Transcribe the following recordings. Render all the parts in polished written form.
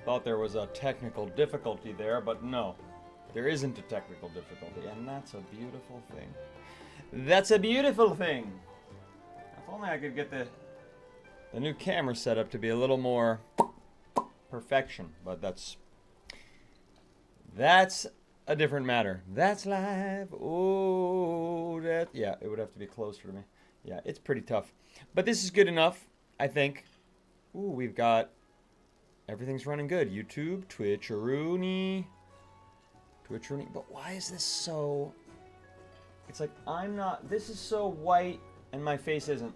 Thought there was a technical difficulty there, but no. There isn't a technical difficulty, and that's a beautiful thing. That's a beautiful thing! If only I could get the new camera setup to be a little more perfection, but that's a different matter. That's live. Oh, yeah, it would have to be closer to me. Yeah, it's pretty tough. But this is good enough, I think. Ooh, we've got... Everything's running good. YouTube, Twitch, Rooney. Twitch, Rooney. But why is this so... It's like, I'm not... This is so white, and my face isn't.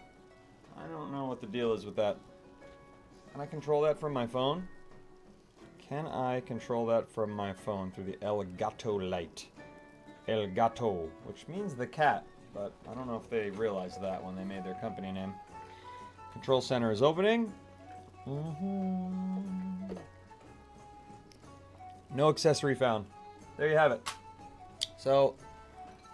I don't know what the deal is with that. Can I control that from my phone? Can I control that from my phone through the Elgato light? Elgato, which means the cat. But I don't know if they realized that when they made their company name. Control center is opening. No accessory found. There you have it. So,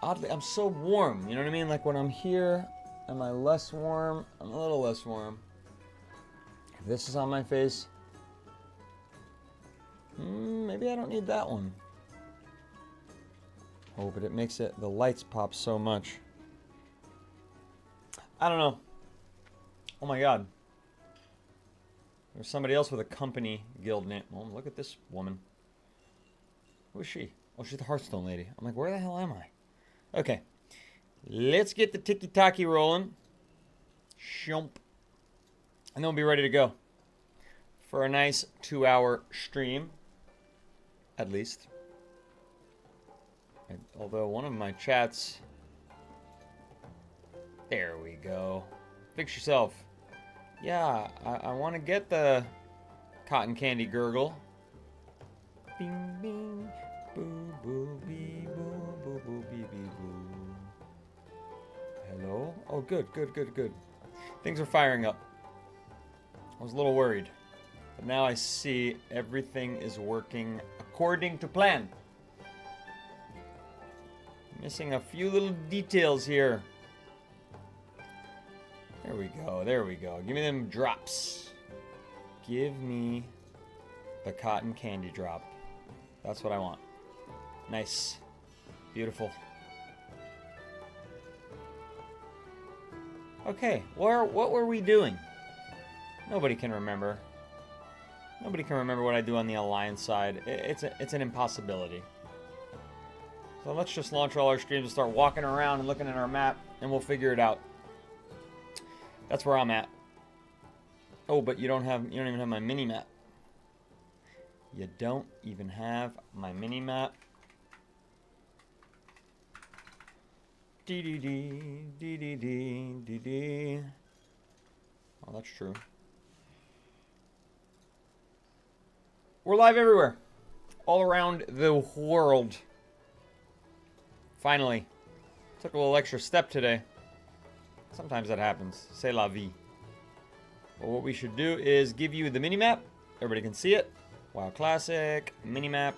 oddly, I'm so warm. You know what I mean? Like when I'm here, am I less warm? I'm a little less warm. If this is on my face, maybe I don't need that one. Oh, but it makes it, the lights pop so much. I don't know. Oh my god. There's somebody else with a company guild name. Oh, look at this woman. Who is she? Oh, she's the Hearthstone lady. I'm like, where the hell am I? Okay. Let's get the tiki-taki rolling. Shump. And then we'll be ready to go. For a nice 2-hour stream. At least. Although one of my chats... There we go. Fix yourself. Yeah, I want to get the cotton candy gurgle. Bing, bing. Boo, boo, bee, boo, boo, boo, bee, bee, boo. Hello? Oh, good, good, good, good. Things are firing up. I was a little worried. But now I see everything is working according to plan. Missing a few little details here. There we go, there we go. Give me them drops. Give me the cotton candy drop. That's what I want. Nice. Beautiful. Okay, what were we doing? Nobody can remember. Nobody can remember what I do on the Alliance side. It's an impossibility. So let's just launch all our streams and start walking around and looking at our map, and we'll figure it out. That's where I'm at. Oh, but you don't even have my mini map. You don't even have my mini map. Dee dee dee dee dee dee dee dee. Oh, that's true. We're live everywhere, all around the world. Finally, took a little extra step today. Sometimes that happens. C'est la vie. But what we should do is give you the mini-map. Everybody can see it. WoW Classic, mini-map.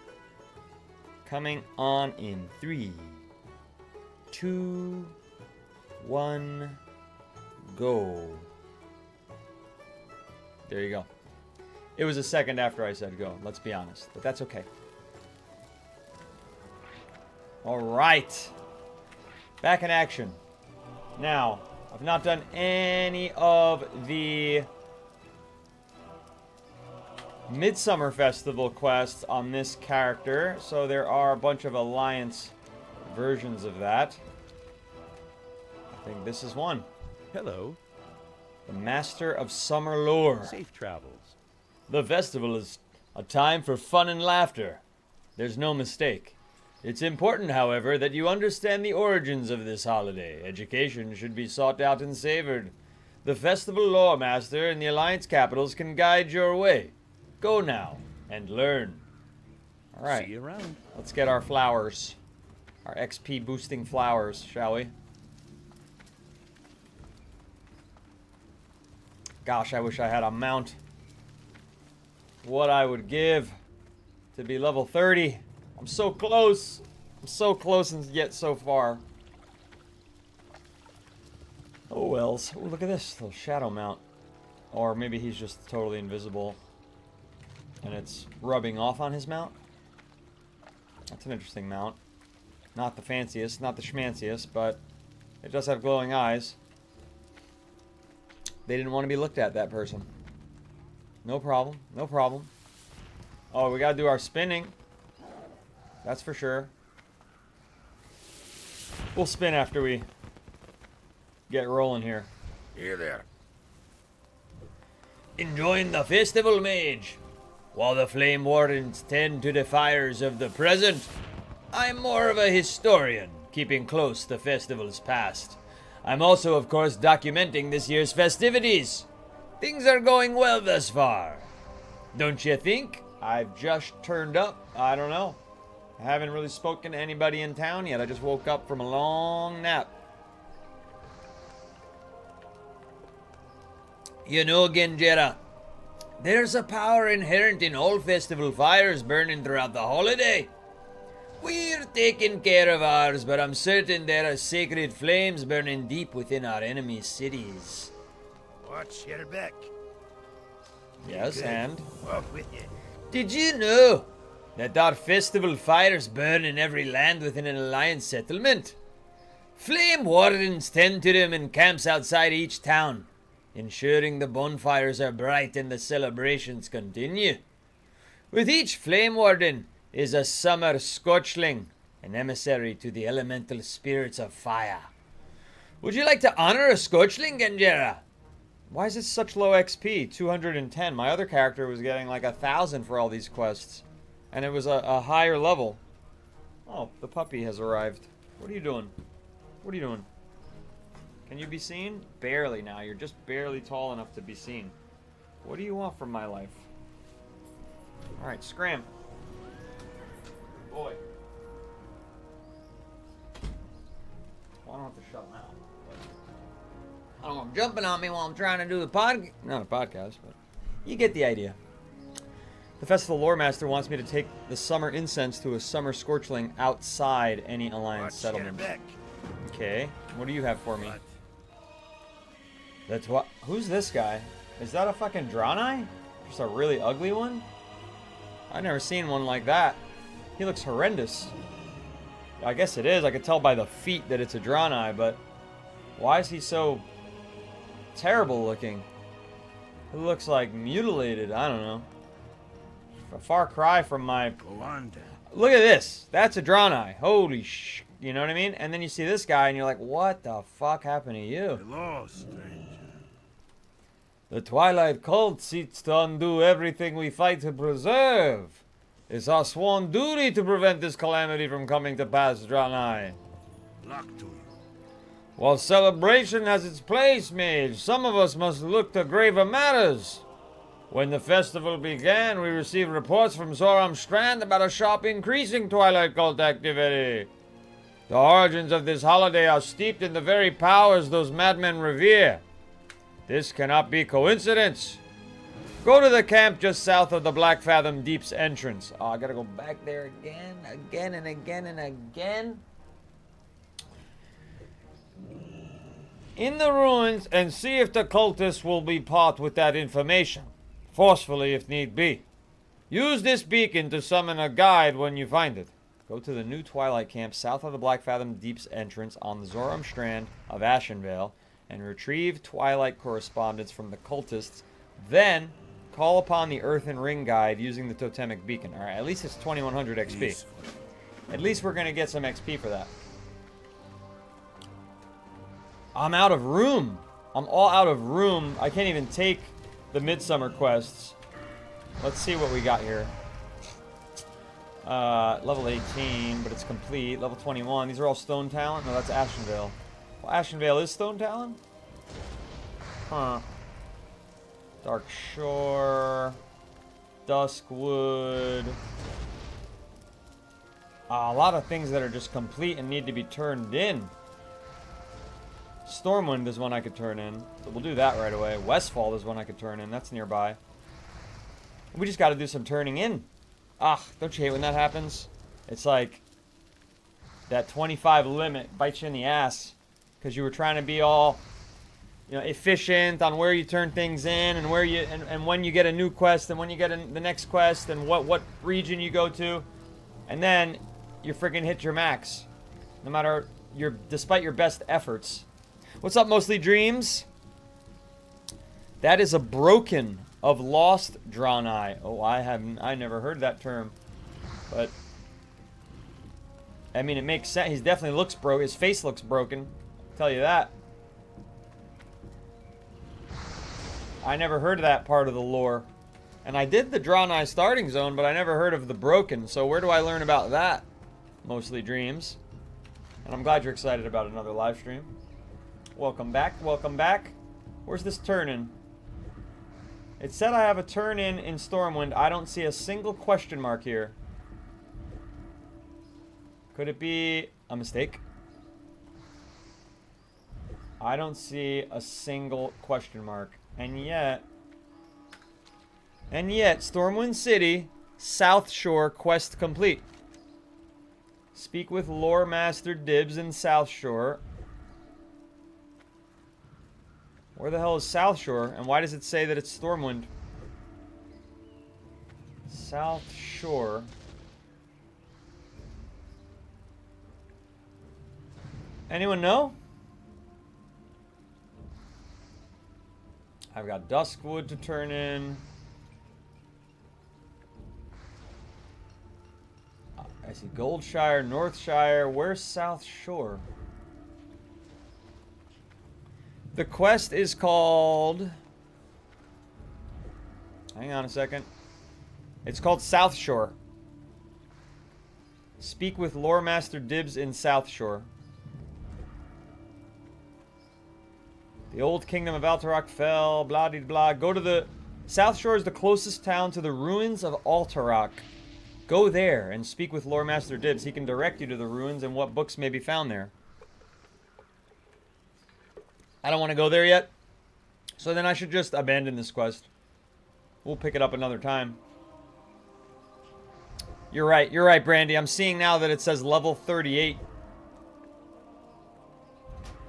Coming on in 3, 2, 1, go. There you go. It was a second after I said go, let's be honest. But that's okay. Alright. Back in action. Now, I've not done any of the Midsummer Festival quests on this character, so there are a bunch of Alliance versions of that. I think this is one. Hello. The Master of Summer Lore. Safe travels. The festival is a time for fun and laughter. There's no mistake. It's important, however, that you understand the origins of this holiday. Education should be sought out and savored. The festival lore master in the Alliance capitals can guide your way. Go now and learn. All right. See you around. Let's get our flowers. Our XP boosting flowers, shall we? Gosh, I wish I had a mount. What I would give to be level 30. I'm so close. I'm so close and yet so far. Oh wells. Oh, look at this little shadow mount. Or maybe he's just totally invisible. and it's rubbing off on his mount. That's an interesting mount. Not the fanciest, not the schmanciest, but it does have glowing eyes. They didn't want to be looked at, that person. No problem, no problem. Oh, we gotta do our spinning. That's for sure. We'll spin after we get rolling here. Here there. Enjoying the festival, mage. While the flame wardens tend to the fires of the present, I'm more of a historian, keeping close the festival's past. I'm also, of course, documenting this year's festivities. Things are going well thus far. Don't you think? I've just turned up. I don't know. I haven't really spoken to anybody in town yet. I just woke up from a long nap. You know, Genjera, there's a power inherent in all festival fires burning throughout the holiday. We're taking care of ours, but I'm certain there are sacred flames burning deep within our enemies' cities. Watch your back. Yes, Good. and? Off with you. Did you know that our festival fires burn in every land within an alliance settlement? Flame wardens tend to them in camps outside each town, ensuring the bonfires are bright and the celebrations continue. With each flame warden is a summer scorchling, an emissary to the elemental spirits of fire. Would you like to honor a scorchling, Genjera? Why is it such low XP? 210. My other character was getting like 1,000 for all these quests. And it was a higher level. Oh, the puppy has arrived. What are you doing? What are you doing? Can you be seen? Barely now. You're just barely tall enough to be seen. What do you want from my life? Alright, scram. Boy. Well, I don't have to shut now. I don't want him jumping on me while I'm trying to do the podcast. Not a podcast, but you get the idea. The Festival Lore Master wants me to take the summer incense to a summer scorchling outside any alliance settlement. Okay, what do you have for me? That's what. Who's this guy? Is that a fucking Draenei? Just a really ugly one? I've never seen one like that. He looks horrendous. I guess it is. I could tell by the feet that it's a Draenei, but why is he so terrible looking? He looks like mutilated. I don't know. A far cry from my... Look at this. That's a Draenei. Holy sh... You know what I mean? And then you see this guy and you're like, what the fuck happened to you? Hello, stranger. The Twilight Cult seeks to undo everything we fight to preserve. It's our sworn duty to prevent this calamity from coming to pass, Draenei. Luck to you. While celebration has its place, mage, some of us must look to graver matters. When the festival began, we received reports from Zoram Strand about a sharp increase in Twilight Cult activity. The origins of this holiday are steeped in the very powers those madmen revere. This cannot be coincidence. Go to the camp just south of the Black Fathom Deep's entrance. Oh, I gotta go back there again and again and again. In the ruins and see if the cultists will be part with that information. Forcefully if need be. Use this beacon to summon a guide when you find it. Go to the new Twilight Camp south of the Black Fathom Deep's entrance on the Zoram Strand of Ashenvale and retrieve Twilight correspondence from the cultists. Then, call upon the Earthen Ring guide using the totemic beacon. Alright, at least it's 2100 XP. At least we're going to get some XP for that. I'm out of room. I'm all out of room. I can't even take the Midsummer quests. Let's see what we got here. Level 18, but it's complete. Level 21. These are all Stone Talent? No, that's Ashenvale. Well, Ashenvale is Stone Talent? Huh. Darkshire. Duskwood. A lot of things that are just complete and need to be turned in. Stormwind is one I could turn in. So we'll do that right away. Westfall is one I could turn in. That's nearby. We just got to do some turning in. Ah, don't you hate when that happens? It's like that 25 limit bites you in the ass because you were trying to be all efficient on where you turn things in and where you and when you get a new quest and when you get the next quest and what region you go to, and then you freaking hit your max, no matter despite your best efforts. What's up, Mostly Dreams? That is a broken of lost drawn eye. Oh, I never heard that term, but I mean it makes sense. He definitely looks broke. His face looks broken. I'll tell you that. I never heard of that part of the lore. And I did the Drawn Eye starting zone, but I never heard of the broken. So where do I learn about that? Mostly Dreams. And I'm glad you're excited about another live stream. Welcome back, welcome back. Where's this turn-in? It said I have a turn-in Stormwind. I don't see a single question mark here. Could it be a mistake? I don't see a single question mark. And yet, Stormwind City, South Shore, quest complete. Speak with Lore Master Dibs in South Shore. Where the hell is South Shore? And why does it say that it's Stormwind? South Shore. Anyone know? I've got Duskwood to turn in. I see Goldshire, Northshire. Where's South Shore? The quest is called... Hang on a second. It's called South Shore. Speak with Lore Master Dibs in South Shore. The old kingdom of Alterac fell, blah de blah. Go to the... South Shore is the closest town to the ruins of Alterac. Go there and speak with Lore Master Dibs. He can direct you to the ruins and what books may be found there. I don't want to go there yet. So then I should just abandon this quest. We'll pick it up another time. You're right, Brandy. I'm seeing now that it says level 38.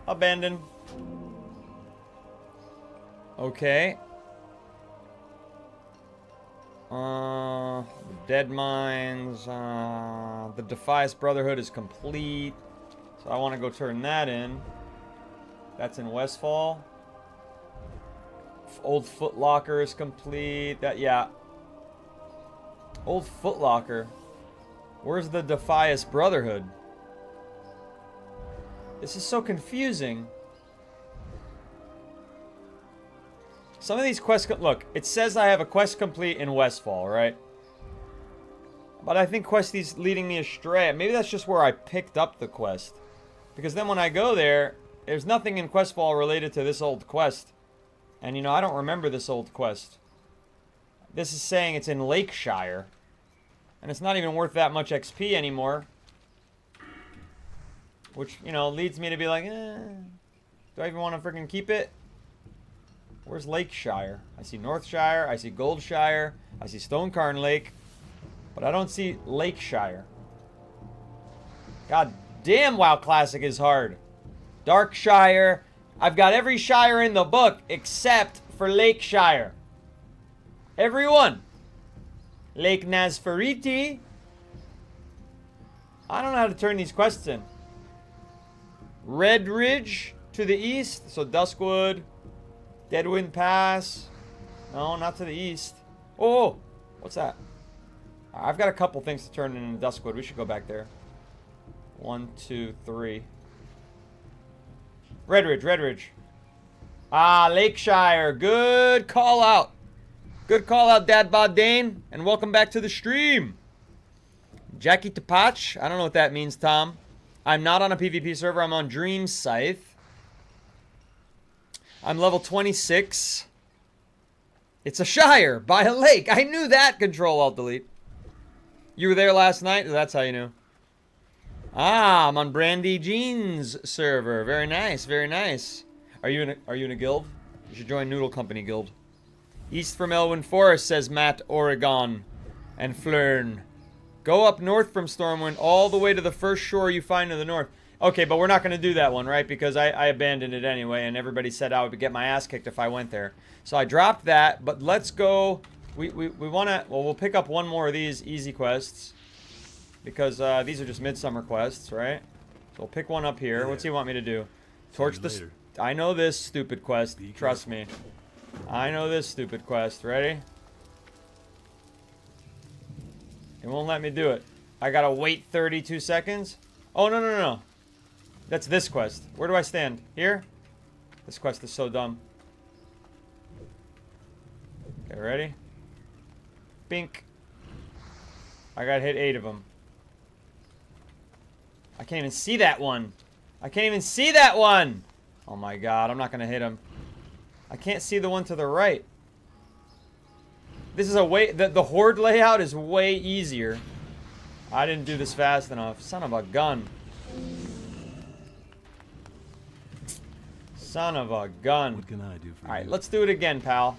Abandon. Okay. Dead Mines. The Defias Brotherhood is complete. So I want to go turn that in. That's in Westfall. Old Footlocker is complete. Yeah. Old Footlocker. Where's the Defias Brotherhood? This is so confusing. Some of these quests... Look, it says I have a quest complete in Westfall, right? But I think Questy's leading me astray. Maybe that's just where I picked up the quest. Because then when I go there, there's nothing in Questfall related to this old quest. And, I don't remember this old quest. This is saying it's in Lakeshire. And it's not even worth that much XP anymore. Which, leads me to be like, do I even want to freaking keep it? Where's Lakeshire? I see Northshire, I see Goldshire, I see Stonecarn Lake, but I don't see Lakeshire. God damn, WoW Classic is hard. Darkshire. I've got every shire in the book except for Lakeshire. Every one. Lake Nasferiti. I don't know how to turn these quests in. Red Ridge to the east, so Duskwood. Deadwind Pass. No, not to the east. Oh, what's that? I've got a couple things to turn in Duskwood. We should go back there. 1, 2, 3. Red Ridge. Ah, Lakeshire. Good call out. Good call out, Dad Bod Dane. And welcome back to the stream. Jackie Tapach. I don't know what that means, Tom. I'm not on a PvP server. I'm on Dream Scythe. I'm level 26. It's a shire by a lake. I knew that. Control-Alt-Delete. You were there last night? That's how you knew. Ah, I'm on Brandy Jeans server. Very nice, very nice. Are you in a guild? You should join Noodle Company Guild. East from Elwyn Forest, says Matt Oregon and Flern. Go up north from Stormwind all the way to the first shore you find to the north. Okay, but we're not going to do that one, right? Because I abandoned it anyway, and everybody said I would get my ass kicked if I went there. So I dropped that, but let's go. We want to... Well, we'll pick up one more of these easy quests. Because these are just Midsummer quests, right? So we'll pick one up here. Yeah. What's he want me to do? Torch the... I know this stupid quest. Trust me. I know this stupid quest. Ready? It won't let me do it. I gotta wait 32 seconds. Oh, no, no, no, no. That's this quest. Where do I stand? Here? This quest is so dumb. Okay, ready? Bink. I gotta hit 8 of them. I can't even see that one. I can't even see that one. Oh my god, I'm not gonna hit him. I can't see the one to the right. This is a way... The horde layout is way easier. I didn't do this fast enough. Son of a gun. Son of a gun. What can I do for you? Alright, let's do it again, pal.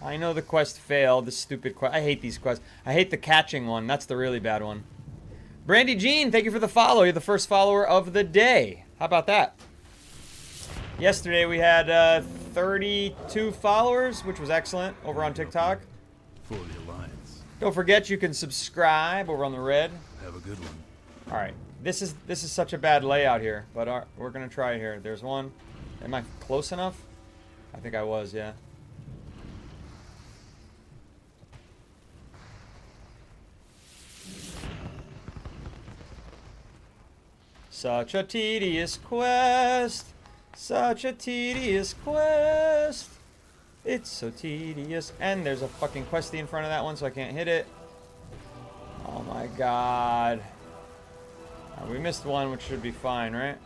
I know the quest failed. The stupid quest. I hate these quests. I hate the catching one. That's the really bad one. Brandy Jean, thank you for the follow. You're the first follower of the day. How about that? Yesterday we had 32 followers, which was excellent, over on TikTok. For the Alliance. Don't forget you can subscribe over on the red. Have a good one. All right, this is such a bad layout here, but we're gonna try it here. There's one. Am I close enough? I think I was, yeah. Such a tedious quest. Such a tedious quest. It's so tedious. And there's a fucking questy in front of that one, so I can't hit it. Oh my god. We missed one, which should be fine, right?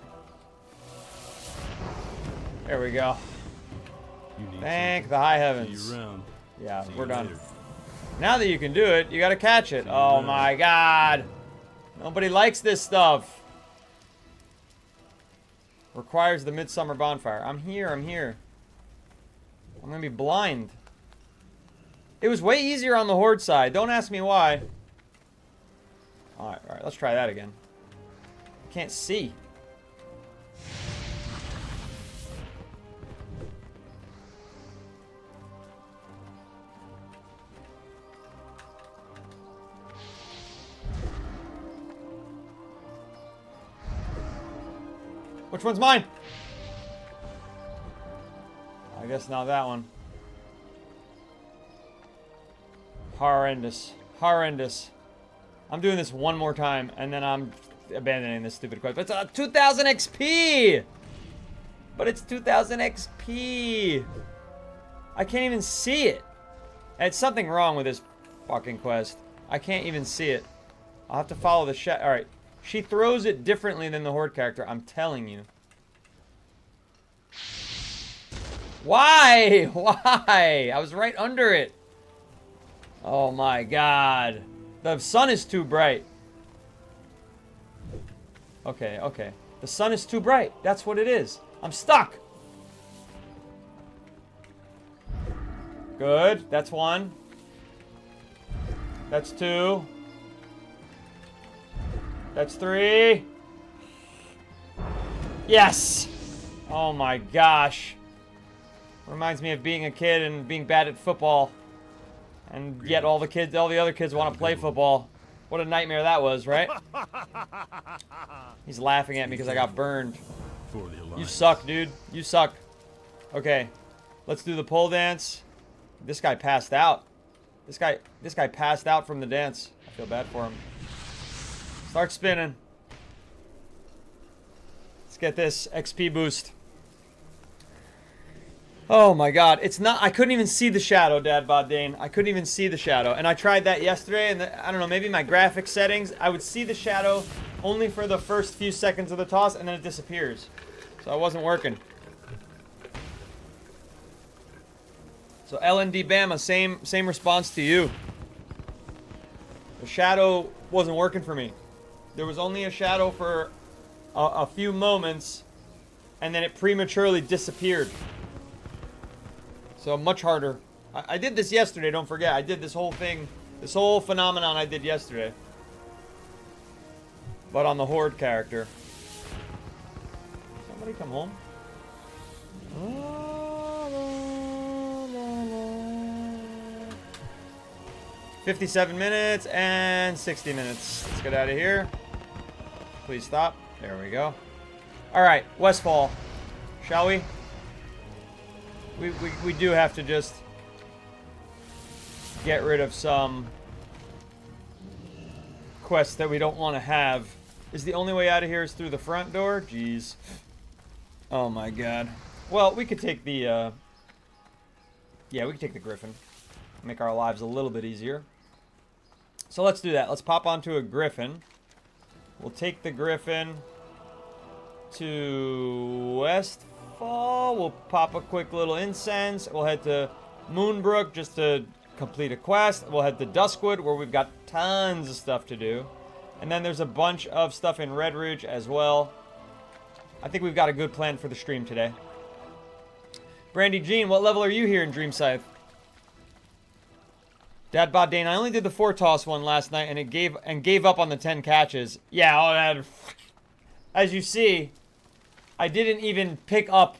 There we go. Thank the high heavens. See you around. Yeah, See we're you done. later. Now that you can do it, you gotta catch it. See you Oh later. my god. Nobody likes this stuff. Requires the Midsummer bonfire. I'm here, I'm here. I'm gonna be blind. It was way easier on the horde side. Don't ask me why. Alright, let's try that again. Can't see. Which one's mine? I guess not that one. Horrendous. Horrendous. I'm doing this one more time, and then I'm abandoning this stupid quest. But it's 2,000 XP! But it's 2,000 XP! I can't even see it. It's something wrong with this fucking quest. I can't even see it. I'll have to follow the shot. Alright. She throws it differently than the horde character, I'm telling you. Why? Why? I was right under it. Oh my god. The sun is too bright. Okay, okay. The sun is too bright. That's what it is. I'm stuck. Good. That's one. That's two. That's three. Yes! Oh my gosh. Reminds me of being a kid and being bad at football. And yet all the other kids want to play football. What a nightmare that was, right? He's laughing at me because I got burned. For the Alliance. You suck, dude. You suck. Okay. Let's do the pole dance. This guy passed out. This guy passed out from the dance. I feel bad for him. Start spinning. Let's get this XP boost. Oh my god, it's not... I couldn't even see the shadow, Dad Bod Dane. I couldn't even see the shadow. And I tried that yesterday, and I don't know, maybe my graphic settings, I would see the shadow only for the first few seconds of the toss, and then it disappears. So it wasn't working. So LND Bama, same response to you. The shadow wasn't working for me. There was only a shadow for a few moments, and then it prematurely disappeared. So much harder. I did this yesterday, don't forget. I did this whole thing, this whole phenomenon I did yesterday. but on the Horde character. Somebody come home. 57 minutes and 60 minutes. Let's get out of here. Please stop. There we go. All right, Westfall. Shall we? We do have to just get rid of some quests that we don't want to have. Is the only way out of here is through the front door? Jeez. Oh my god. Well, we could take the yeah, we could take the Griffin. Make our lives a little bit easier. So let's do that. Let's pop onto a Griffin. We'll take the Griffin to Westfall. We'll pop a quick little incense. We'll head to Moonbrook just to complete a quest. We'll head to Duskwood where we've got tons of stuff to do. And then there's a bunch of stuff in Red Ridge as well. I think we've got a good plan for the stream today. Brandy Jean, what level are you here in Dream Scythe? Dad Bod Dane, I only did the 4 toss one last night and it gave up on the 10 catches. Yeah, as you see, I didn't even pick up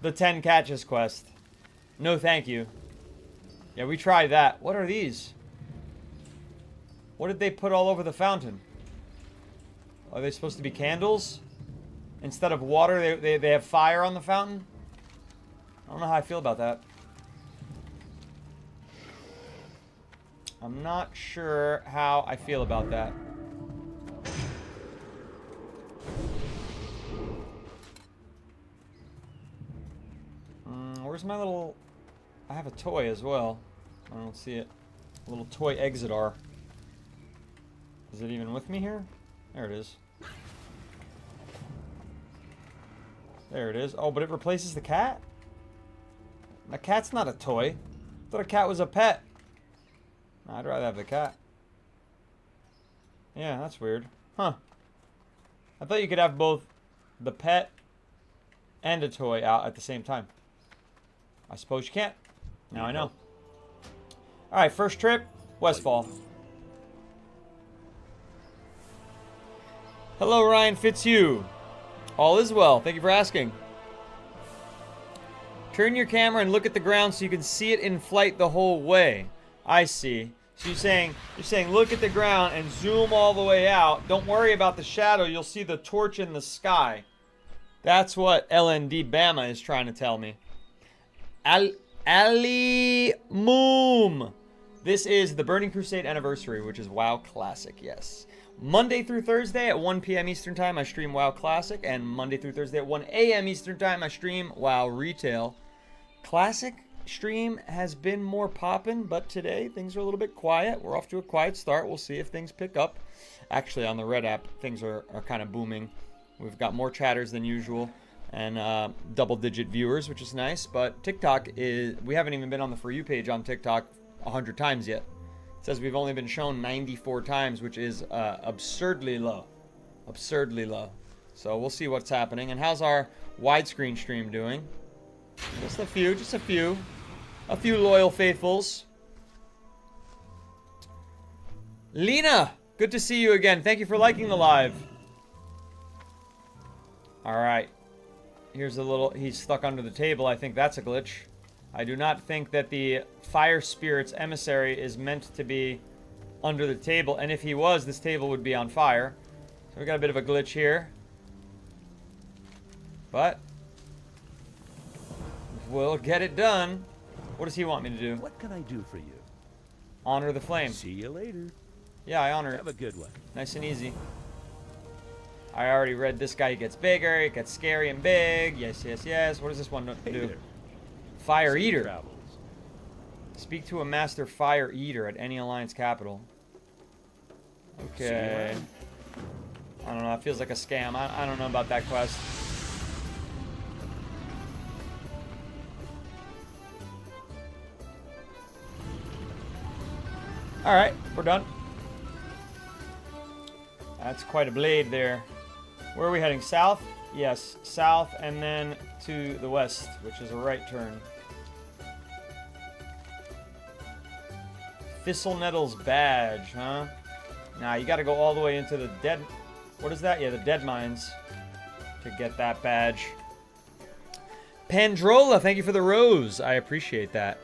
the 10 catches quest. No thank you. Yeah, we tried that. What are these? What did they put all over the fountain? Are they supposed to be candles? Instead of water, they have fire on the fountain? I don't know how I feel about that. I'm not sure how I feel about that. Where's my little... I have a toy as well. I don't see it. A little toy Exitar. Is it even with me here? There it is. There it is. Oh, but it replaces the cat? The cat's not a toy. I thought a cat was a pet. I'd rather have the cat. Yeah, that's weird. Huh. I thought you could have both the pet and a toy out at the same time. I suppose you can't. Now I know. Alright, first trip, Westfall. Hello, Ryan Fitzhugh. All is well. Thank you for asking. Turn your camera and look at the ground so you can see it in flight the whole way. I see. So you're saying look at the ground and zoom all the way out. Don't worry about the shadow. You'll see the torch in the sky. That's what LND Bama is trying to tell me. Ali Moom. This is the Burning Crusade anniversary, which is WoW Classic, yes. Monday through Thursday at 1 p.m. Eastern Time, I stream WoW Classic. And Monday through Thursday at 1 a.m. Eastern Time, I stream WoW Retail. Classic stream has been more poppin', but today things are a little bit quiet. We're off to a quiet start. We'll see if things pick up. Actually, on the Red app, things are kind of booming. We've got more chatters than usual and double-digit viewers, which is nice. But TikTok is... We haven't even been on the For You page on TikTok 100 times yet. It says we've only been shown 94 times, which is absurdly low. Absurdly low. So we'll see what's happening. And how's our widescreen stream doing? Just a few. A few loyal faithfuls. Lena, good to see you again. Thank you for liking the live. Alright. Here's a little... He's stuck under the table. I think that's a glitch. I do not think that the Fire Spirit's emissary is meant to be under the table. And if he was, this table would be on fire. So we got a bit of a glitch here. But we'll get it done. What does he want me to do? What can I do for you? Honor the flame. See you later. Yeah, I honor it. Have a good one. Nice and easy. I already read this guy. He gets bigger. He gets scary and big. Yes, yes, yes. What does this one do? There. Fire Safe Eater. travels. Speak to a master Fire Eater at any Alliance capital. Okay. I don't know. It feels like a scam. I don't know about that quest. Alright, we're done. That's quite a blade there. Where are we heading? South? Yes, south and then to the west, which is a right turn. Thistle Nettle's badge, huh? Nah, you gotta go all the way into the dead What is that? Yeah, the dead mines. To get that badge. Pandrola, thank you for the rose. I appreciate that.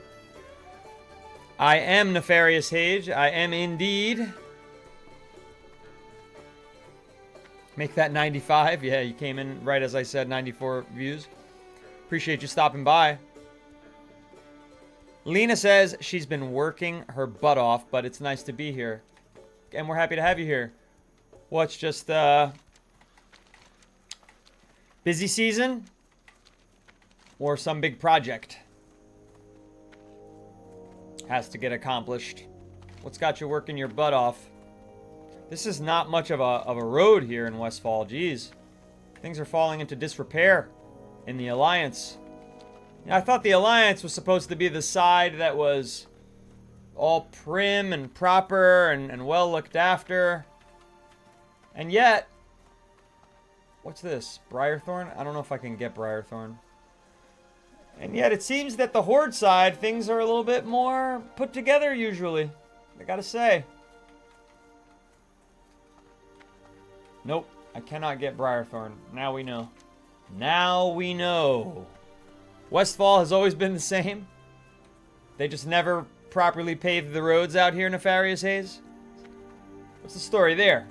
I am Nefarious Hage. I am indeed. Make that 95. Yeah, you came in right as I said, 94 views. Appreciate you stopping by. Lena says she's been working her butt off, but it's nice to be here. And we're happy to have you here. What's just, busy season? Or some big project? Has to get accomplished. What's got you working your butt off? This is not much of a road here in Westfall. Jeez. Things are falling into disrepair in the Alliance. You know, I thought the Alliance was supposed to be the side that was all prim and proper and well looked after. And yet... What's this? Briarthorn? I don't know if I can get Briarthorn. And yet it seems that the Horde side, things are a little bit more put together usually. I gotta say. Nope, I cannot get Briarthorn. Now we know. Now we know. Westfall has always been the same. They just never properly paved the roads out here, Nefarious Haze. What's the story there?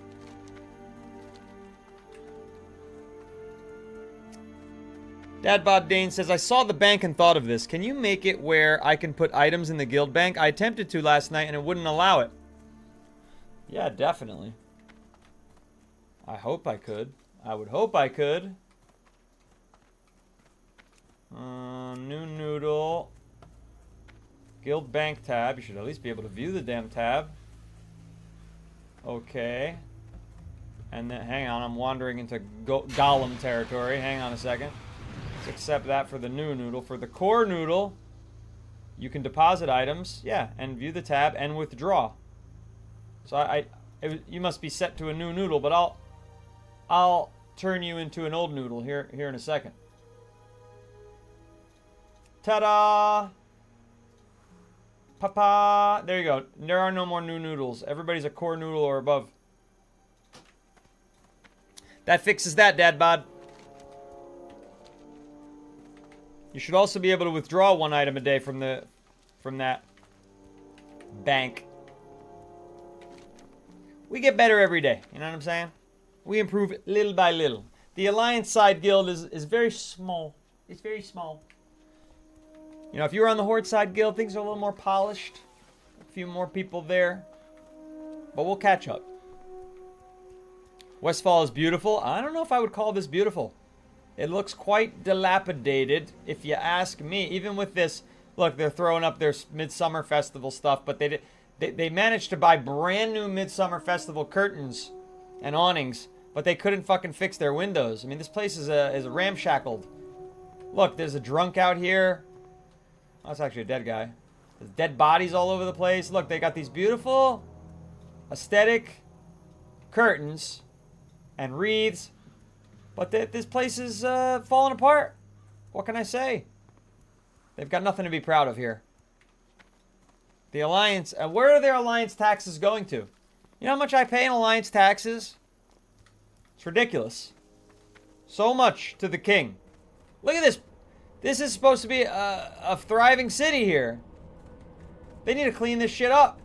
Dadbod Dane says, I saw the bank and thought of this. Can you make it where I can put items in the guild bank? I attempted to last night and it wouldn't allow it. Yeah, definitely. I hope I could. I would hope I could. New noodle. Guild bank tab. You should at least be able to view the damn tab. Okay. And then, hang on, I'm wandering into Gollum territory. Hang on a second. Let's accept that for the new noodle. For the core noodle, you can deposit items. Yeah, and view the tab and withdraw. So you must be set to a new noodle, but I'll turn you into an old noodle here in a second. Ta-da! Papa! There you go. There are no more new noodles. Everybody's a core noodle or above. That fixes that, Dadbod. You should also be able to withdraw one item a day from that bank. We get better every day. You know what I'm saying? We improve little by little. The Alliance side guild is very small. It's very small. You know, if you were on the Horde side guild, things are a little more polished. A few more people there. But we'll catch up. Westfall is beautiful. I don't know if I would call this beautiful. It looks quite dilapidated, if you ask me. Even with this, look, they're throwing up their Midsummer Festival stuff, but they managed to buy brand new Midsummer Festival curtains and awnings, but they couldn't fucking fix their windows. I mean, this place is a ramshackled. Look, there's a drunk out here. Oh, that's actually a dead guy. There's dead bodies all over the place. Look, they got these beautiful, aesthetic curtains and wreaths. But this place is falling apart. What can I say? They've got nothing to be proud of here. The Alliance, where are their Alliance taxes going to? You know how much I pay in Alliance taxes? It's ridiculous. So much to the king. Look at this. This is supposed to be a thriving city here. They need to clean this shit up.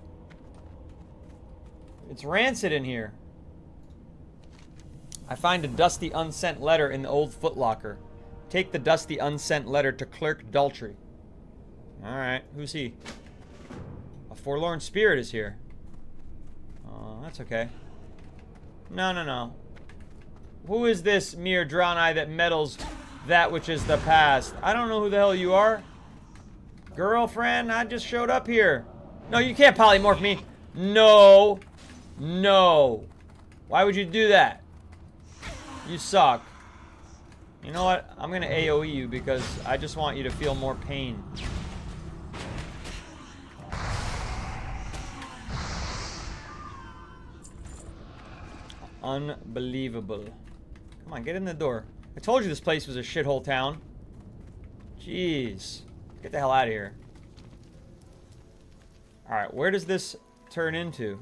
It's rancid in here. I find a dusty unsent letter in the old footlocker. Take the dusty unsent letter to Clerk Daltrey. Alright, who's he? A forlorn spirit is here. Oh, that's okay. No. Who is this mere Draenei that meddles that which is the past? I don't know who the hell you are. Girlfriend, I just showed up here. No, you can't polymorph me. No. Why would you do that? You suck. You know what? I'm gonna AoE you because I just want you to feel more pain. Unbelievable. Come on, get in the door. I told you this place was a shithole town. Jeez. Get the hell out of here. Alright, where does this turn into?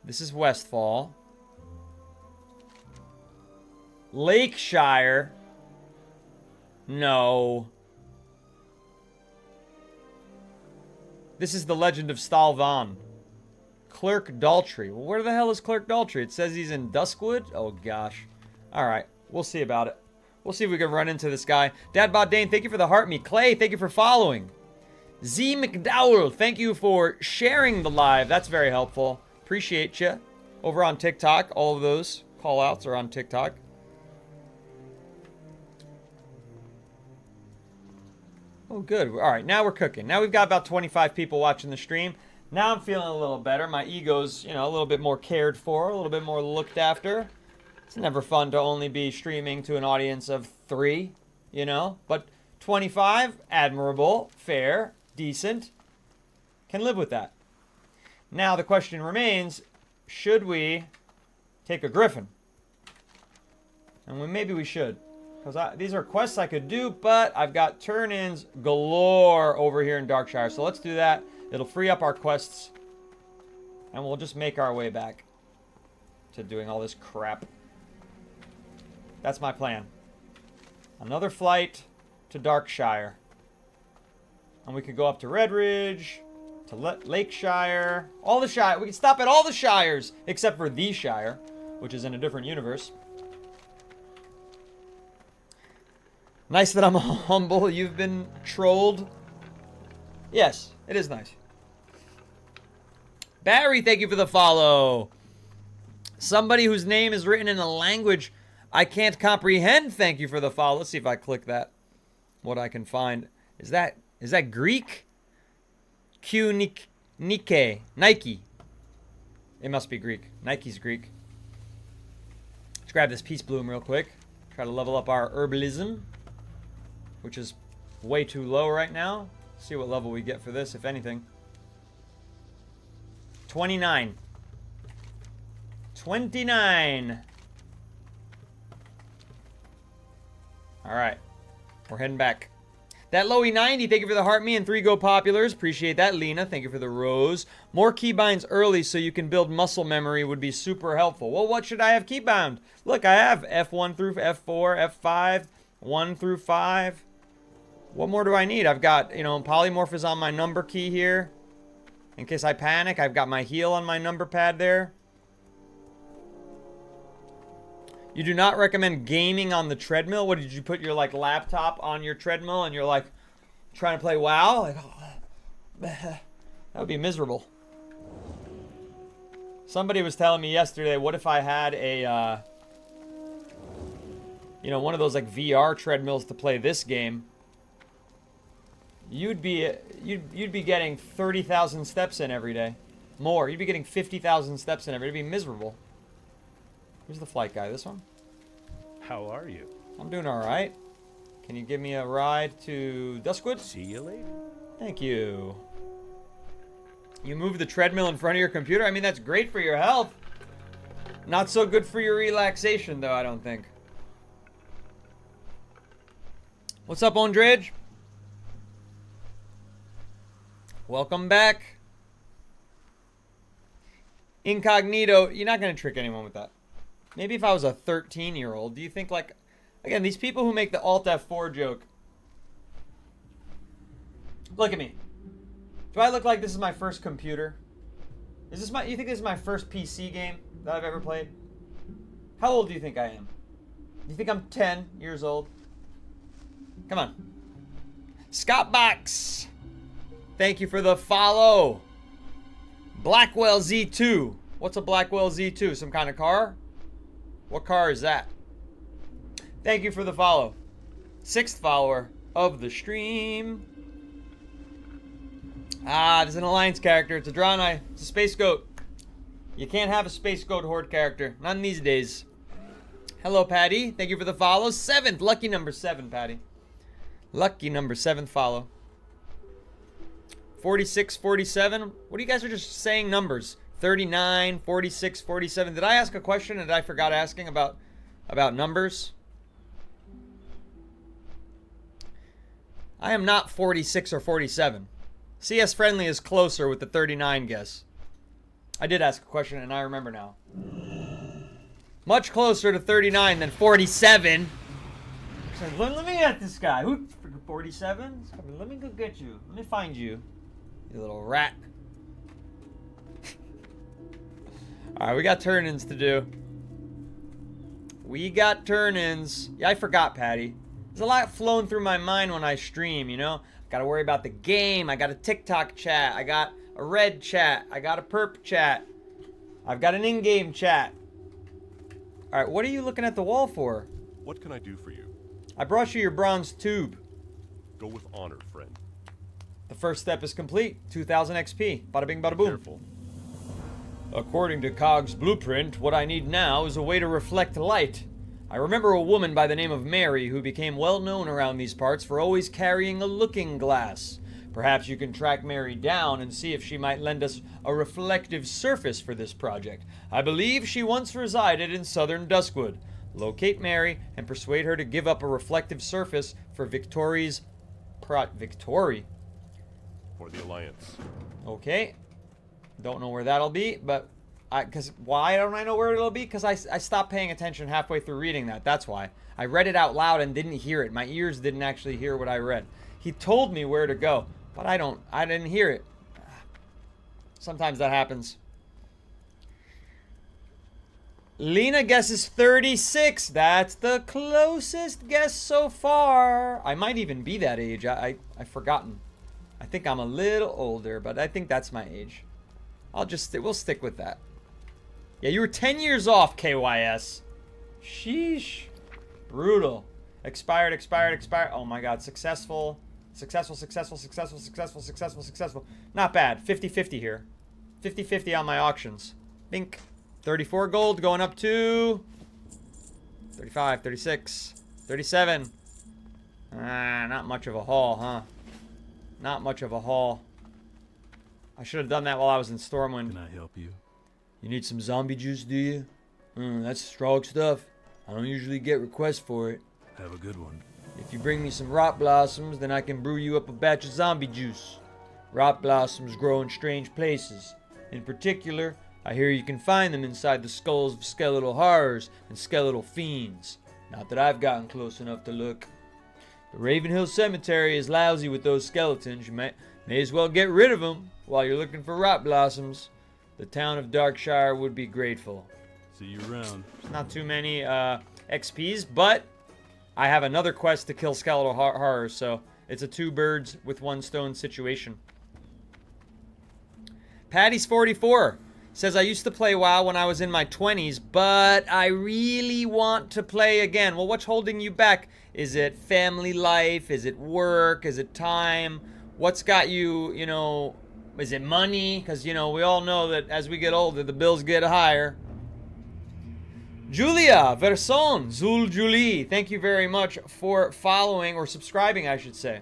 This is Westfall. Lakeshire. No. This is the Legend of Stalvan. Clerk Daltrey. Well, where the hell is Clerk Daltrey? It says he's in Duskwood? Oh, gosh. Alright, we'll see about it. We'll see if we can run into this guy. Dadbot Dane, thank you for the heart me. Clay, thank you for following. Z McDowell, thank you for sharing the live. That's very helpful. Appreciate you. Over on TikTok, all of those call-outs are on TikTok. Oh, good. All right, now we're cooking. Now we've got about 25 people watching the stream. Now I'm feeling a little better. My ego's, you know, a little bit more cared for, a little bit more looked after. It's never fun to only be streaming to an audience of 3, you know. But 25, admirable, fair, decent. Can live with that. Now the question remains, should we take a griffin? And maybe we should. Because these are quests I could do, but I've got turn-ins galore over here in Darkshire. So let's do that. It'll free up our quests. And we'll just make our way back to doing all this crap. That's my plan. Another flight to Darkshire. And we could go up to Redridge, to Lakeshire, all the Shire. We can stop at all the Shires, except for the Shire, which is in a different universe. Nice that I'm humble. You've been trolled. Yes, it is nice. Barry, thank you for the follow. Somebody whose name is written in a language I can't comprehend. Thank you for the follow. Let's see if I click that. What I can find. Is that Greek? Nike. It must be Greek. Nike's Greek. Let's grab this peace bloom real quick. Try to level up our herbalism, which is way too low right now. See what level we get for this, if anything. 29. 29. Alright. We're heading back. That Lowy 90, thank you for the heart me and 3 go populars. Appreciate that. Lena, thank you for the rose. More keybinds early so you can build muscle memory would be super helpful. Well, what should I have keybound? Look, I have F1 through F4, F5, 1 through 5. What more do I need? I've got, you know, polymorph is on my number key here. In case I panic, I've got my heal on my number pad there. You do not recommend gaming on the treadmill? What, did you put your, like, laptop on your treadmill and you're, like, trying to play WoW? Like, oh, that would be miserable. Somebody was telling me yesterday, what if I had a, you know, one of those, like, VR treadmills to play this game? You'd be getting 30,000 steps in every day. More. You'd be getting 50,000 steps in every day. It'd be miserable. Who's the flight guy? This one? How are you? I'm doing all right. Can you give me a ride to Duskwood? See you later. Thank you. You move the treadmill in front of your computer? I mean, that's great for your health. Not so good for your relaxation, though, I don't think. What's up, Ondridge? Welcome back. Incognito, you're not going to trick anyone with that. Maybe if I was a 13-year-old, do you think, like, again, these people who make the Alt F4 joke. Look at me. Do I look like this is my first computer? Is this you think this is my first PC game that I've ever played? How old do you think I am? Do you think I'm 10 years old? Come on. Scott Box. Thank you for the follow. Blackwell Z2. What's a Blackwell Z2? Some kind of car? What car is that? Thank you for the follow. 6th follower of the stream. Ah, there's an Alliance character. It's a Draenei. It's a Space Goat. You can't have a Space Goat Horde character. Not in these days. Hello, Patty. Thank you for the follow. 7th. Lucky number 7, Patty. Lucky number 7th follow. 46, 47. What do you guys are just saying numbers? 39, 46, 47. Did I ask a question that I forgot asking about numbers? I am not 46 or 47. CS Friendly is closer with the 39 guess. I did ask a question, and I remember now. Much closer to 39 than 47. So let me get this guy. Who? 47? Let me go get you. Let me find you. You little rat. Alright, we got turn-ins to do. We got turn-ins. Yeah, I forgot, Patty. There's a lot flowing through my mind when I stream, you know? Gotta worry about the game. I got a TikTok chat. I got a red chat. I got a perp chat. I've got an in-game chat. Alright, what are you looking at the wall for? What can I do for you? I brought you your bronze tube. Go with honor, friend. The first step is complete. 2000 XP. Bada bing, bada boom. Careful. According to Cog's blueprint, what I need now is a way to reflect light. I remember a woman by the name of Mary who became well known around these parts for always carrying a looking glass. Perhaps you can track Mary down and see if she might lend us a reflective surface for this project. I believe she once resided in southern Duskwood. Locate Mary and persuade her to give up a reflective surface for Victory? For the Alliance. Okay. Don't know where that'll be, but why don't I know where it'll be? Because I stopped paying attention halfway through reading that. That's why. I read it out loud and didn't hear it. My ears didn't actually hear what I read. He told me where to go, but I didn't hear it. Sometimes that happens. Lena guesses 36. That's the closest guess so far. I might even be that age. I've forgotten. I think I'm a little older, but I think that's my age. We'll stick with that. Yeah, you were 10 years off, KYS. Sheesh. Brutal. Expired. Oh my god, successful. Successful. Not bad. 50-50 here. 50-50 on my auctions. Bink. 34 gold going up to 35, 36, 37. Not much of a haul, huh? Not much of a haul. I should have done that while I was in Stormwind. Can I help you? You need some zombie juice, do you? That's strong stuff. I don't usually get requests for it. Have a good one. If you bring me some rot blossoms, then I can brew you up a batch of zombie juice. Rot blossoms grow in strange places. In particular, I hear you can find them inside the skulls of skeletal horrors and skeletal fiends. Not that I've gotten close enough to look. The Ravenhill Cemetery is lousy with those skeletons. You may as well get rid of them while you're looking for rot blossoms. The town of Darkshire would be grateful. See you around. There's not too many XPs, but I have another quest to kill skeletal horrors, so it's a two birds with one stone situation. Patty's 44 says, I used to play WoW when I was in my 20s, but I really want to play again. Well, what's holding you back? Is it family life? Is it work? Is it time? What's got you, is it money? Because, we all know that as we get older, the bills get higher. Julia Verson, Zul Julie, thank you very much for following, or subscribing, I should say.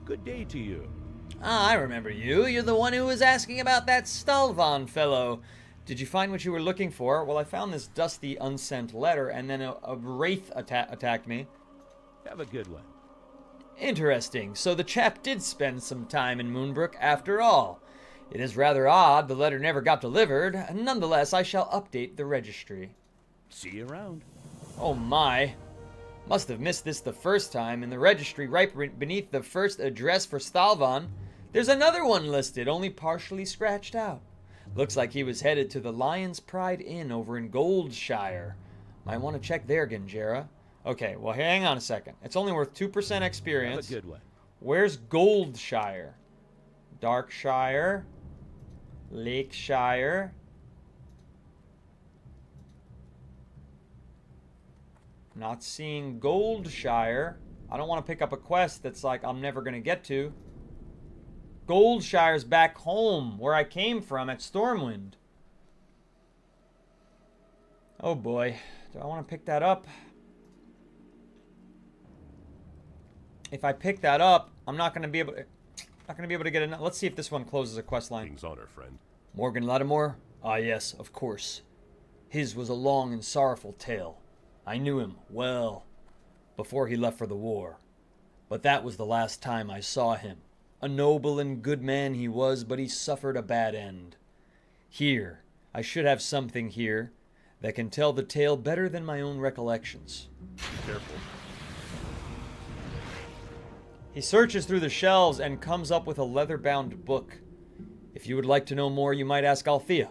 Good day to you. Ah, I remember you. You're the one who was asking about that Stalvan fellow. Did you find what you were looking for? Well, I found this dusty, unsent letter, and then a wraith attacked me. Have a good one. Interesting. So the chap did spend some time in Moonbrook after all. It is rather odd the letter never got delivered. Nonetheless, I shall update the registry. See you around. Oh my. Must have missed this the first time. In the registry right beneath the first address for Stalvan, there's another one listed, only partially scratched out. Looks like he was headed to the Lion's Pride Inn over in Goldshire. Might want to check there, Genjera. Okay, well, hang on a second. It's only worth 2% experience. Have a good one. Where's Goldshire? Darkshire. Lakeshire. Not seeing Goldshire. I don't want to pick up a quest that's like I'm never going to get to. Goldshire's back home, where I came from at Stormwind. Oh boy. Do I want to pick that up? If I pick that up, I'm not going to be able to get it. Let's see if this one closes a quest line. King's honor, friend. Morgan Lattimore? Ah, yes, of course. His was a long and sorrowful tale. I knew him well before he left for the war. But that was the last time I saw him. A noble and good man he was, but he suffered a bad end. Here, I should have something here that can tell the tale better than my own recollections. Be careful. He searches through the shelves and comes up with a leather-bound book. If you would like to know more, you might ask Althea.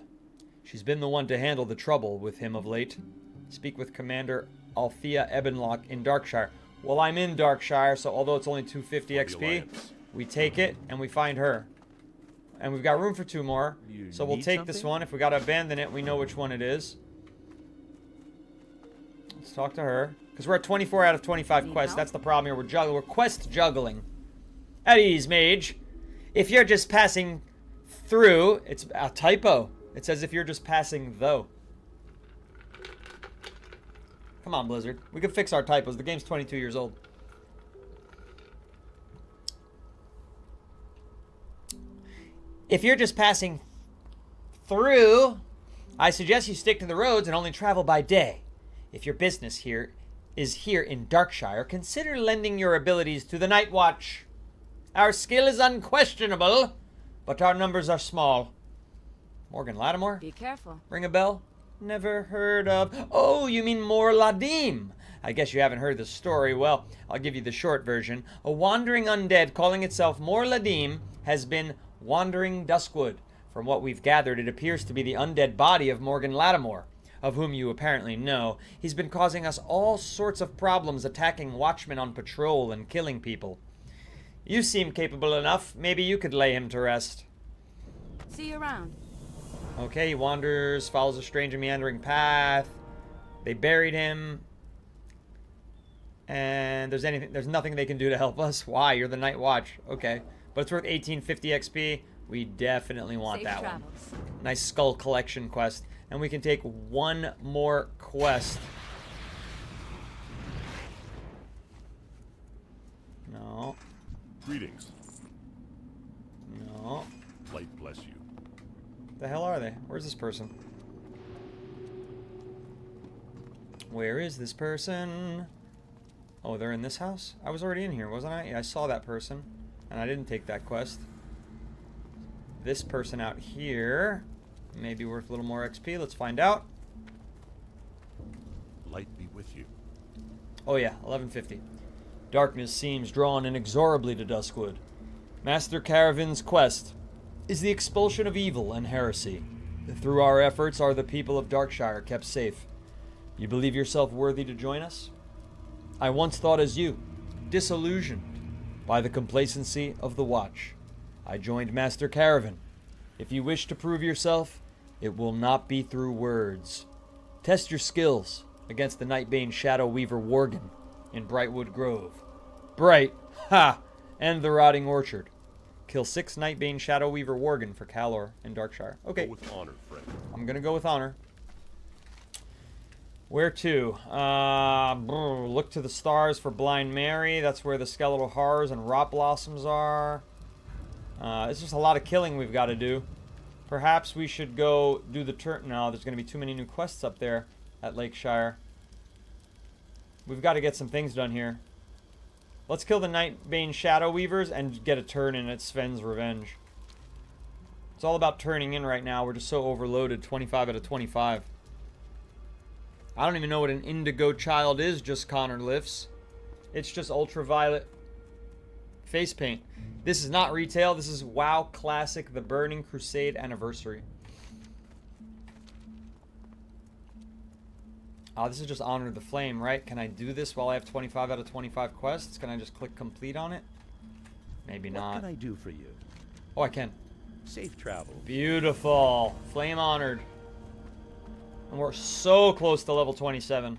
She's been the one to handle the trouble with him of late. Speak with Commander Althea Ebenlock in Darkshire. Well, I'm in Darkshire, so although it's only 250 For the XP, Alliance. we take it and we find her. And we've got room for 2 more, You so we'll need take this something? one. If we gotta abandon it, we know which one it is. Let's talk to her. Because we're at 24 out of 25 Need quests. help? That's the problem here. We're juggling. We're quest juggling. At ease, mage. If you're just passing through, it's a typo. It says if you're just passing though. Come on, Blizzard. We can fix our typos. The game's 22 years old. If you're just passing through, I suggest you stick to the roads and only travel by day. If your business here is here in Darkshire, consider lending your abilities to the Night Watch. Our skill is unquestionable, but our numbers are small. Morgan Lattimore? Be careful. Ring a bell? Never heard of... Oh, you mean Mor Ladim. I guess you haven't heard the story. Well, I'll give you the short version. A wandering undead calling itself Mor Ladim has been wandering Duskwood. From what we've gathered, it appears to be the undead body of Morgan Lattimore, of whom you apparently know. He's been causing us all sorts of problems, attacking watchmen on patrol and killing people. You seem capable enough. Maybe you could lay him to rest. See you around. Okay, he wanders, follows a strange and meandering path. They buried him. And there's nothing they can do to help us. Why? You're the Night Watch. Okay. But it's worth 1850 XP. We definitely want Safe that one. travels. Nice skull collection quest. And we can take one more quest. No. Greetings. No. Light bless you. The hell are they? Where's this person? Where is this person? Oh, they're in this house? I was already in here, wasn't I? Yeah, I saw that person. And I didn't take that quest. This person out here may be worth a little more XP. Let's find out. Light be with you. Oh yeah, 1150. Darkness seems drawn inexorably to Duskwood. Master Caravan's quest is the expulsion of evil and heresy. Through our efforts are the people of Darkshire kept safe. You believe yourself worthy to join us? I once thought as you, disillusioned by the complacency of the Watch. I joined Master Caravan. If you wish to prove yourself, it will not be through words. Test your skills against the Nightbane Shadow Weaver Worgen in Brightwood Grove. Bright, ha, and the Rotting Orchard. Kill 6 Nightbane Shadow Weaver Worgen for Calor in Darkshire. Okay, Go with honor, friend. I'm gonna go with honor. Where to? Look to the stars for Blind Mary. That's where the skeletal horrors and rot blossoms are. It's just a lot of killing we've got to do. Perhaps we should go do the turn. No, there's going to be too many new quests up there at Lakeshire. We've got to get some things done here. Let's kill the Nightbane Shadow Weavers and get a turn in at Sven's Revenge. It's all about turning in right now. We're just so overloaded. 25 out of 25. I don't even know what an indigo child is, just Connor lifts. It's just ultraviolet face paint. This is not retail. This is WoW Classic, the Burning Crusade Anniversary. Oh, this is just Honor the Flame, right? Can I do this while I have 25 out of 25 quests? Can I just click complete on it? Maybe not. What can I do for you? Oh, I can. Safe travel. Beautiful. Flame honored. And we're so close to level 27.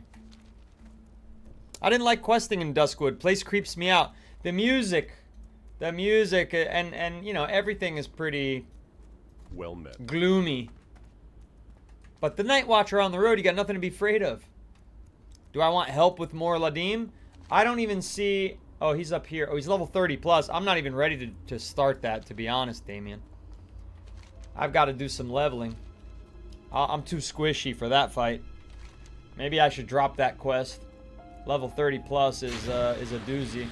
I didn't like questing in Duskwood. Place creeps me out. The music, and you know, everything is pretty Well met. gloomy. But the Night Watcher on the road, you got nothing to be afraid of. Do I want help with more Ladim? I don't even see... Oh, he's up here. Oh, he's level 30 plus. I'm not even ready to start that, to be honest, Damien. I've got to do some leveling. I'm too squishy for that fight. Maybe I should drop that quest. Level 30 plus is a doozy.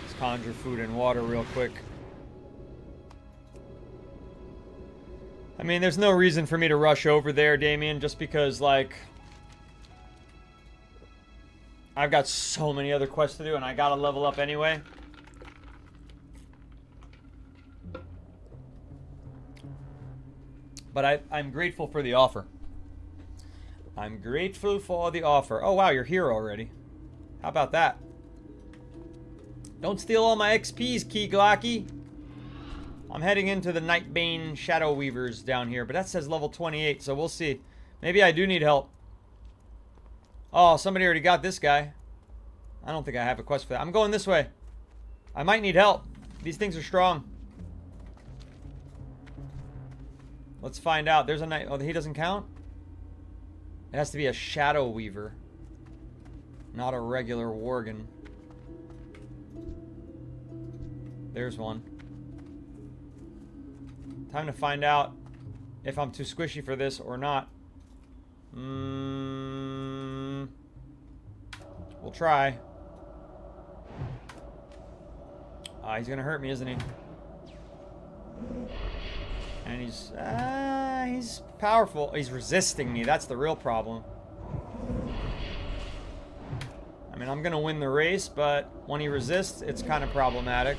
Let's conjure food and water real quick. I mean, there's no reason for me to rush over there, Damien, just because, like, I've got so many other quests to do, and I gotta level up anyway. But I'm grateful for the offer. I'm grateful for the offer. Oh, wow, you're here already. How about that? Don't steal all my XPs, Key Glocky. I'm heading into the Nightbane Shadow Weavers down here, but that says level 28, so we'll see. Maybe I do need help. Oh, somebody already got this guy. I don't think I have a quest for that. I'm going this way. I might need help. These things are strong. Let's find out. There's a night. Oh, he doesn't count? It has to be a Shadow Weaver, not a regular Worgen. There's one. Time to find out if I'm too squishy for this or not. We'll try. He's gonna hurt me, isn't he? And he's powerful. He's resisting me. That's the real problem. I mean, I'm gonna win the race, but when he resists, it's kind of problematic.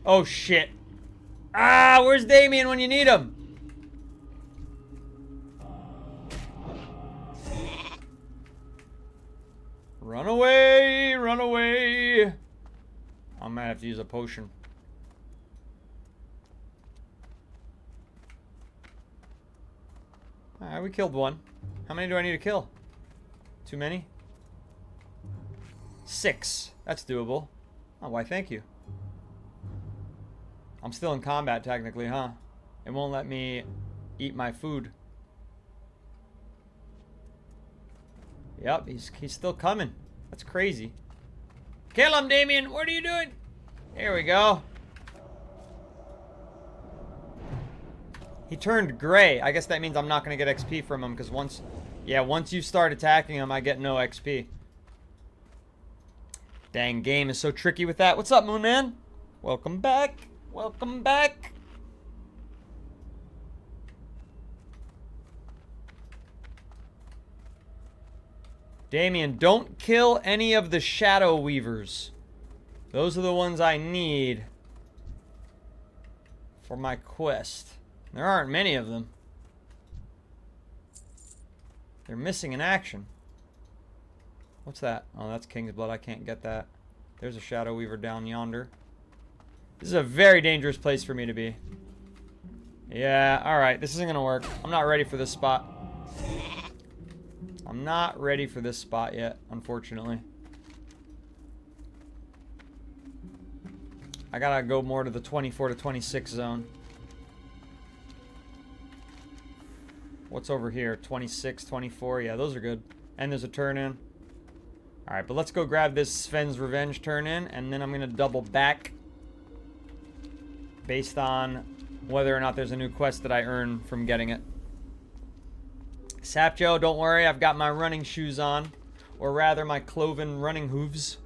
Oh, shit. Ah, where's Damien when you need him? Run away, run away. I might have to use a potion. Alright, we killed one. How many do I need to kill? Too many? 6. That's doable. Oh, why, thank you. I'm still in combat, technically, huh? It won't let me eat my food. Yep, he's still coming. That's crazy. Kill him, Damien! What are you doing? Here we go. He turned gray. I guess that means I'm not going to get XP from him, because once you start attacking him, I get no XP. Dang, game is so tricky with that. What's up, Moon Man? Welcome back. Welcome back. Damien, don't kill any of the Shadow Weavers. Those are the ones I need for my quest. There aren't many of them. They're missing in action. What's that? Oh, that's King's Blood. I can't get that. There's a Shadow Weaver down yonder. This is a very dangerous place for me to be. Yeah, alright. This isn't going to work. I'm not ready for this spot. I'm not ready for this spot yet, unfortunately. I gotta go more to the 24 to 26 zone. What's over here? 26, 24. Yeah, those are good. And there's a turn in. Alright, but let's go grab this Sven's Revenge turn in, and then I'm gonna double back based on whether or not there's a new quest that I earn from getting it. Sap Joe, don't worry, I've got my running shoes on. Or rather, my cloven running hooves.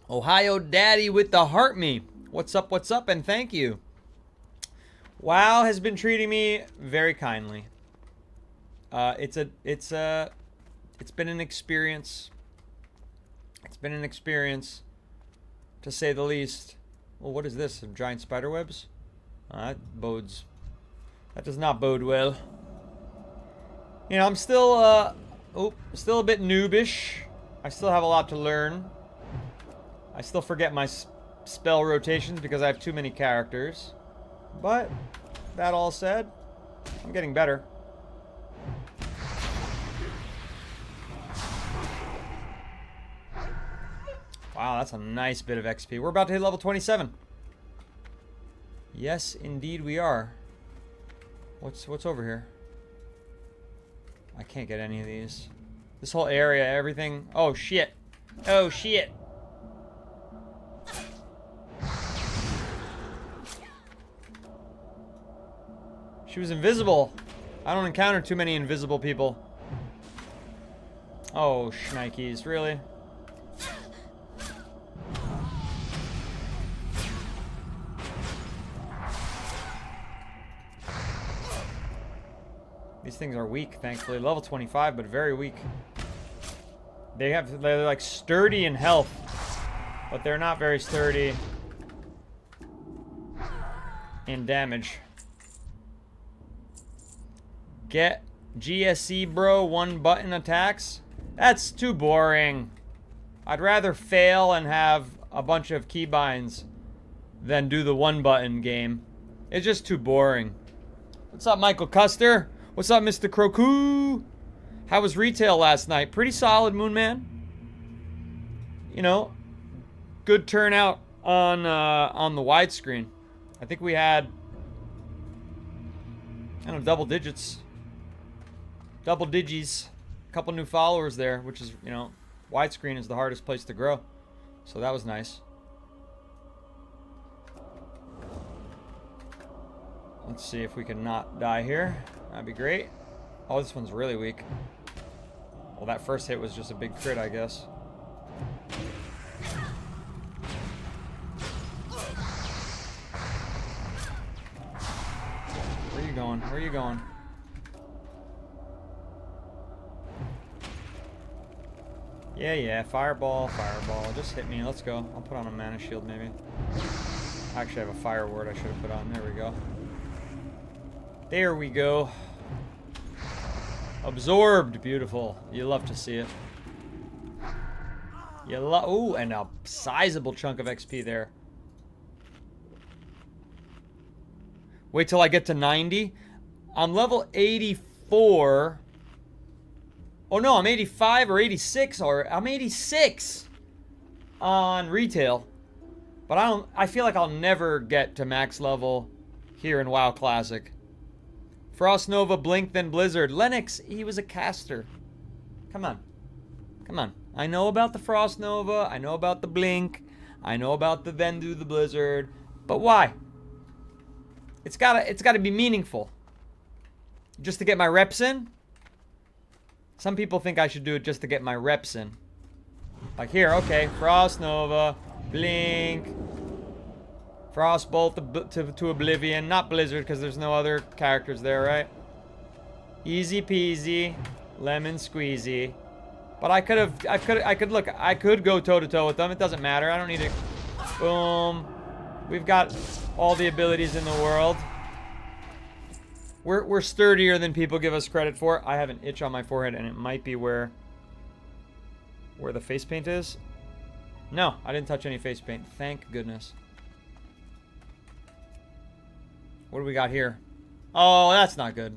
Ohio Daddy with the heart me. What's up, and thank you. WoW has been treating me very kindly. It's been an experience. It's been an experience, to say the least. Well, what is this? Some giant spider webs? That does not bode well. You know, I'm still, still a bit noobish. I still have a lot to learn. I still forget my spell rotations because I have too many characters. But, that all said, I'm getting better. Wow, that's a nice bit of XP. We're about to hit level 27. Yes, indeed we are. What's over here? I can't get any of these. This whole area, everything. Oh, shit. Oh, shit. She was invisible. I don't encounter too many invisible people. Oh, shnikes, really? These things are weak, thankfully. Level 25, but very weak. They're like sturdy in health, but they're not very sturdy in damage. Get GSC, bro, 1-button attacks? That's too boring. I'd rather fail and have a bunch of keybinds than do the 1-button game. It's just too boring. What's up, Michael Custer? What's up, Mr. Crocu? How was retail last night? Pretty solid, Moonman. You know, good turnout on the widescreen. I think we had, I don't know, double digits. Double digis. A couple new followers there, which is, you know, widescreen is the hardest place to grow. So that was nice. Let's see if we can not die here. That'd be great. Oh, this one's really weak. Well, that first hit was just a big crit, I guess. Where are you going? Where are you going? Yeah, fireball, fireball. Just hit me. Let's go. I'll put on a mana shield, maybe. Actually, I have a fire ward I should have put on. There we go. There we go. Absorbed. Beautiful. You love to see it. You love. Ooh, and a sizable chunk of XP there. Wait till I get to 90. I'm level 84. Oh no, I'm 85 or 86, or I'm 86 on retail. But I feel like I'll never get to max level here in WoW Classic. Frost Nova, Blink, then Blizzard. Lennox, he was a caster. Come on. Come on. I know about the Frost Nova, I know about the Blink, I know about the then do the Blizzard. But why? It's gotta be meaningful. Just to get my reps in? Some people think I should do it just to get my reps in. Like here, okay, Frost Nova, Blink, Frostbolt to Oblivion, not Blizzard because there's no other characters there, right? Easy peasy, lemon squeezy. But I could go toe to toe with them. It doesn't matter. I don't need to. Boom. We've got all the abilities in the world. We're sturdier than people give us credit for. I have an itch on my forehead, and it might be where the face paint is. No, I didn't touch any face paint. Thank goodness. What do we got here? Oh, that's not good.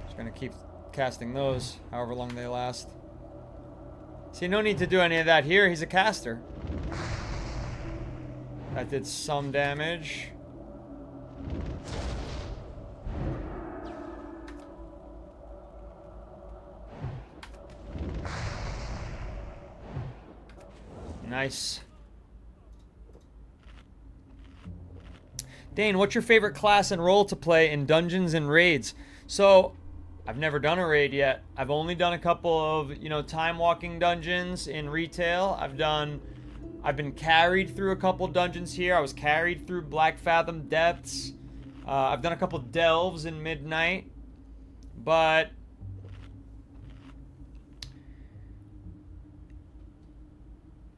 Just gonna keep casting those, however long they last. See, no need to do any of that here. He's a caster. That did some damage. Nice. Dane, what's your favorite class and role to play in dungeons and raids? So, I've never done a raid yet. I've only done a couple of, you know, time walking dungeons in retail. I've been carried through a couple dungeons here. I was carried through Black Fathom Depths. I've done a couple delves in Midnight. But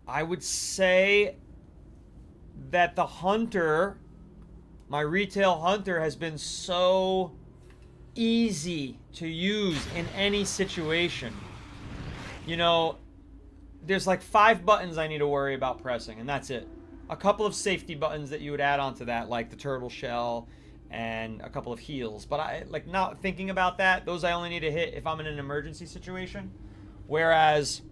I would say that the hunter, my retail hunter, has been so easy to use in any situation. You know, there's like 5 buttons I need to worry about pressing, and that's it. A couple of safety buttons that you would add onto that, like the turtle shell and a couple of heals. But I like not thinking about that. Those I only need to hit if I'm in an emergency situation. Whereas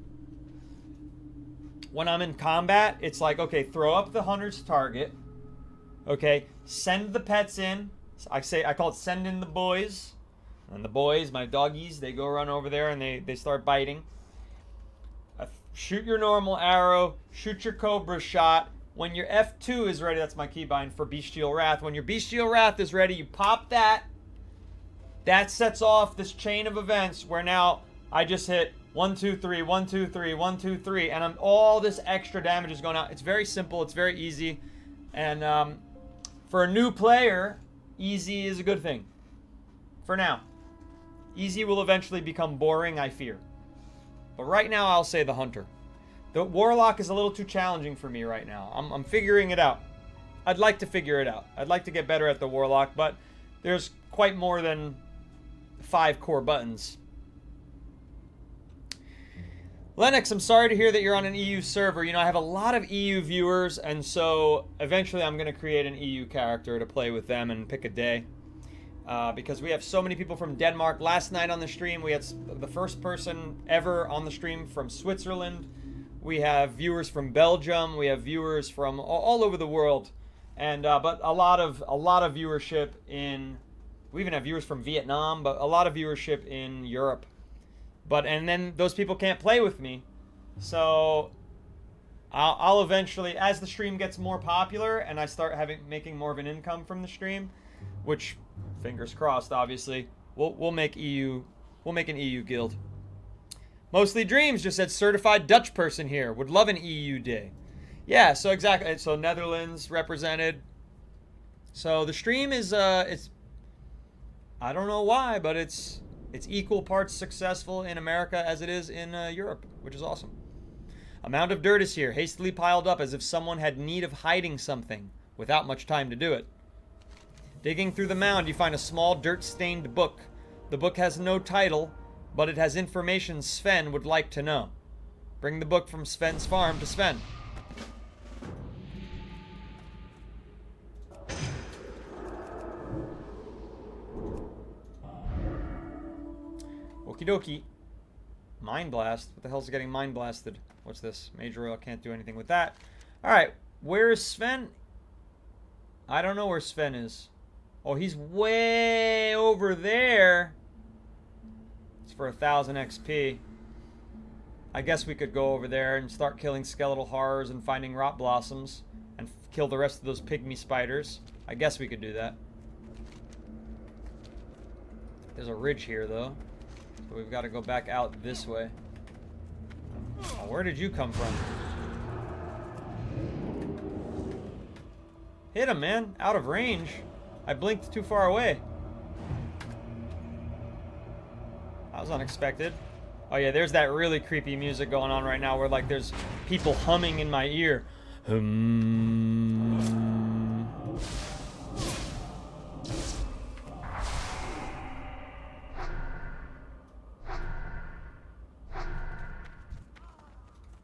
when I'm in combat, it's like, okay, throw up the hunter's target. Okay, send the pets in. I call it send in the boys. And the boys, my doggies, they go run over there and they start biting. Shoot your normal arrow. Shoot your cobra shot. When your F2 is ready, that's my keybind for Bestial Wrath. When your Bestial Wrath is ready, you pop that. That sets off this chain of events where now I just hit 1, 2, 3, 1, 2, 3, 1, 2, 3, and all this extra damage is going out. It's very simple. It's very easy. And for a new player, easy is a good thing. For now. Easy will eventually become boring, I fear. But right now, I'll say the Hunter. The Warlock is a little too challenging for me right now. I'm figuring it out. I'd like to figure it out. I'd like to get better at the Warlock, but there's quite more than 5 core buttons. Lennox, I'm sorry to hear that you're on an EU server. You know, I have a lot of EU viewers, and so eventually I'm going to create an EU character to play with them and pick a day. Because we have so many people from Denmark. Last night on the stream, we had the first person ever on the stream from Switzerland. We have viewers from Belgium. We have viewers from all over the world, and but a lot of viewership in. We even have viewers from Vietnam, but a lot of viewership in Europe. And then those people can't play with me, so I'll eventually, as the stream gets more popular and I start making more of an income from the stream, which, fingers crossed, obviously, we'll make an EU guild. Mostly Dreams just said certified Dutch person here. Would love an EU day. Yeah, so exactly. So Netherlands represented. So the stream is it's, I don't know why, but it's equal parts successful in America as it is in Europe, which is awesome. A mound of dirt is here, hastily piled up as if someone had need of hiding something without much time to do it. Digging through the mound, you find a small dirt-stained book. The book has no title, but it has information Sven would like to know. Bring the book from Sven's farm to Sven. Okie dokie. Mind Blast. What the hell's getting Mind Blasted? What's this? Major Oil. Can't do anything with that. Alright. Where is Sven? I don't know where Sven is. Oh, he's way over there. It's for 1,000 XP. I guess we could go over there and start killing skeletal horrors and finding rot blossoms and kill the rest of those pygmy spiders. I guess we could do that. There's a ridge here, though. So we've got to go back out this way. Oh, where did you come from? Hit him, man. Out of range. I blinked too far away. That was unexpected. Oh yeah, there's that really creepy music going on right now where like there's people humming in my ear. Give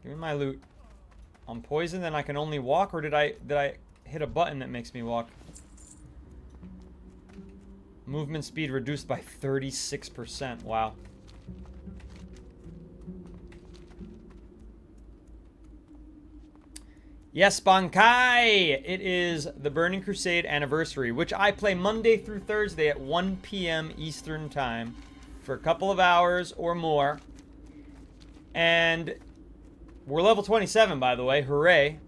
me my loot. I'm poisoned and I can only walk, or did I hit a button that makes me walk? Movement speed reduced by 36%. Wow. Yes, Bankai! It is the Burning Crusade anniversary, which I play Monday through Thursday at 1 p.m. Eastern Time for a couple of hours or more. And we're level 27, by the way. Hooray.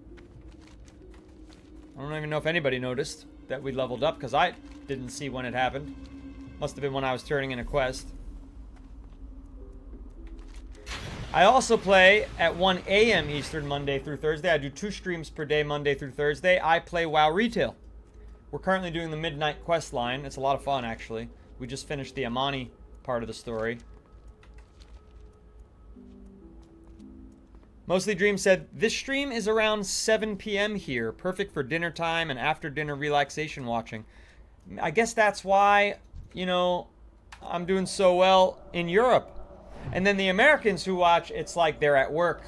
I don't even know if anybody noticed that we leveled up, because I didn't see when it happened. Must have been when I was turning in a quest. I also play at 1 a.m. Eastern Monday through Thursday. I do 2 streams per day Monday through Thursday. I play WoW Retail. We're currently doing the Midnight Quest line. It's a lot of fun, actually. We just finished the Amani part of the story. Mostly Dream said, this stream is around 7 p.m. here. Perfect for dinner time and after dinner relaxation watching. I guess that's why, you know, I'm doing so well in Europe. And then the Americans who watch, it's like they're at work,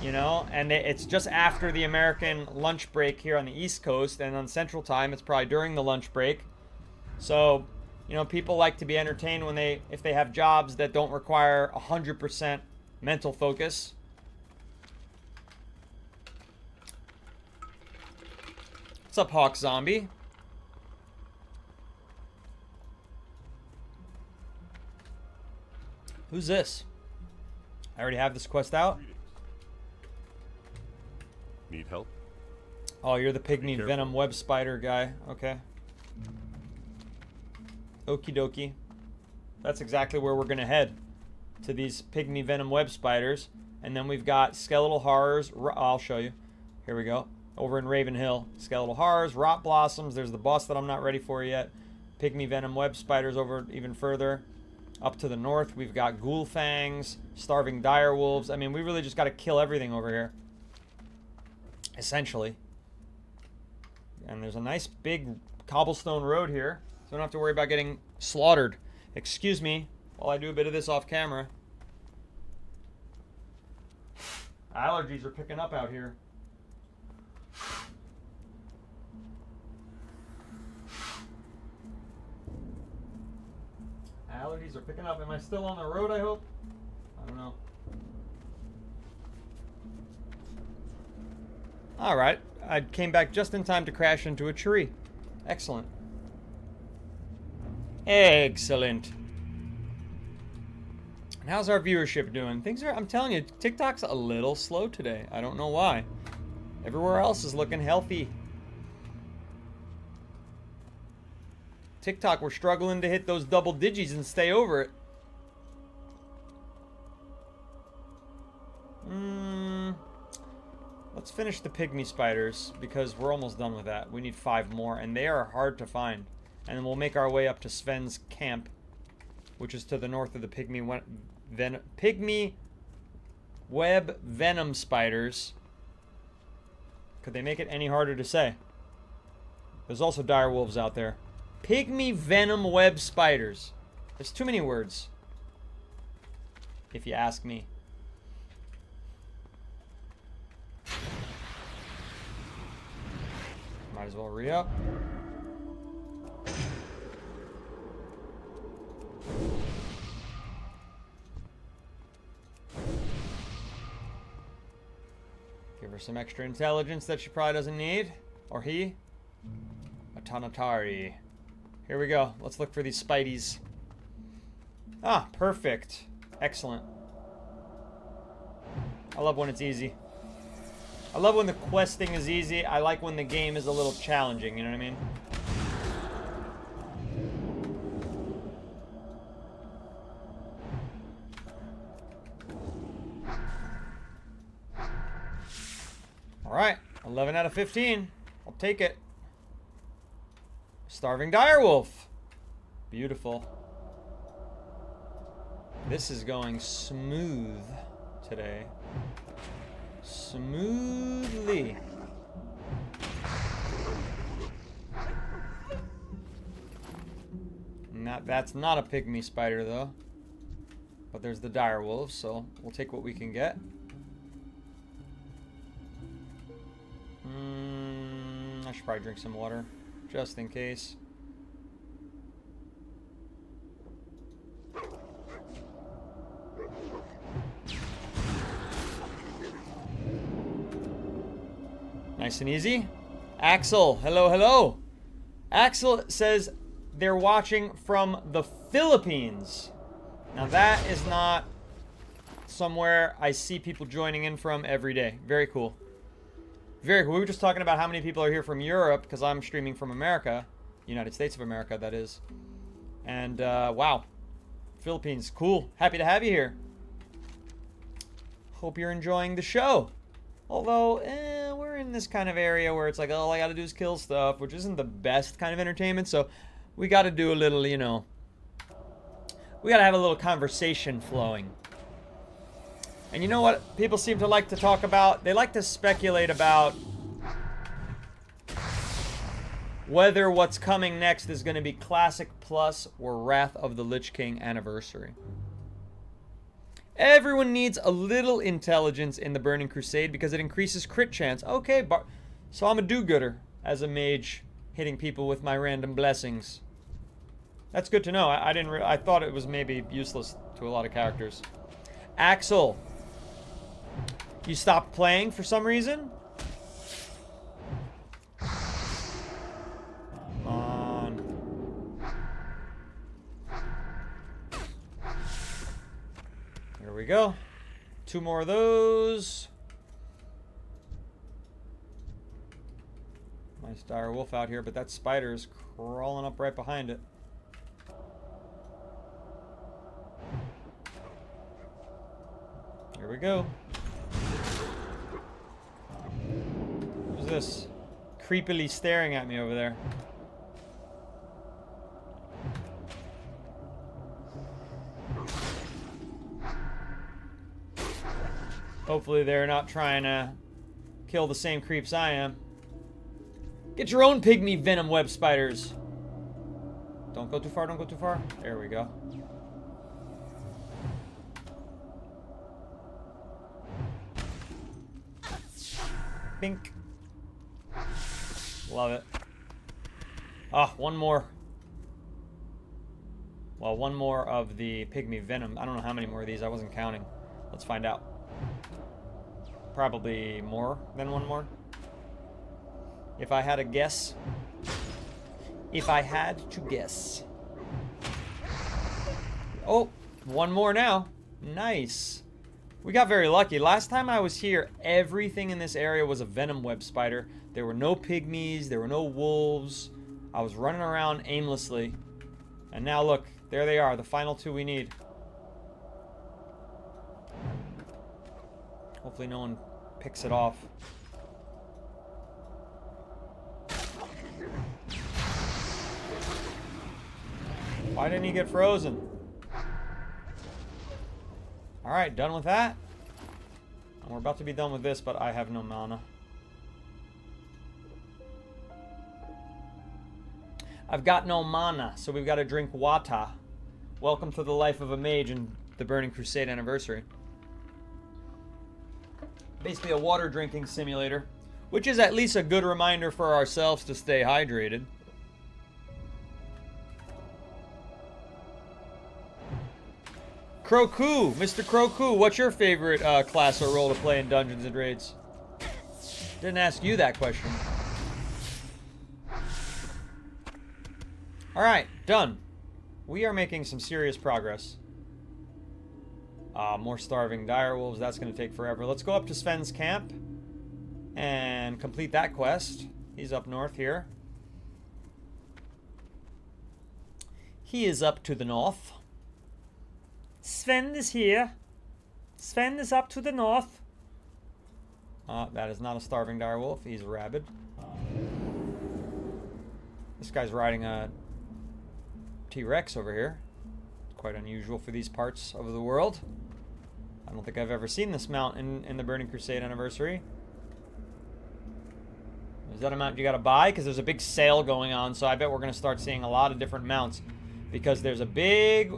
you know, and it's just after the American lunch break here on the East Coast, and on Central Time, it's probably during the lunch break. So, you know, people like to be entertained when if they have jobs that don't require 100% mental focus. What's up, Hawk Zombie? Who's this? I already have this quest out. Greetings. Need help? Oh, you're the pygmy careful. venom web spider guy. Okay. Okie dokie. That's exactly where we're gonna head. To these pygmy venom web spiders. And then we've got skeletal horrors. I'll show you. Here we go. Over in Raven Hill. Skeletal horrors, rot blossoms. There's the boss that I'm not ready for yet. Pygmy venom web spiders over even further. Up to the north, we've got ghoul fangs, starving dire wolves. I mean, we really just got to kill everything over here. Essentially. And there's a nice big cobblestone road here. So we don't have to worry about getting slaughtered. Excuse me while I do a bit of this off camera. Allergies are picking up out here. Allergies are picking up. Am I still on the road, I hope? I don't know. Alright. I came back just in time to crash into a tree. Excellent. Excellent. And how's our viewership doing? Things are, I'm telling you, TikTok's a little slow today. I don't know why. Everywhere else is looking healthy. TikTok, we're struggling to hit those double digits and stay over it. Let's finish the pygmy spiders because we're almost done with that. We need 5 more and they are hard to find. And then we'll make our way up to Sven's camp, which is to the north of the pygmy web venom spiders. Could they make it any harder to say? There's also dire wolves out there. Pygmy venom web spiders. There's too many words, if you ask me. Might as well re-up. Give her some extra intelligence that she probably doesn't need. Or he. A Tanatari. Here we go. Let's look for these spideys. Ah, perfect. Excellent. I love when it's easy. I love when the questing is easy. I like when the game is a little challenging, you know what I mean? Alright, 11 out of 15. I'll take it. Starving direwolf. Beautiful. This is going smooth today. Smoothly. That's not a pygmy spider though. But there's the direwolves, so we'll take what we can get. I should probably drink some water, just in case. Nice and easy. Axel, hello, hello. Axel says they're watching from the Philippines. Now that is not somewhere I see people joining in from every day. Very cool. Very cool. We were just talking about how many people are here from Europe because I'm streaming from America. United States of America, that is. And, wow. Philippines, cool. Happy to have you here. Hope you're enjoying the show. Although, we're in this kind of area where it's like, all I gotta do is kill stuff, which isn't the best kind of entertainment, so we gotta do a little, you know, we gotta have a little conversation flowing. And you know what people seem to like to talk about? They like to speculate about whether what's coming next is going to be Classic Plus or Wrath of the Lich King Anniversary. Everyone needs a little intelligence in the Burning Crusade because it increases crit chance. Okay, so I'm a do-gooder as a mage, hitting people with my random blessings. That's good to know. I thought it was maybe useless to a lot of characters. Axel, you stopped playing for some reason? Come on. we go. 2 more of those. Nice dire wolf out here, but that spider is crawling up right behind it. Here we go. Who's this? Creepily staring at me over there. Hopefully they're not trying to kill the same creeps I am. Get your own pygmy venom web spiders. Don't go too far, don't go too far. There we go. Bink. Love it. Ah, one more. Well, one more of the pygmy venom. I don't know how many more of these. I wasn't counting. Let's find out. Probably more than one more. If I had a guess. If I had to guess. Oh, one more now. Nice. We got very lucky. Last time I was here, everything in this area was a venom web spider. There were no pygmies. There were no wolves. I was running around aimlessly. And now look, there they are. The final 2 we need. Hopefully no one picks it off. Why didn't he get frozen? Alright, done with that. And we're about to be done with this, but I have no mana. I've got no mana, so we've got to drink water. Welcome to the life of a mage in the Burning Crusade anniversary. Basically a water drinking simulator, which is at least a good reminder for ourselves to stay hydrated. Croku, Mr. Croku, what's your favorite class or role to play in Dungeons and Raids? Didn't ask you that question. Alright, done. We are making some serious progress. More starving direwolves, that's going to take forever. Let's go up to Sven's camp and complete that quest. He's up north here. He is up to the north. Sven is here. Sven is up to the north. That is not a starving direwolf. He's rabid. This guy's riding a T-Rex over here. Quite unusual for these parts of the world. I don't think I've ever seen this mount in the Burning Crusade anniversary. Is that a mount you gotta buy? Because there's a big sale going on, so I bet we're gonna start seeing a lot of different mounts. Because there's a big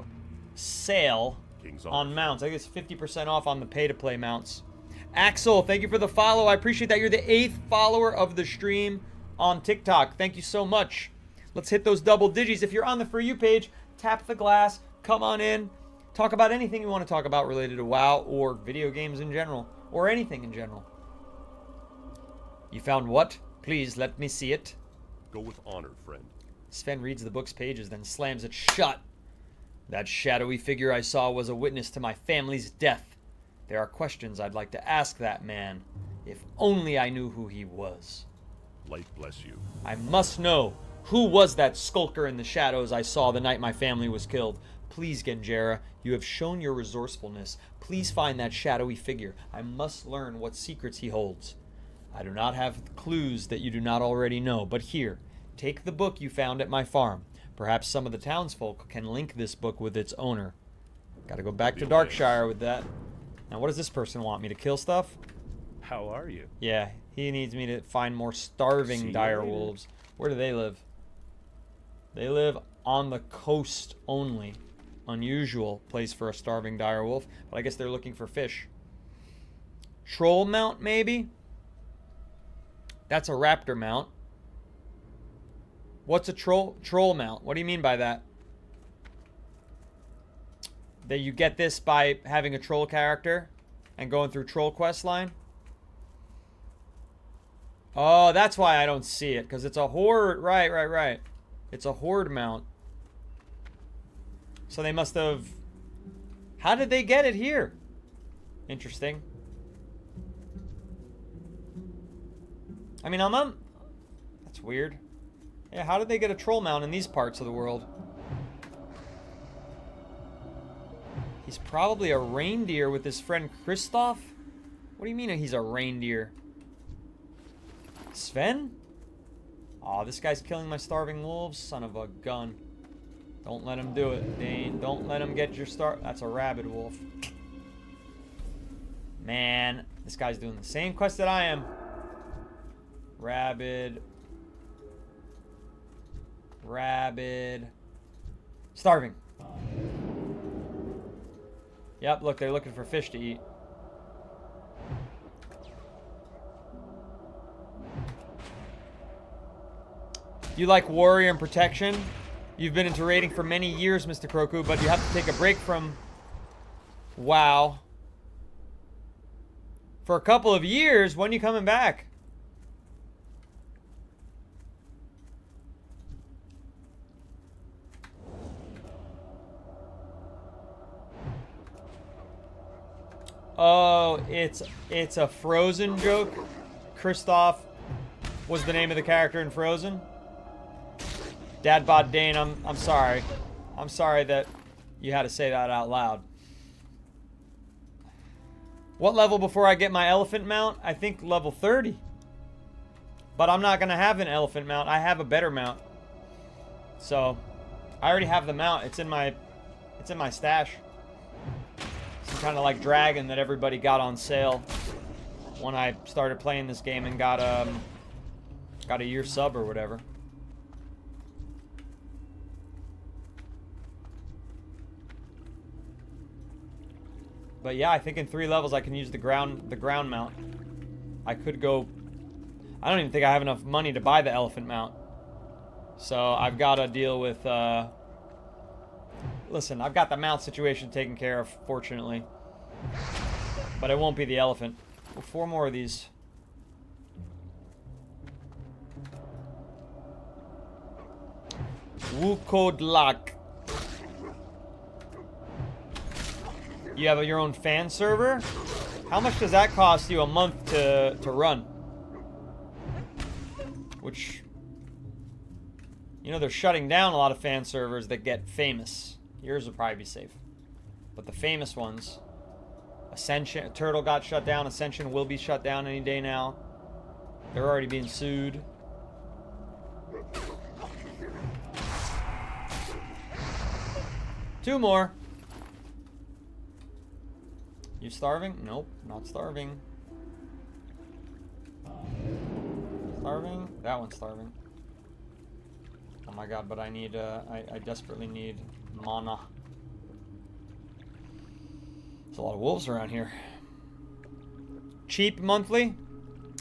sale on mounts. I think it's 50% off on the pay-to-play mounts. Axel, thank you for the follow. I appreciate that. You're the 8th follower of the stream on TikTok. Thank you so much. Let's hit those double digits. If you're on the For You page, tap the glass, come on in, talk about anything you want to talk about related to WoW or video games in general, or anything in general. You found what? Please let me see it. Go with honor, friend. Sven reads the book's pages, then slams it shut. That shadowy figure I saw was a witness to my family's death. There are questions I'd like to ask that man. If only I knew who he was. Light bless you. I must know. Who was that skulker in the shadows I saw the night my family was killed? Please, Genjera, you have shown your resourcefulness. Please find that shadowy figure. I must learn what secrets he holds. I do not have clues that you do not already know, but here, take the book you found at my farm. Perhaps some of the townsfolk can link this book with its owner. Gotta go back to Darkshire with that. Now, what does this person want? Me to kill stuff? How are you? Yeah, he needs me to find more starving direwolves. Where do they live? They live on the coast only. Unusual place for a starving direwolf, but I guess they're looking for fish. Troll mount, maybe? That's a raptor mount. What's a troll mount? What do you mean by that? That you get this by having a troll character and going through troll quest line? Oh, that's why I don't see it, because it's a horde. Right. It's a horde mount. So they must have... How did they get it here? Interesting. I mean, that's weird. Yeah, how did they get a troll mount in these parts of the world? He's probably a reindeer with his friend Kristoff? What do you mean he's a reindeer? Sven? Aw, this guy's killing my starving wolves. Son of a gun. Don't let him do it, Dane. Don't let him get your That's a rabid wolf. Man, this guy's doing the same quest that I am. Rabid. Rabid. Starving. Yep, look, they're looking for fish to eat. You like warrior and protection? You've been into raiding for many years, Mr. Kroku, but you have to take a break from WoW for a couple of years. When are you coming back? Oh, it's a Frozen joke. Kristoff was the name of the character in Frozen. Dad bod Dane, I'm sorry. I'm sorry that you had to say that out loud. What level before I get my elephant mount? I think level 30. But I'm not gonna have an elephant mount. I have a better mount. So I already have the mount. It's in my stash. Some kind of like dragon that everybody got on sale when I started playing this game and got a year sub or whatever. But yeah, I think in 3 levels I can use the ground mount. I could go. I don't even think I have enough money to buy the elephant mount. So I've got to deal with. Listen, I've got the mount situation taken care of, fortunately. But it won't be the elephant. Well, 4 more of these. Wukodlak. You have your own fan server? How much does that cost you a month to run? Which, you know, they're shutting down a lot of fan servers that get famous. Yours will probably be safe. But the famous ones, Ascension, Turtle got shut down. Ascension will be shut down any day now. They're already being sued. Two more. You starving? Nope, not starving. Starving? That one's starving. Oh my god, but I need, I desperately need mana. There's a lot of wolves around here. Cheap monthly?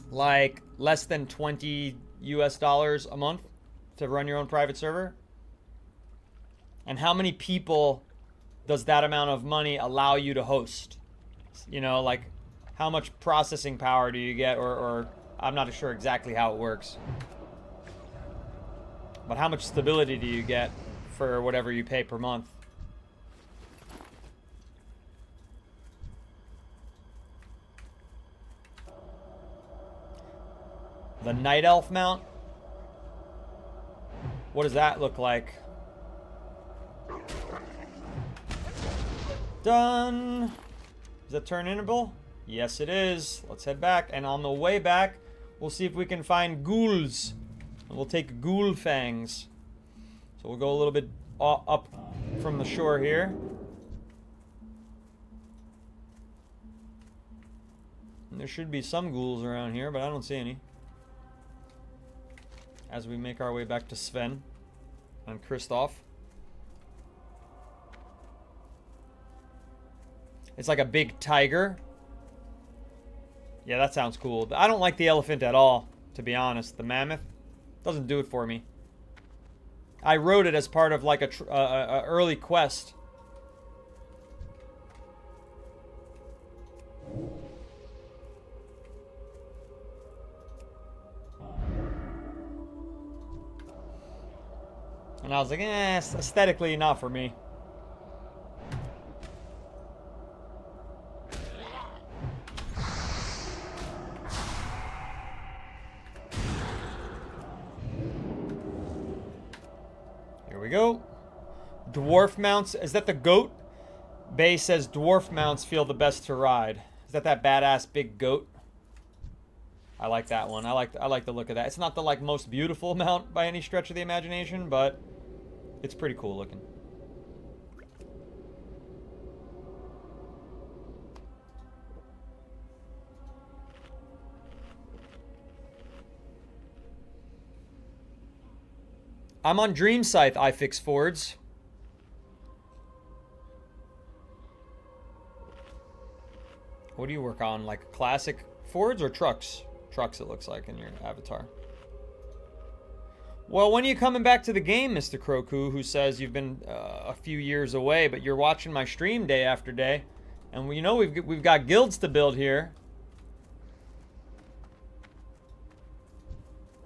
Like less than $20 US a month to run your own private server? And how many people does that amount of money allow you to host? You know, like, how much processing power do you get, or I'm not sure exactly how it works. But how much stability do you get for whatever you pay per month? The Night Elf mount? What does that look like? Done! Is that turn inable? Yes, it is. Let's head back. And on the way back, we'll see if we can find ghouls. And we'll take ghoul fangs. So we'll go a little bit up from the shore here. And there should be some ghouls around here, but I don't see any. As we make our way back to Sven and Kristoff. It's like a big tiger. Yeah, that sounds cool. I don't like the elephant at all, to be honest. The mammoth doesn't do it for me. I rode it as part of like a early quest. And I was like, aesthetically not for me. Dwarf mounts. Is that the goat? Bay says dwarf mounts feel the best to ride. Is that badass big goat? I like that one. I like the look of that. It's not the like most beautiful mount by any stretch of the imagination, but it's pretty cool looking. I'm on Dream Scythe, I fix Fords. What do you work on? Like classic Fords or trucks? Trucks, it looks like, in your avatar. Well, when are you coming back to the game, Mr. Kroku, who says you've been a few years away, but you're watching my stream day after day. And you know we've got guilds to build here.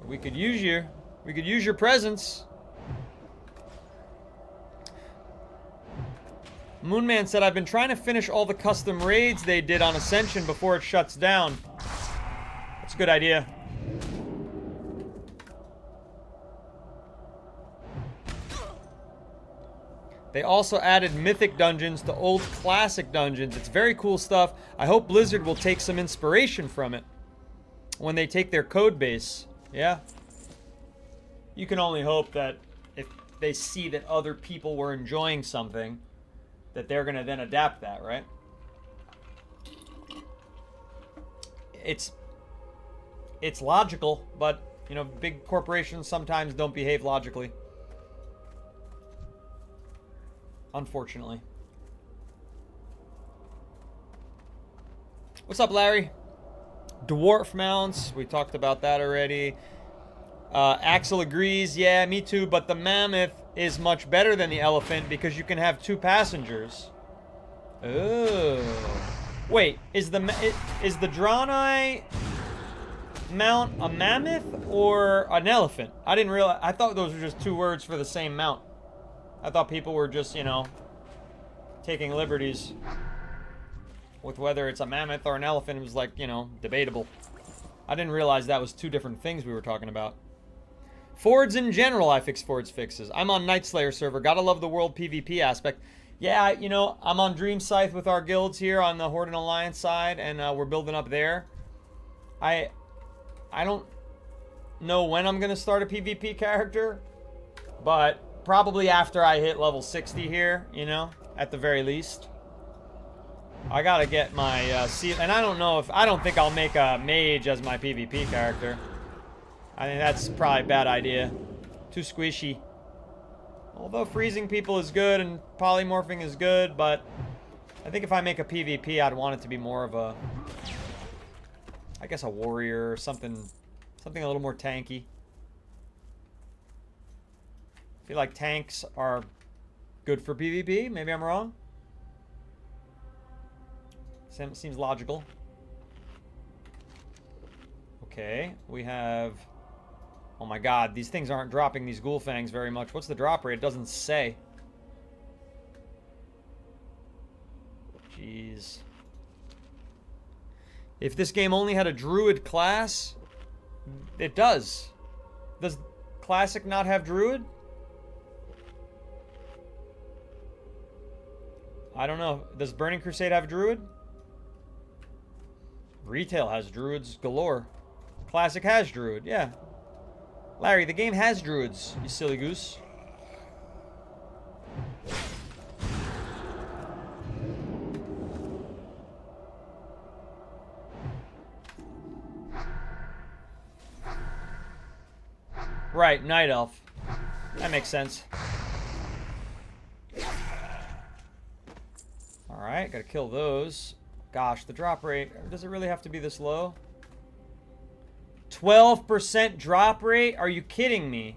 We could use you. We could use your presence. Moonman said, I've been trying to finish all the custom raids they did on Ascension before it shuts down. That's a good idea. They also added mythic dungeons to old classic dungeons. It's very cool stuff. I hope Blizzard will take some inspiration from it when they take their code base. Yeah. You can only hope that if they see that other people were enjoying something, that they're going to then adapt that, right? It's logical, but, you know, big corporations sometimes don't behave logically. Unfortunately. What's up, Larry? Dwarf mounts. We talked about that already. Axel agrees. Yeah, me too. But the mammoth is much better than the elephant because you can have 2 passengers. Oh. Wait, is the Draenei mount a mammoth or an elephant? I didn't realize. I thought those were just 2 words for the same mount. I thought people were just, you know, taking liberties with whether it's a mammoth or an elephant. It was like, you know, debatable. I didn't realize that was 2 different things we were talking about. Fords in general, I fix Fords fixes. I'm on Night Slayer server. Gotta love the world PvP aspect. Yeah, you know, I'm on Dream Scythe with our guilds here on the Horde and Alliance side, and we're building up there. I don't know when I'm gonna start a PvP character, but probably after I hit level 60 here, you know, at the very least. I gotta get my and I don't think I'll make a mage as my PvP character. I think that's probably a bad idea. Too squishy. Although freezing people is good and polymorphing is good, but I think if I make a PvP, I'd want it to be more of a, I guess, a warrior or something a little more tanky. I feel like tanks are good for PvP. Maybe I'm wrong. Seems logical. Okay, we have... Oh my god, these things aren't dropping these ghoul fangs very much. What's the drop rate? It doesn't say. Jeez. If this game only had a druid class, it does. Does Classic not have druid? I don't know. Does Burning Crusade have druid? Retail has druids galore. Classic has druid, yeah. Larry, the game has druids, you silly goose. Right, Night Elf. That makes sense. Alright, gotta kill those. Gosh, the drop rate, does it really have to be this low? 12% drop rate? Are you kidding me?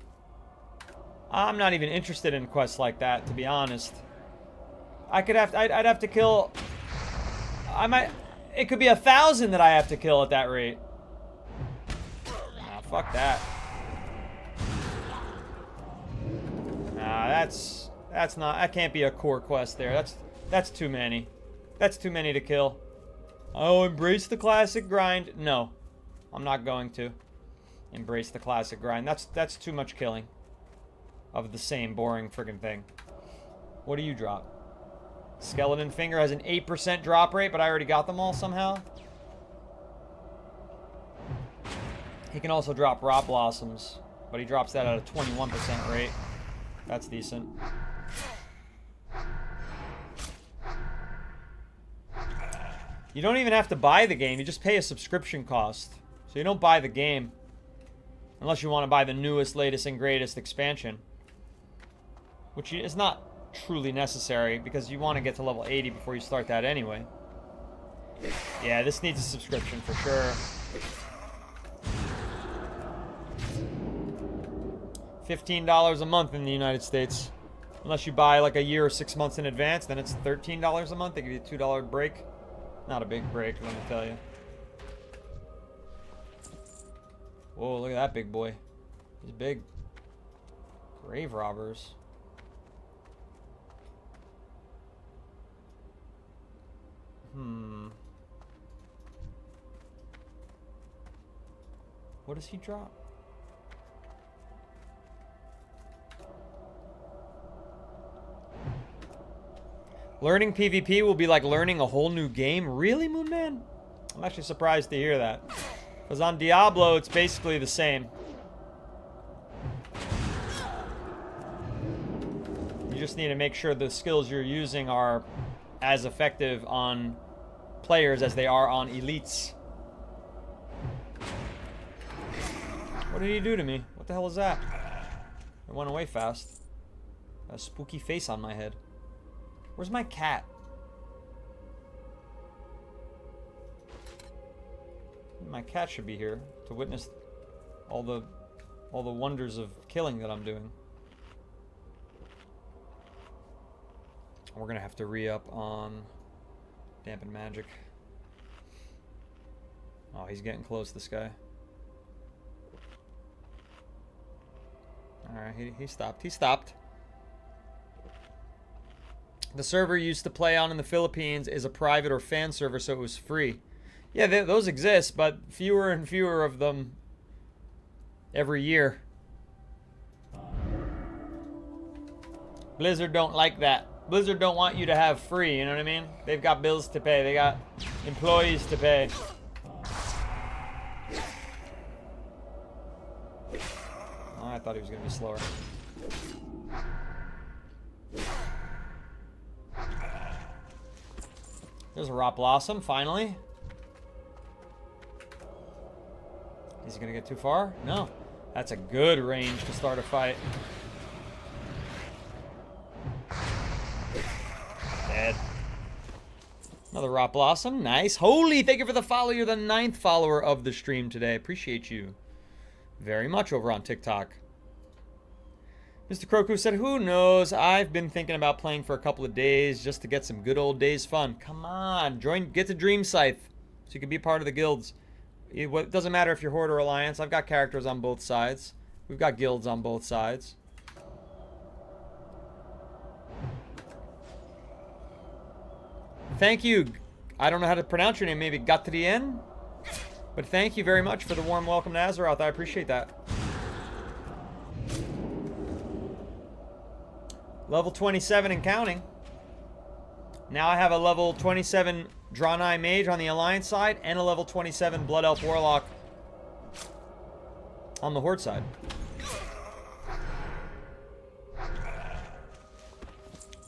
I'm not even interested in quests like that, to be honest. I'd have to kill... It could be 1,000 that I have to kill at that rate. Nah, fuck that. Nah, that's not... That can't be a core quest there. That's too many. That's too many to kill. Oh, embrace the classic grind. No. I'm not going to embrace the classic grind. That's too much killing of the same boring friggin' thing. What do you drop? Skeleton Finger has an 8% drop rate, but I already got them all somehow. He can also drop Rot Blossoms, but he drops that at a 21% rate. That's decent. You don't even have to buy the game. You just pay a subscription cost. So you don't buy the game. Unless you want to buy the newest, latest, and greatest expansion. Which is not truly necessary, because you want to get to level 80 before you start that anyway. Yeah, this needs a subscription for sure. $15 a month in the United States. Unless you buy like a year or 6 months in advance, then it's $13 a month. They give you a $2 break. Not a big break, let me tell you. Whoa, look at that big boy. He's big. Grave robbers. What does he drop? Learning PvP will be like learning a whole new game? Really, Moonman? I'm actually surprised to hear that. Because on Diablo, it's basically the same. You just need to make sure the skills you're using are as effective on players as they are on elites. What did he do to me? What the hell is that? It went away fast. A spooky face on my head. Where's my cat? My cat should be here to witness all the wonders of killing that I'm doing. We're gonna have to re-up on Dampen Magic. Oh, he's getting close, this guy. Alright, he stopped. He stopped. The server you used to play on in the Philippines is a private or fan server, so it was free. Yeah, those exist, but fewer and fewer of them every year. Blizzard don't like that. Blizzard don't want you to have free, you know what I mean? They've got bills to pay. They got employees to pay. Oh, I thought he was going to be slower. There's a Rot Blossom, finally. Is he gonna get too far? No. That's a good range to start a fight. Dead. Another Rot Blossom, nice. Holy, thank you for the follow. You're the 9th follower of the stream today. Appreciate you very much over on TikTok. Mr. Kroku said, who knows? I've been thinking about playing for a couple of days just to get some good old days fun. Come on, get to Dream Scythe so you can be part of the guilds. It doesn't matter if you're Horde or Alliance. I've got characters on both sides. We've got guilds on both sides. Thank you. I don't know how to pronounce your name. Maybe Gatrien? But thank you very much for the warm welcome to Azeroth. I appreciate that. Level 27 and counting. Now I have a level 27 Draenei Mage on the Alliance side and a level 27 Blood Elf Warlock on the Horde side.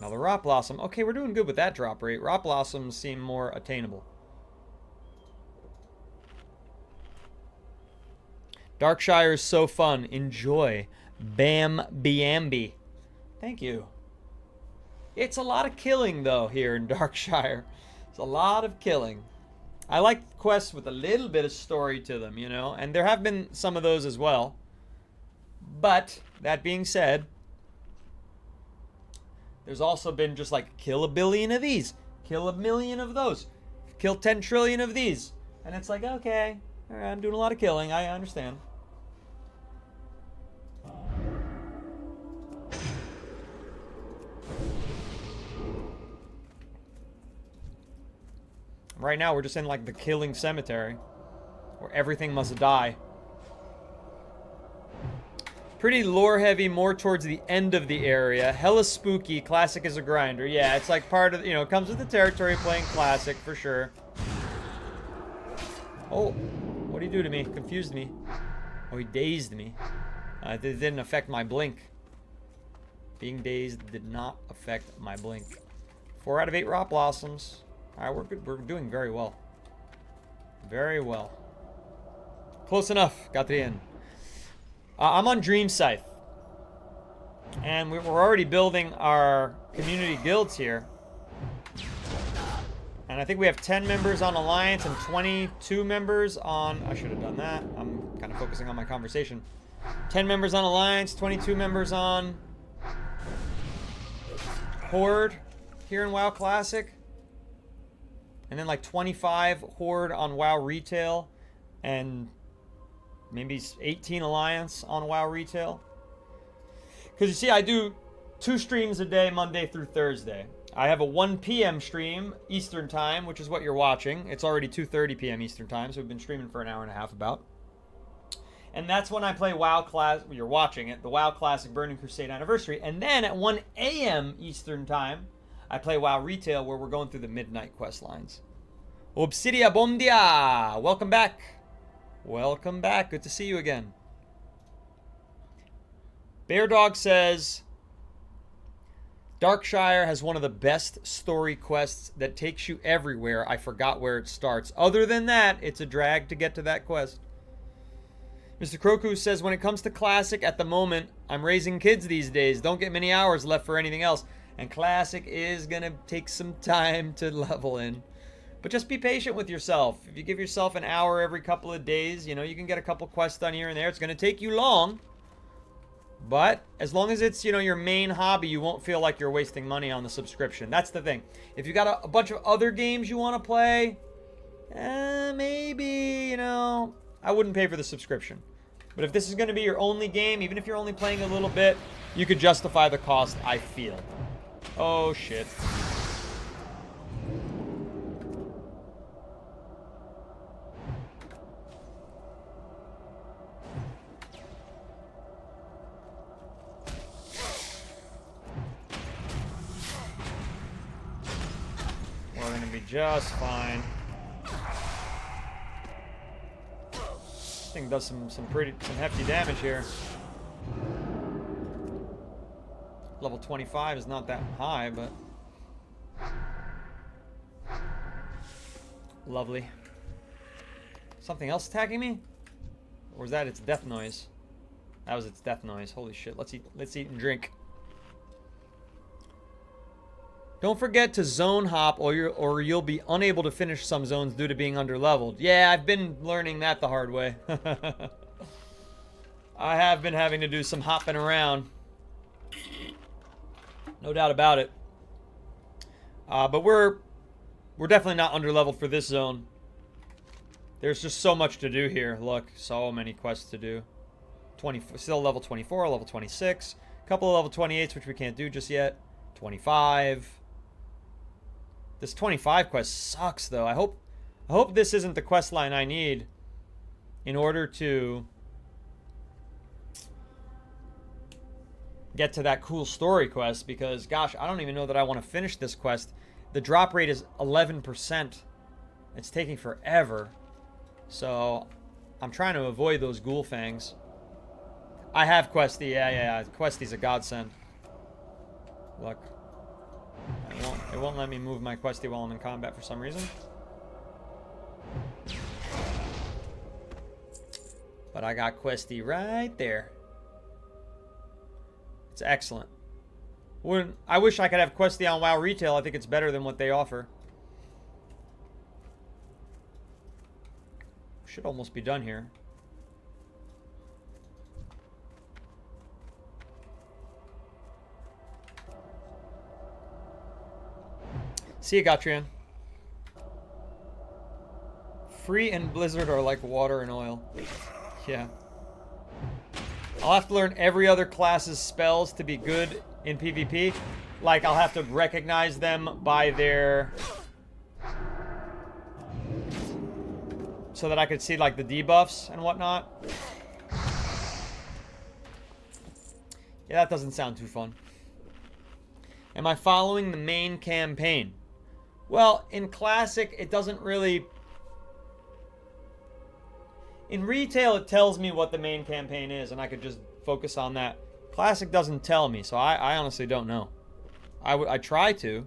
Now the Rot Blossom. Okay, we're doing good with that drop rate. Rot Blossoms seem more attainable. Darkshire is so fun. Enjoy. Bam Biambi. Thank you. It's a lot of killing, though, here in Darkshire. It's a lot of killing. I like quests with a little bit of story to them, you know? And there have been some of those as well. But, that being said, there's also been just like, kill a billion of these. Kill a million of those. Kill 10 trillion of these. And it's like, okay, all right, I'm doing a lot of killing. I understand. Right now, we're just in, like, the killing cemetery. Where everything must die. Pretty lore heavy, more towards the end of the area. Hella spooky. Classic is a grinder. Yeah, it's like part of, you know, it comes with the territory playing classic for sure. Oh, what did he do to me? Confused me. Oh, he dazed me. It didn't affect my blink. Being dazed did not affect my blink. 4 out of 8 rot blossoms. All right, we're good. We're doing very well. Very well. Close enough. Got to the end. I'm on Dream Scythe. And we're already building our community guilds here. And I think we have 10 members on Alliance and 22 members on... I should have done that. I'm kind of focusing on my conversation. 10 members on Alliance, 22 members on Horde here in WoW Classic. And then like 25 Horde on WoW Retail. And maybe 18 Alliance on WoW Retail. Because you see, I do 2 streams a day, Monday through Thursday. I have a 1 p.m. stream Eastern Time, which is what you're watching. It's already 2:30 p.m. Eastern Time, so we've been streaming for an hour and a half about. And that's when I play WoW Classic. You're watching it, the WoW Classic Burning Crusade Anniversary. And then at 1 a.m. Eastern Time, I play WoW Retail, where we're going through the midnight quest lines. Obsidia Bomdia! Welcome back. Welcome back. Good to see you again. Bear Dog says, Darkshire has one of the best story quests that takes you everywhere. I forgot where it starts. Other than that, it's a drag to get to that quest. Mr. Kroku says, when it comes to Classic, at the moment, I'm raising kids these days. Don't get many hours left for anything else. And Classic is going to take some time to level in. But just be patient with yourself. If you give yourself an hour every couple of days, you know, you can get a couple quests done here and there. It's going to take you long. But as long as it's, you know, your main hobby, you won't feel like you're wasting money on the subscription. That's the thing. If you got a bunch of other games you want to play, maybe, you know, I wouldn't pay for the subscription. But if this is going to be your only game, even if you're only playing a little bit, you could justify the cost, I feel. Oh, shit. We're going to be just fine. This thing does some hefty damage here. Level 25 is not that high, but lovely. Something else attacking me? Or was that its death noise? That was its death noise. Holy shit. Let's eat and drink. Don't forget to zone hop or you'll be unable to finish some zones due to being underleveled. Yeah, I've been learning that the hard way. I have been having to do some hopping around. No doubt about it. But we're definitely not underleveled for this zone. There's just so much to do here. Look, so many quests to do. Still level 24, level 26. A couple of level 28s, which we can't do just yet. 25. This 25 quest sucks, though. I hope this isn't the quest line I need in order to get to that cool story quest, because, gosh, I don't even know that I want to finish this quest. The drop rate is 11%. It's taking forever. So, I'm trying to avoid those ghoul fangs. I have Questy. Yeah. Questy's a godsend. Look. It won't let me move my Questy while I'm in combat for some reason. But I got Questy right there. It's excellent. I wish I could have Questy on WoW Retail. I think it's better than what they offer. Should almost be done here. See you, Gatrian. Free and Blizzard are like water and oil. Yeah. I'll have to learn every other class's spells to be good in PvP. Like, I'll have to recognize them by their... so that I could see, like, the debuffs and whatnot. Yeah, that doesn't sound too fun. Am I following the main campaign? Well, in Classic, it doesn't really... In retail, it tells me what the main campaign is, and I could just focus on that. Classic doesn't tell me, so I honestly don't know. I try to.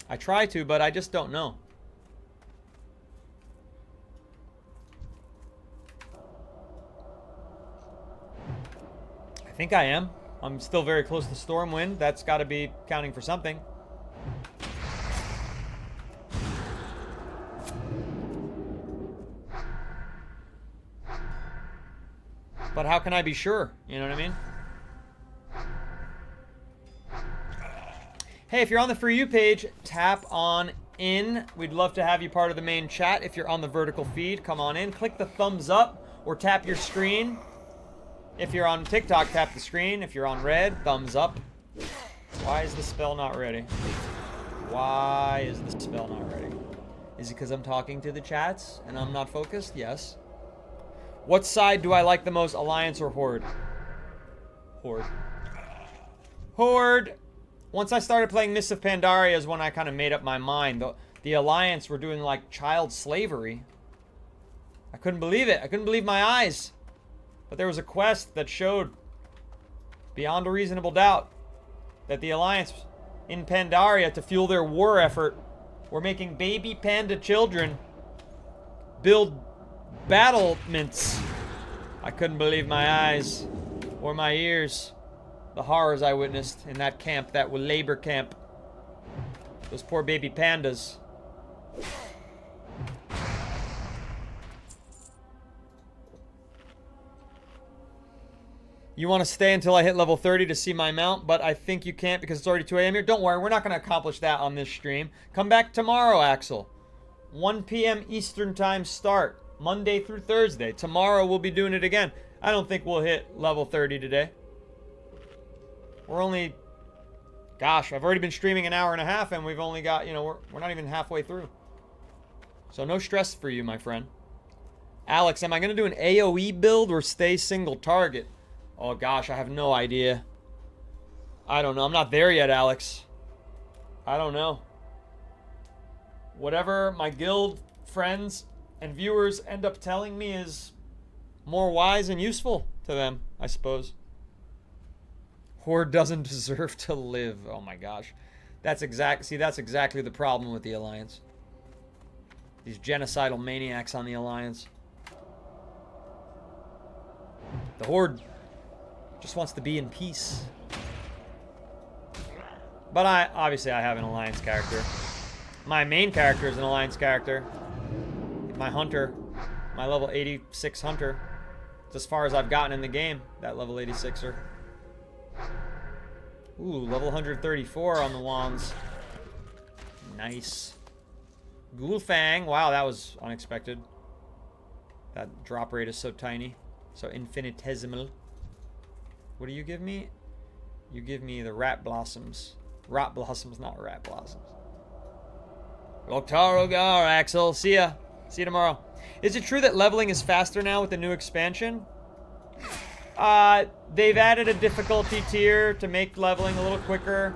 I try to, but I just don't know. I think I am. I'm still very close to Stormwind. That's got to be counting for something. But how can I be sure? You know what I mean? Hey, if you're on the For You page, tap on in. We'd love to have you part of the main chat. If you're on the vertical feed, come on in. Click the thumbs up or tap your screen. If you're on TikTok, tap the screen. If you're on red, thumbs up. Why is the spell not ready? Why is the spell not ready? Is it because I'm talking to the chats and I'm not focused? Yes. What side do I like the most, Alliance or Horde? Horde. Horde! Once I started playing Mists of Pandaria is when I kind of made up my mind. The Alliance were doing like child slavery. I couldn't believe it. I couldn't believe my eyes. But there was a quest that showed, beyond a reasonable doubt, that the Alliance in Pandaria, to fuel their war effort, were making baby panda children build battlements. I couldn't believe my eyes or my ears. The horrors I witnessed in that camp, that labor camp. Those poor baby pandas. You want to stay until I hit level 30 to see my mount, but I think you can't because it's already 2 a.m. here. Don't worry, we're not going to accomplish that on this stream. Come back tomorrow, Axel. 1 p.m. Eastern time start. Monday through Thursday. Tomorrow we'll be doing it again. I don't think we'll hit level 30 today. We're only... Gosh, I've already been streaming an hour and a half and we've only got, you know, we're not even halfway through. So no stress for you, my friend. Alex, am I going to do an AoE build or stay single target? Oh gosh, I have no idea. I don't know. I'm not there yet, Alex. I don't know. Whatever my guild friends and viewers end up telling me is more wise and useful to them, I suppose. Horde doesn't deserve to live. Oh my gosh. That's exactly the problem with the Alliance. These genocidal maniacs on the Alliance. The Horde just wants to be in peace. But obviously I have an Alliance character. My main character is an Alliance character. My hunter, my level 86 hunter. It's as far as I've gotten in the game, that level 86er. Ooh, level 134 on the wands. Nice. Ghoulfang, wow, that was unexpected. That drop rate is so tiny, so infinitesimal. What do you give me? You give me the rat blossoms. Rot blossoms, not rat blossoms. Loktarogar, Axel. See ya. See you tomorrow. Is it true that leveling is faster now with the new expansion? They've added a difficulty tier to make leveling a little quicker.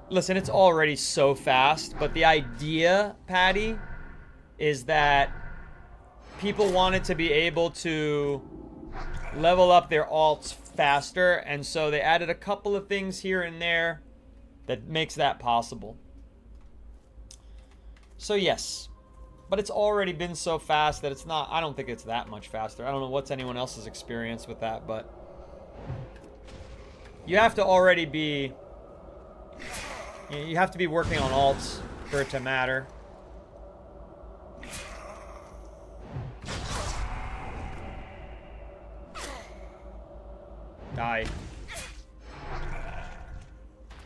Listen, it's already so fast, but the idea, Patty, is that people wanted to be able to level up their alts faster, and so they added a couple of things here and there that makes that possible. So yes, but it's already been so fast that it's not, I don't think it's that much faster. I don't know what's anyone else's experience with that, but you have to already be, you have to be working on alts for it to matter. Die.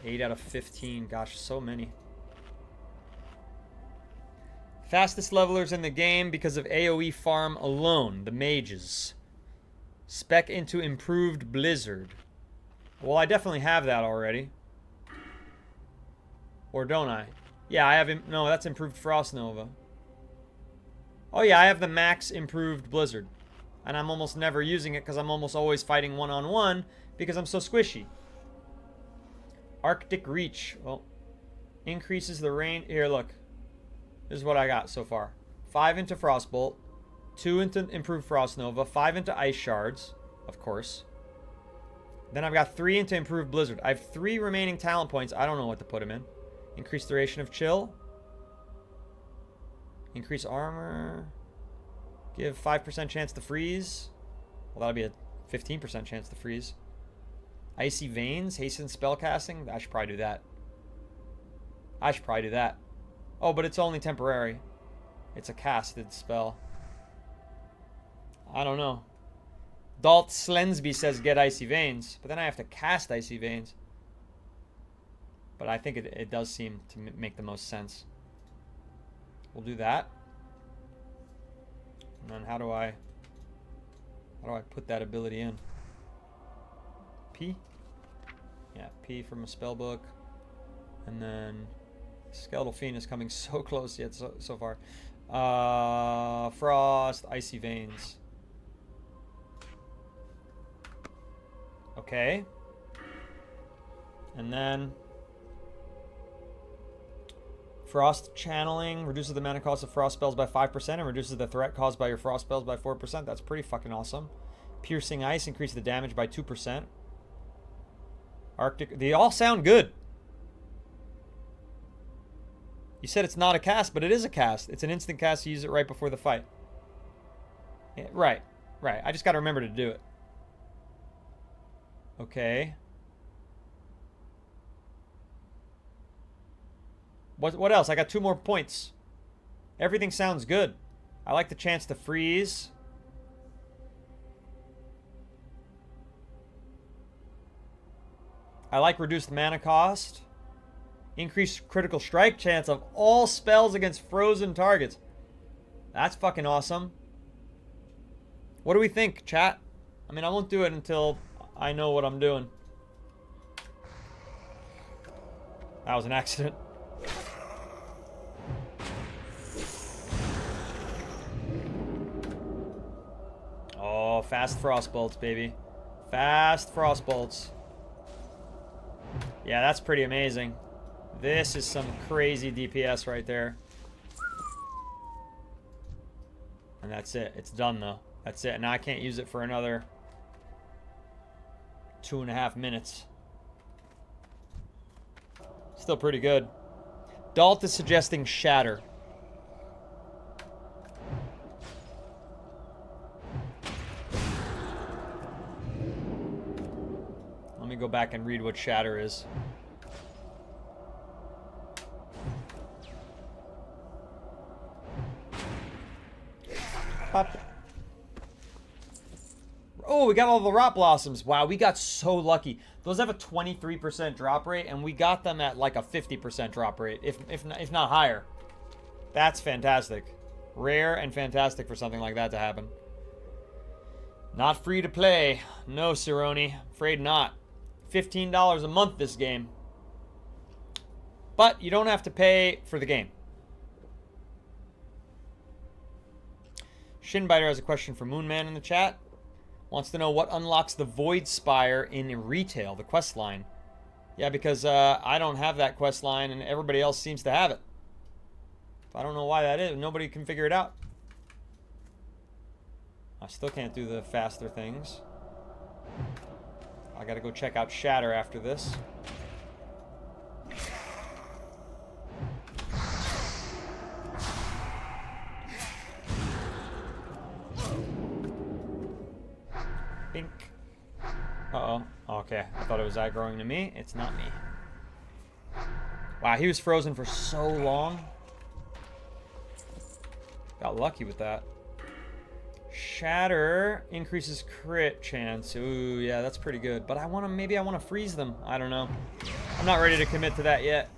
8 out of 15. Gosh, so many. Fastest levelers in the game because of AoE farm alone. The mages. Spec into improved Blizzard. Well, I definitely have that already. Or don't I? Yeah, I have... No, that's improved Frost Nova. Oh yeah, I have the max improved blizzard. And I'm almost never using it because I'm almost always fighting one-on-one because I'm so squishy. Arctic Reach. Well, increases the range. Here, look. This is what I got so far. 5 into Frostbolt. 2 into Improved Frost Nova. 5 into Ice Shards, of course. Then I've got 3 into Improved Blizzard. I have 3 remaining talent points. I don't know what to put them in. Increase duration of chill. Increase armor. Give 5% chance to freeze. Well, that'll be a 15% chance to freeze. Icy Veins. Hasten spellcasting. I should probably do that. Oh, but it's only temporary. It's a casted spell. I don't know. Dalt Slensby says get Icy Veins. But then I have to cast Icy Veins. But I think it does seem to make the most sense. We'll do that. And then how do I put that ability in? P? Yeah, P from a spell book. And then Skeletal Fiend is coming so close yet so far. Frost, Icy Veins. Okay. And then Frost Channeling reduces the mana cost of frost spells by 5% and reduces the threat caused by your frost spells by 4%. That's pretty fucking awesome. Piercing Ice increases the damage by 2%. Arctic, they all sound good. You said it's not a cast, but it is a cast. It's an instant cast. You use it right before the fight. Yeah, right. I just got to remember to do it. Okay. What else? I got 2 more points. Everything sounds good. I like the chance to freeze. I like reduced mana cost. Increased critical strike chance of all spells against frozen targets. That's fucking awesome. What do we think, chat? I mean, I won't do it until I know what I'm doing. That was an accident. Oh, fast frost bolts, baby. Fast frost bolts. Yeah, that's pretty amazing. This is some crazy DPS right there. And that's it. It's done, though. That's it. Now I can't use it for another 2.5 minutes. Still pretty good. Dalt is suggesting Shatter. Let me go back and read what Shatter is. Pop. Oh, we got all the Rot Blossoms. Wow, we got so lucky. Those have a 23% drop rate, and we got them at like a 50% drop rate, if not higher. That's fantastic. Rare and fantastic for something like that to happen. Not free to play. No, Cironi. Afraid not. $15 a month this game. But you don't have to pay for the game. Shinbiter has a question for Moonman in the chat. Wants to know what unlocks the Void Spire in retail, the quest line. Yeah, because I don't have that quest line and everybody else seems to have it. I don't know why that is. Nobody can figure it out. I still can't do the faster things. I gotta go check out Shatter after this. Bink. Uh-oh. Okay. I thought it was aggroing to me. It's not me. Wow, he was frozen for so long. Got lucky with that. Shatter increases crit chance. Ooh, yeah, that's pretty good. But maybe I want to freeze them. I don't know. I'm not ready to commit to that yet.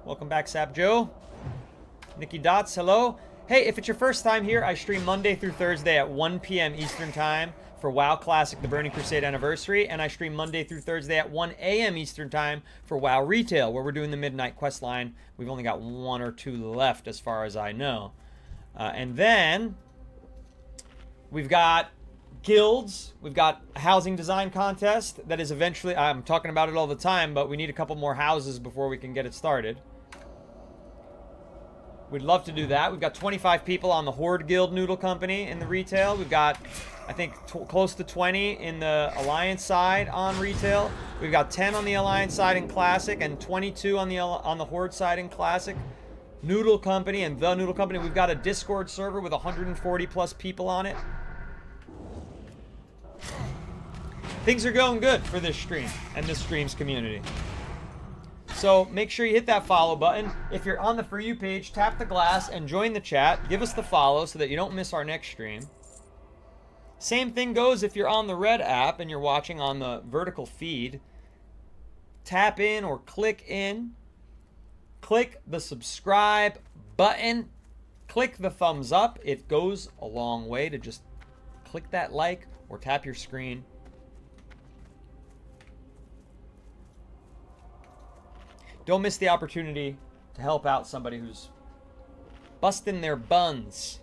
Welcome back, Sap Joe. Nikki Dots, hello. Hey, if it's your first time here, I stream Monday through Thursday at 1 p.m. Eastern Time for WoW Classic, the Burning Crusade Anniversary, and I stream Monday through Thursday at 1 a.m. Eastern Time for WoW Retail, where we're doing the Midnight Quest line. We've only got 1 or 2 left, as far as I know. And then we've got guilds. We've got a housing design contest that is eventually, I'm talking about it all the time, but we need a couple more houses before we can get it started. We'd love to do that. We've got 25 people on the Horde Guild Noodle Company in the retail. We've got, I think, close to 20 in the Alliance side on retail. We've got 10 on the Alliance side in Classic and 22 on the Horde side in Classic. Noodle Company and the Noodle Company. We've got a Discord server with 140 plus people on it. Things are going good for this stream and this stream's community. So make sure you hit that follow button. If you're on the For You page, tap the glass and join the chat. Give us the follow so that you don't miss our next stream. Same thing goes if you're on the Red app and you're watching on the vertical feed. Tap in or click in. Click the subscribe button. Click the thumbs up. It goes a long way to just click that like or tap your screen. Don't miss the opportunity to help out somebody who's busting their buns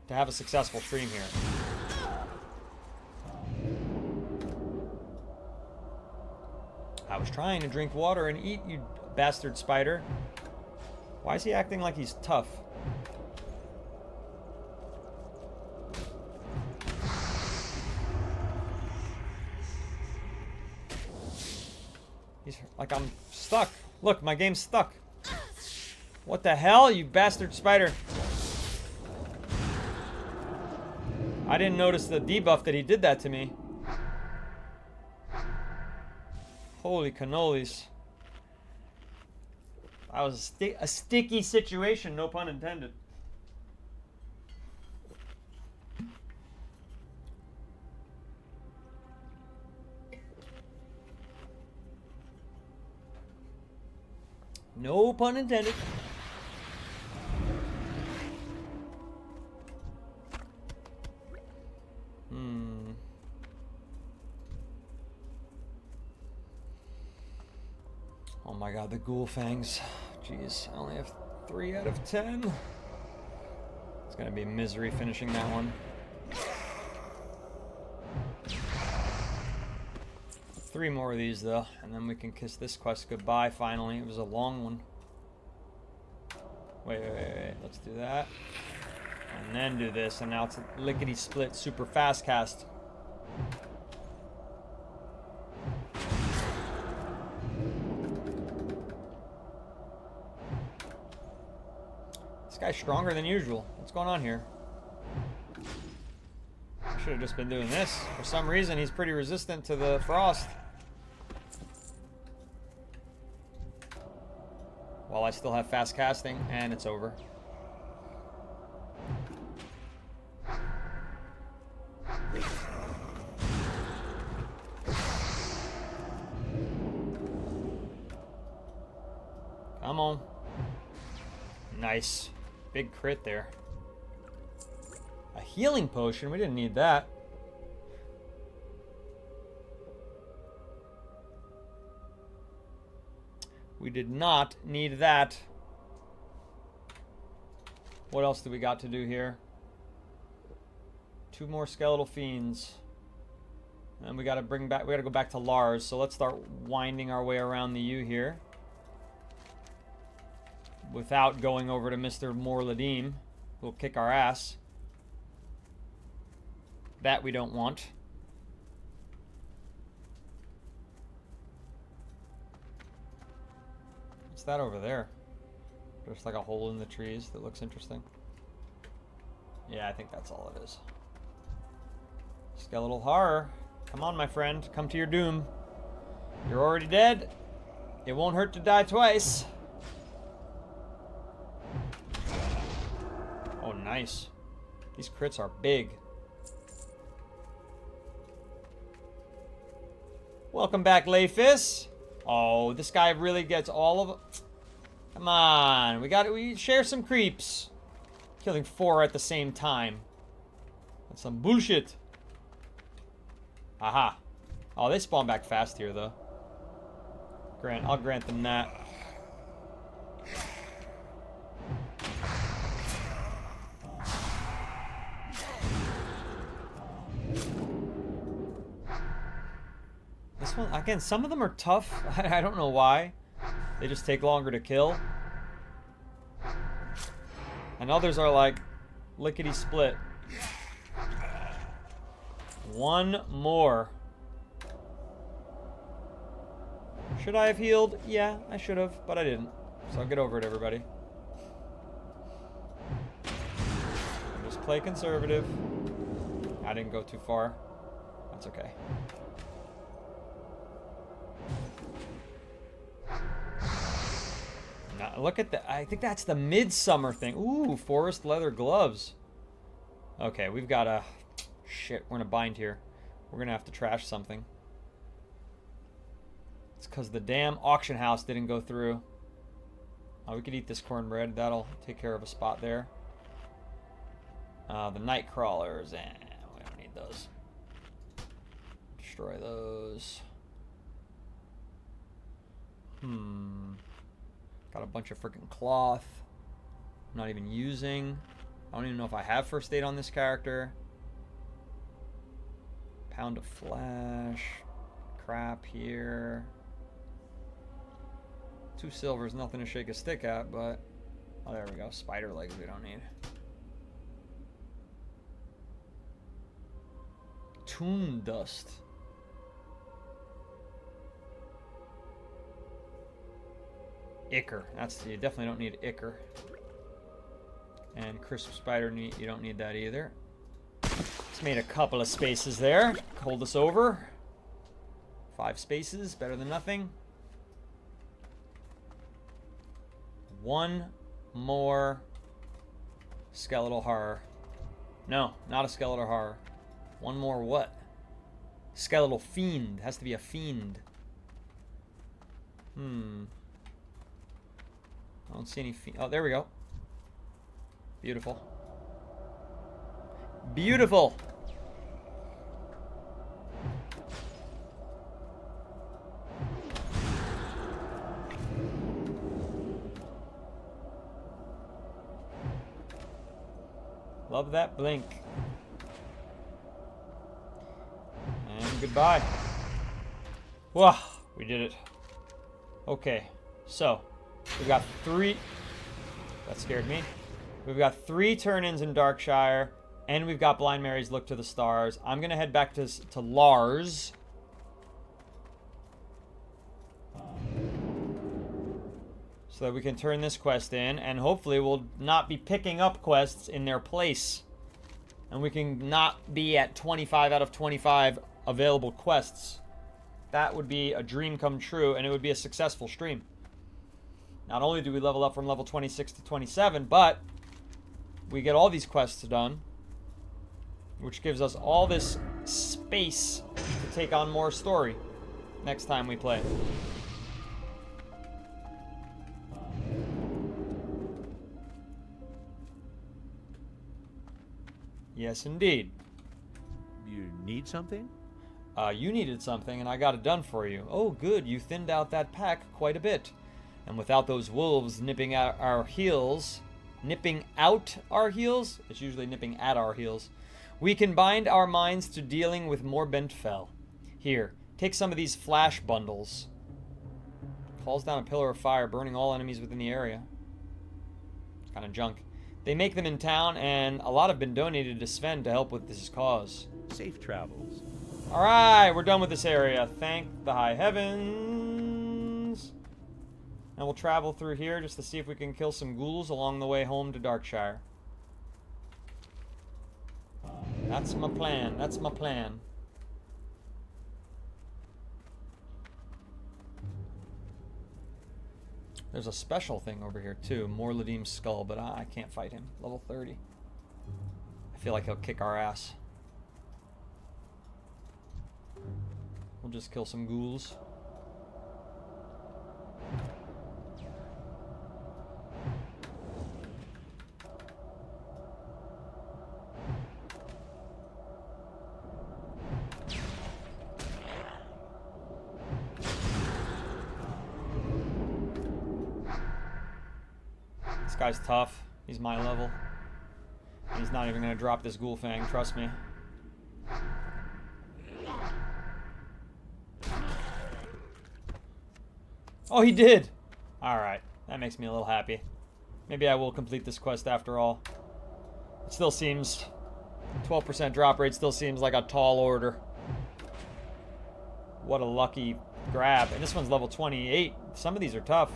to have a successful stream here. I was trying to drink water and eat, you bastard spider. Why is he acting like he's tough? He's like, I'm stuck. Look, my game's stuck. What the hell, you bastard spider? I didn't notice the debuff that he did that to me. Holy cannolis. That was a sticky situation, no pun intended. No pun intended. Oh my god, the ghoul fangs. Jeez, I only have 3 out of 10. It's gonna be misery finishing that one. 3 more of these though, and then we can kiss this quest goodbye finally. It was a long one. Wait. Let's do that. And then do this, and now it's a lickety split super fast cast. This guy's stronger than usual. What's going on here? I should have just been doing this. For some reason, he's pretty resistant to the frost. While I still have fast casting, and it's over. Come on. Nice. Big crit there. A healing potion? We didn't need that. We did not need that. What else do we got to do here? 2 more skeletal fiends. And we gotta go back to Lars. So let's start winding our way around the U here. Without going over to Mr. Morladim, who'll kick our ass. That we don't want. What's that over there? There's like a hole in the trees that looks interesting. Yeah, I think that's all it is. Skeletal horror. Come on, my friend. Come to your doom. You're already dead. It won't hurt to die twice. Oh, nice. These crits are big. Welcome back, Leifis. Oh, this guy really gets all of it. Come on, we share some creeps. Killing 4 at the same time. That's some bullshit. Aha. Oh, they spawn back fast here, though. I'll grant them that. This one, again, some of them are tough. I don't know why. They just take longer to kill. And others are like lickety-split. One more. Should I have healed? Yeah, I should have, but I didn't. So I'll get over it, everybody. Just play conservative. I didn't go too far. That's okay. Now, look at the... I think that's the Midsummer thing. Ooh, forest leather gloves. Okay, we've got a... Shit, we're in a bind here. We're gonna have to trash something. It's because the damn auction house didn't go through. Oh, we could eat this cornbread. That'll take care of a spot there. The night crawlers. We don't need those. Destroy those. Got a bunch of freaking cloth. I'm not even using. I don't even know if I have first aid on this character. Pound of flesh. Crap here. 2 silvers, nothing to shake a stick at, but... Oh, there we go. Spider legs we don't need. Tomb dust. Ichor. You definitely don't need ichor. And crisp spider meat, you don't need that either. Just made a couple of spaces there. Hold us over. 5 spaces, better than nothing. One more skeletal horror. No, not a skeletal horror. One more what? Skeletal fiend. Has to be a fiend. I don't see any fiend. Oh, there we go. Beautiful. Beautiful. Love that blink. And goodbye. Whoa, we did it. Okay, so we've got 3. That scared me. We've got 3 turn-ins in Darkshire, and we've got Blind Mary's Look to the Stars. I'm gonna head back to Lars. So that we can turn this quest in, and hopefully we'll not be picking up quests in their place. And we can not be at 25 out of 25 available quests. That would be a dream come true, and it would be a successful stream. Not only do we level up from level 26 to 27, but we get all these quests done, which gives us all this space to take on more story next time we play. Yes, indeed. You need something? You needed something, and I got it done for you. Oh, good. You thinned out that pack quite a bit. And without those wolves nipping at our heels... Nipping out our heels? It's usually nipping at our heels. We can bind our minds to dealing with more bent fell. Here, take some of these flash bundles. Calls down a pillar of fire, burning all enemies within the area. Kind of junk. They make them in town, and a lot have been donated to Sven to help with this cause. Safe travels. Alright, we're done with this area. Thank the high heavens. And we'll travel through here just to see if we can kill some ghouls along the way home to Darkshire. That's my plan. That's my plan. There's a special thing over here too. Morladim's skull, but I can't fight him. Level 30. I feel like he'll kick our ass. We'll just kill some ghouls. This guy's tough. He's my level. And he's not even gonna drop this ghoul fang, trust me. Oh, he did! Alright, that makes me a little happy. Maybe I will complete this quest after all. It still seems... 12% drop rate still seems like a tall order. What a lucky grab. And this one's level 28. Some of these are tough.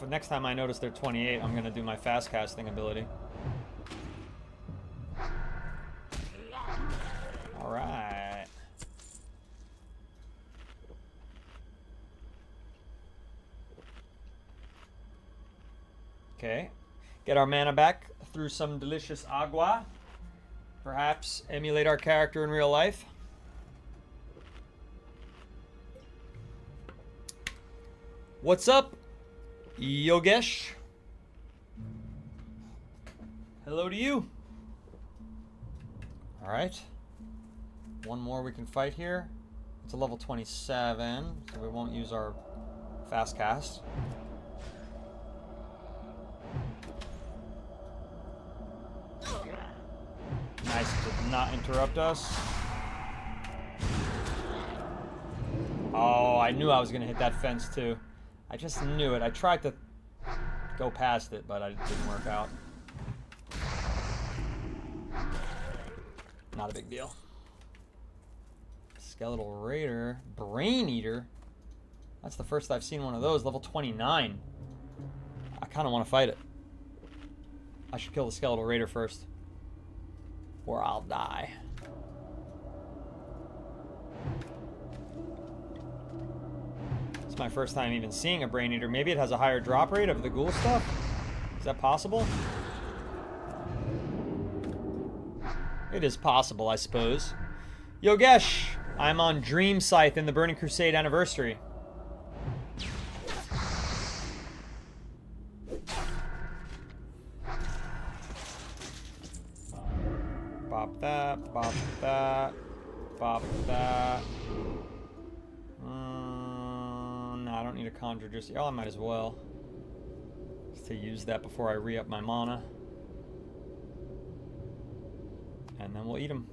Next time I notice they're 28, I'm gonna do my fast casting ability. Alright. Okay. Get our mana back through some delicious agua. Perhaps emulate our character in real life. What's up, Yogesh? Hello to you. Alright. One more we can fight here. It's a level 27, so we won't use our fast cast. Nice, did not interrupt us. Oh, I knew I was gonna hit that fence too. I just knew it. I tried to go past it, but it didn't work out. Not a big deal. Skeletal Raider. Brain Eater. That's the first I've seen one of those. Level 29. I kind of want to fight it. I should kill the Skeletal Raider first. Or I'll die. It's my first time even seeing a Brain Eater. Maybe it has a higher drop rate of the ghoul stuff? Is that possible? It is possible, I suppose. Yogesh, I'm on Dream Scythe in the Burning Crusade anniversary. Bop that, bop that, bop that. No, I don't need a conjure just yet. Oh, I might as well. Just to use that before I re-up my mana. And then we'll eat them.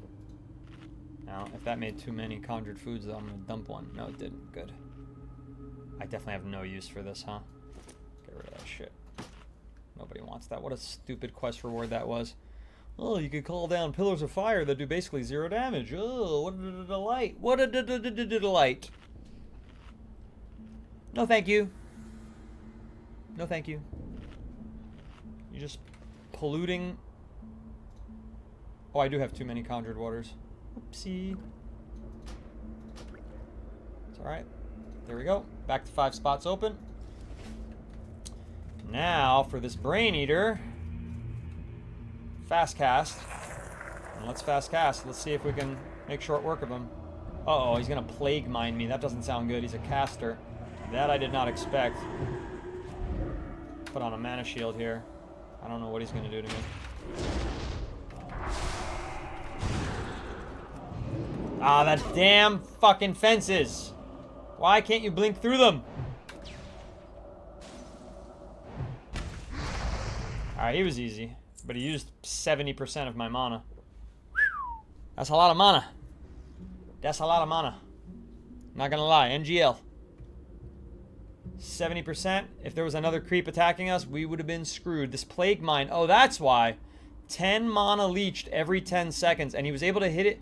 Now, if that made too many conjured foods, though, I'm going to dump one. No, it didn't. Good. I definitely have no use for this, huh? Get rid of that shit. Nobody wants that. What a stupid quest reward that was. Oh, you could call down pillars of fire that do basically 0 damage. Oh, what a delight. What a delight. No, thank you. No, thank you. You're just polluting. Oh, I do have too many conjured waters. Oopsie. It's alright. There we go. Back to 5 spots open. Now, for this Brain Eater, fast cast. And let's fast cast. Let's see if we can make short work of him. Uh-oh, he's going to plague mine me. That doesn't sound good. He's a caster. That I did not expect. Put on a mana shield here. I don't know what he's going to do to me. Ah, that damn fucking fences. Why can't you blink through them? Alright, he was easy. But he used 70% of my mana. That's a lot of mana. That's a lot of mana. Not gonna lie, NGL. 70%. If there was another creep attacking us, we would have been screwed. This Plague Mine. Oh, that's why. 10 mana leached every 10 seconds. And he was able to hit it.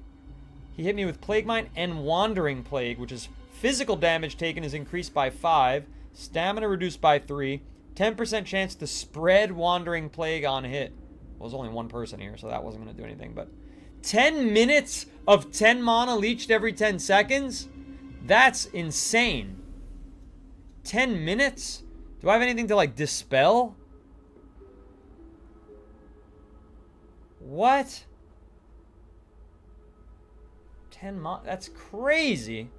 He hit me with Plague Mine and Wandering Plague, which is physical damage taken is increased by 5. Stamina reduced by 3. 10% chance to spread Wandering Plague on hit. Well, there's only one person here, so that wasn't going to do anything. But 10 minutes of 10 mana leached every 10 seconds? That's insane. 10 minutes? Do I have anything to, like, dispel? What? 10 mana? That's crazy.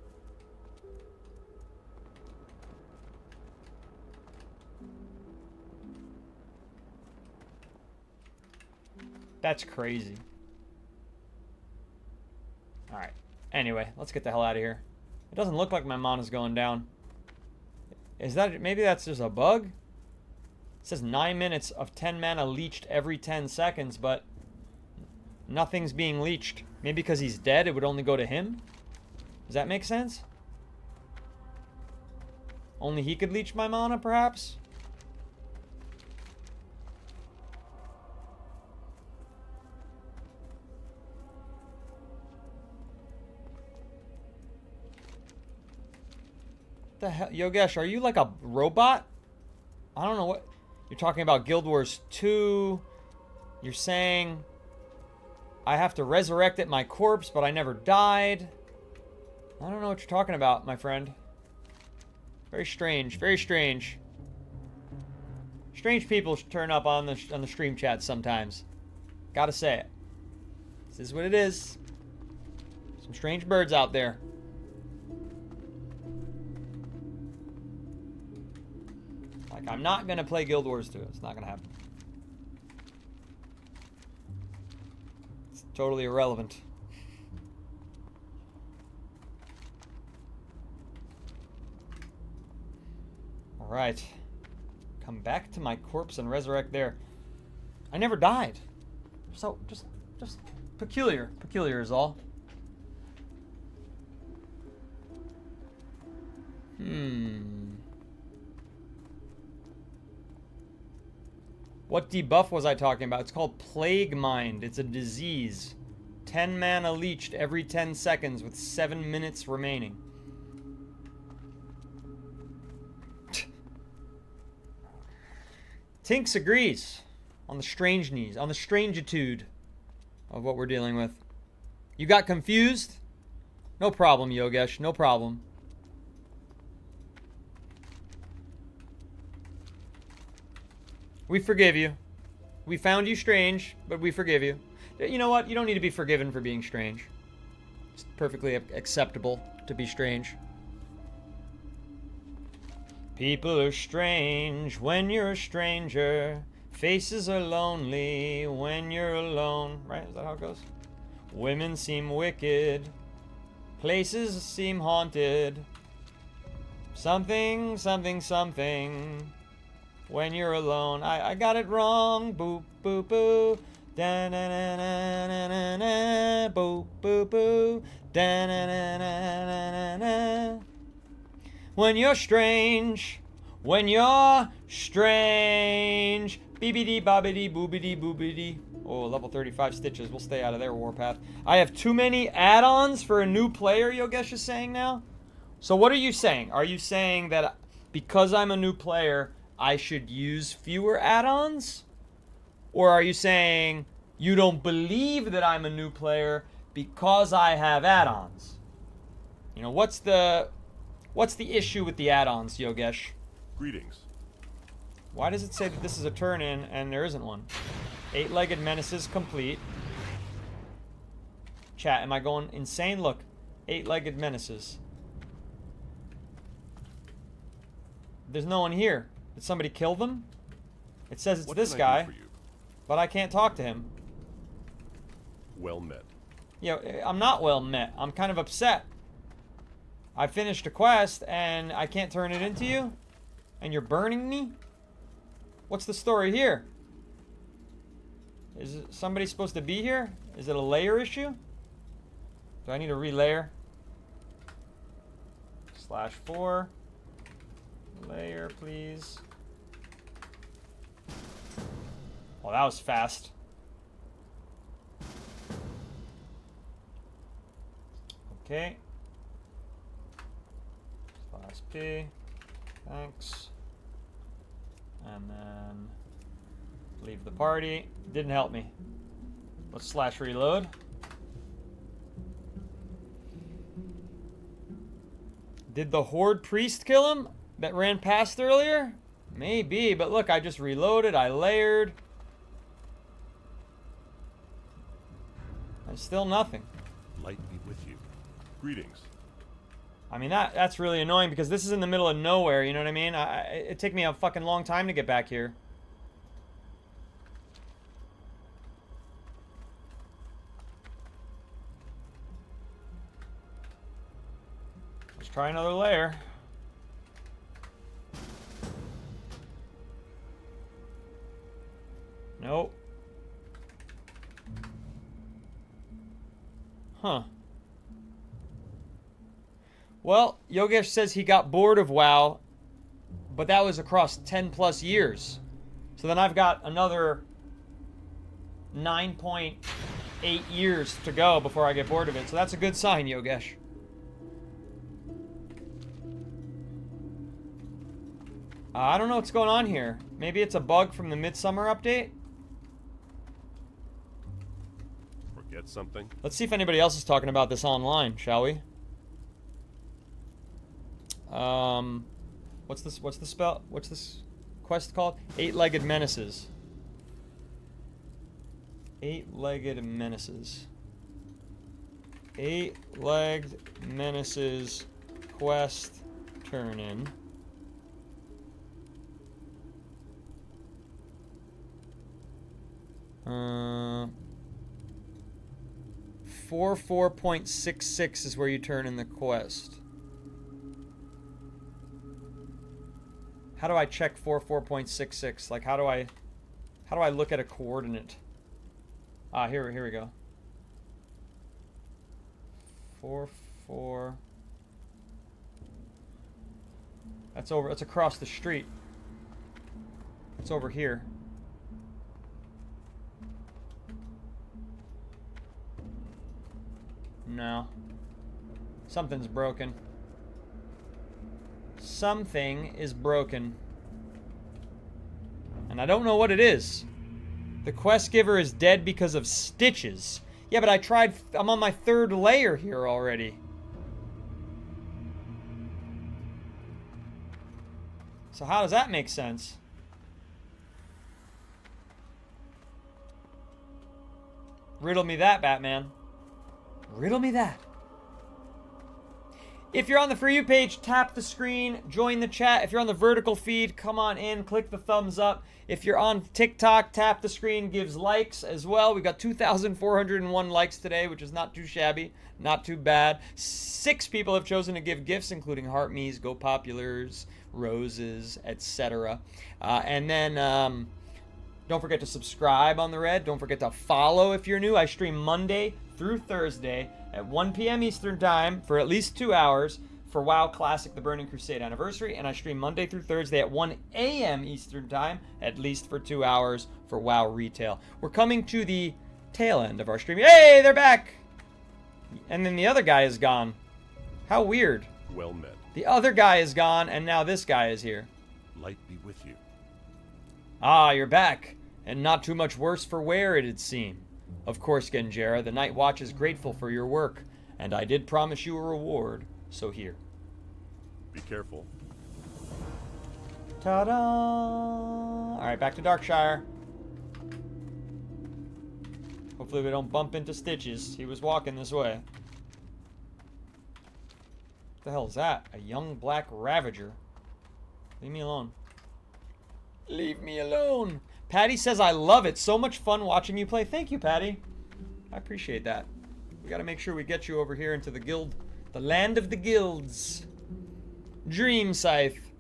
That's crazy. Alright. Anyway, let's get the hell out of here. It doesn't look like my mana's going down. Is that... Maybe that's just a bug? It says 9 minutes of 10 mana leached every 10 seconds, but... nothing's being leached. Maybe because he's dead, it would only go to him? Does that make sense? Only he could leech my mana, perhaps? The hell, Yogesh, are you like a robot? I don't know what you're talking about. Guild Wars 2. You're saying I have to resurrect at my corpse, but I never died. I don't know what you're talking about, my friend. Very strange. Very strange. Strange people turn up on the stream chat sometimes. Gotta say it. This is what it is. Some strange birds out there. Like, I'm not gonna play Guild Wars 2. It's not gonna happen. It's totally irrelevant. Alright. Come back to my corpse and resurrect there. I never died. So, just peculiar. Peculiar is all. What debuff was I talking about? It's called Plague Mind. It's a disease. 10 mana leached every 10 seconds with 7 minutes remaining. Tinks agrees on the strangeness, on the strangitude of what we're dealing with. You got confused? No problem, Yogesh. No problem. We forgive you. We found you strange, but we forgive you. You know what? You don't need to be forgiven for being strange. It's perfectly acceptable to be strange. People are strange when you're a stranger. Faces are lonely when you're alone. Right? Is that how it goes? Women seem wicked. Places seem haunted. Something, something, something. When you're alone. I got it wrong. Boop, boop, boo. Da-na-na-na-na-na-na. Boop, boop, boo. Da-na-na-na-na-na-na. When you're strange. When you're strange. Beebity bobbity boobity boobity. Oh, level 35 stitches. We'll stay out of there, Warpath. I have too many add-ons for a new player, Yogesh is saying now? So what are you saying? Are you saying that because I'm a new player, I should use fewer add-ons? Or are you saying you don't believe that I'm a new player because I have add-ons? You know, what's the issue with the add-ons, Yogesh? Greetings. Why does it say that this is a turn-in and there isn't one? 8-legged menaces complete. Chat, am I going insane? Look, 8-legged menaces. There's no one here. Did somebody kill them? It says it's What this can I do guy, for you? but I can't talk to him. Well met. You know, I'm not well met. I'm kind of upset. I finished a quest and I can't turn it into you? And you're burning me? What's the story here? Is somebody supposed to be here? Is it a layer issue? Do I need to relayer? /4. Layer, please. Well, that was fast. Okay. /P. Thanks. And then leave the party. Didn't help me. Let's /reload. Did the Horde Priest kill him that ran past earlier? Maybe, but look, I just reloaded, I layered. There's still nothing. Light be with you. Greetings. I mean, that's really annoying because this is in the middle of nowhere, you know what I mean? It took me a fucking long time to get back here. Let's try another layer. Nope. Huh. Well, Yogesh says he got bored of WoW, but that was across 10 plus years. So then I've got another 9.8 years to go before I get bored of it. So that's a good sign, Yogesh. I don't know what's going on here. Maybe it's a bug from the Midsummer update? Forget something? Let's see if anybody else is talking about this online, shall we? What's this quest called? Eight-legged menaces. Eight-legged menaces. Eight-legged menaces quest turn in. Uh, 4.66 is where you turn in the quest. How do I check 4.66? Like, how do I look at a coordinate? Ah, here we go. 4. That's over. That's across the street. It's over here. No. Something's broken. Something is broken. And I don't know what it is. The quest giver is dead because of stitches. Yeah, but I tried. I'm on my 3rd layer here already. So how does that make sense? Riddle me that, Batman. Riddle me that. If you're on the For You page, tap the screen, join the chat. If you're on the vertical feed, come on in, click the thumbs up. If you're on TikTok, tap the screen, gives likes as well. We got 2,401 likes today, which is not too shabby, not too bad. 6 people have chosen to give gifts, including Heart Me's, Go Populars, Roses, etc. And then don't forget to subscribe on the red. Don't forget to follow if you're new. I stream Monday through Thursday at 1 p.m. Eastern Time for at least 2 hours for WoW Classic The Burning Crusade Anniversary, and I stream Monday through Thursday at 1 a.m. Eastern Time at least for 2 hours for WoW Retail. We're coming to the tail end of our stream. Hey, they're back! And then the other guy is gone. How weird. Well met. The other guy is gone, and now this guy is here. Light be with you. Ah, you're back, and not too much worse for wear, it'd seem. Of course, Genjera, the Night Watch is grateful for your work, and I did promise you a reward, so here. Be careful. Ta-da! Alright, back to Darkshire. Hopefully we don't bump into Stitches. He was walking this way. What the hell is that? A young black Ravager. Leave me alone. Leave me alone! Patty says, I love it. So much fun watching you play. Thank you, Patty. I appreciate that. We gotta make sure we get you over here into the guild. The land of the guilds. Dream Scythe.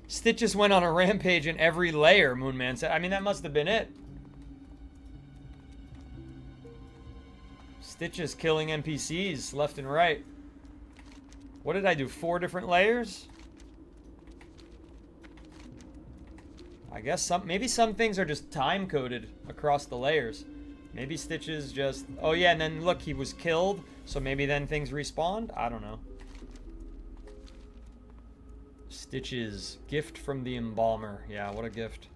Stitches went on a rampage in every layer, Moonman said. I mean, that must have been it. Stitches killing NPCs left and right. What did I do? 4 different layers? I guess maybe some things are just time-coded across the layers. Maybe Stitches just... Oh, yeah, and then, look, he was killed, so maybe then things respawned? I don't know. Stitches. Gift from the Embalmer. Yeah, what a gift.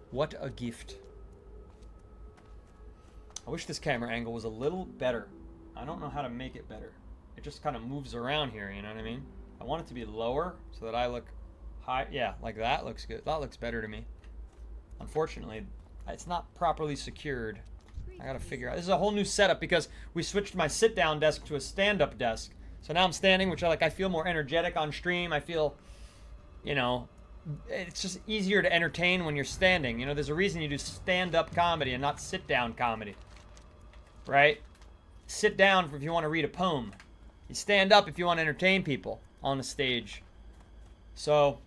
What a gift. I wish this camera angle was a little better. I don't know how to make it better. It just kind of moves around here, you know what I mean? I want it to be lower so that I look high. Yeah, like that looks good. That looks better to me. Unfortunately, it's not properly secured. I gotta figure out. This is a whole new setup because we switched my sit-down desk to a stand-up desk. So now I'm standing, which I feel more energetic on stream. I feel, you know, it's just easier to entertain when you're standing. You know, there's a reason you do stand-up comedy and not sit-down comedy. right? Sit down if you want to read a poem. You stand up if you want to entertain people on a stage. So,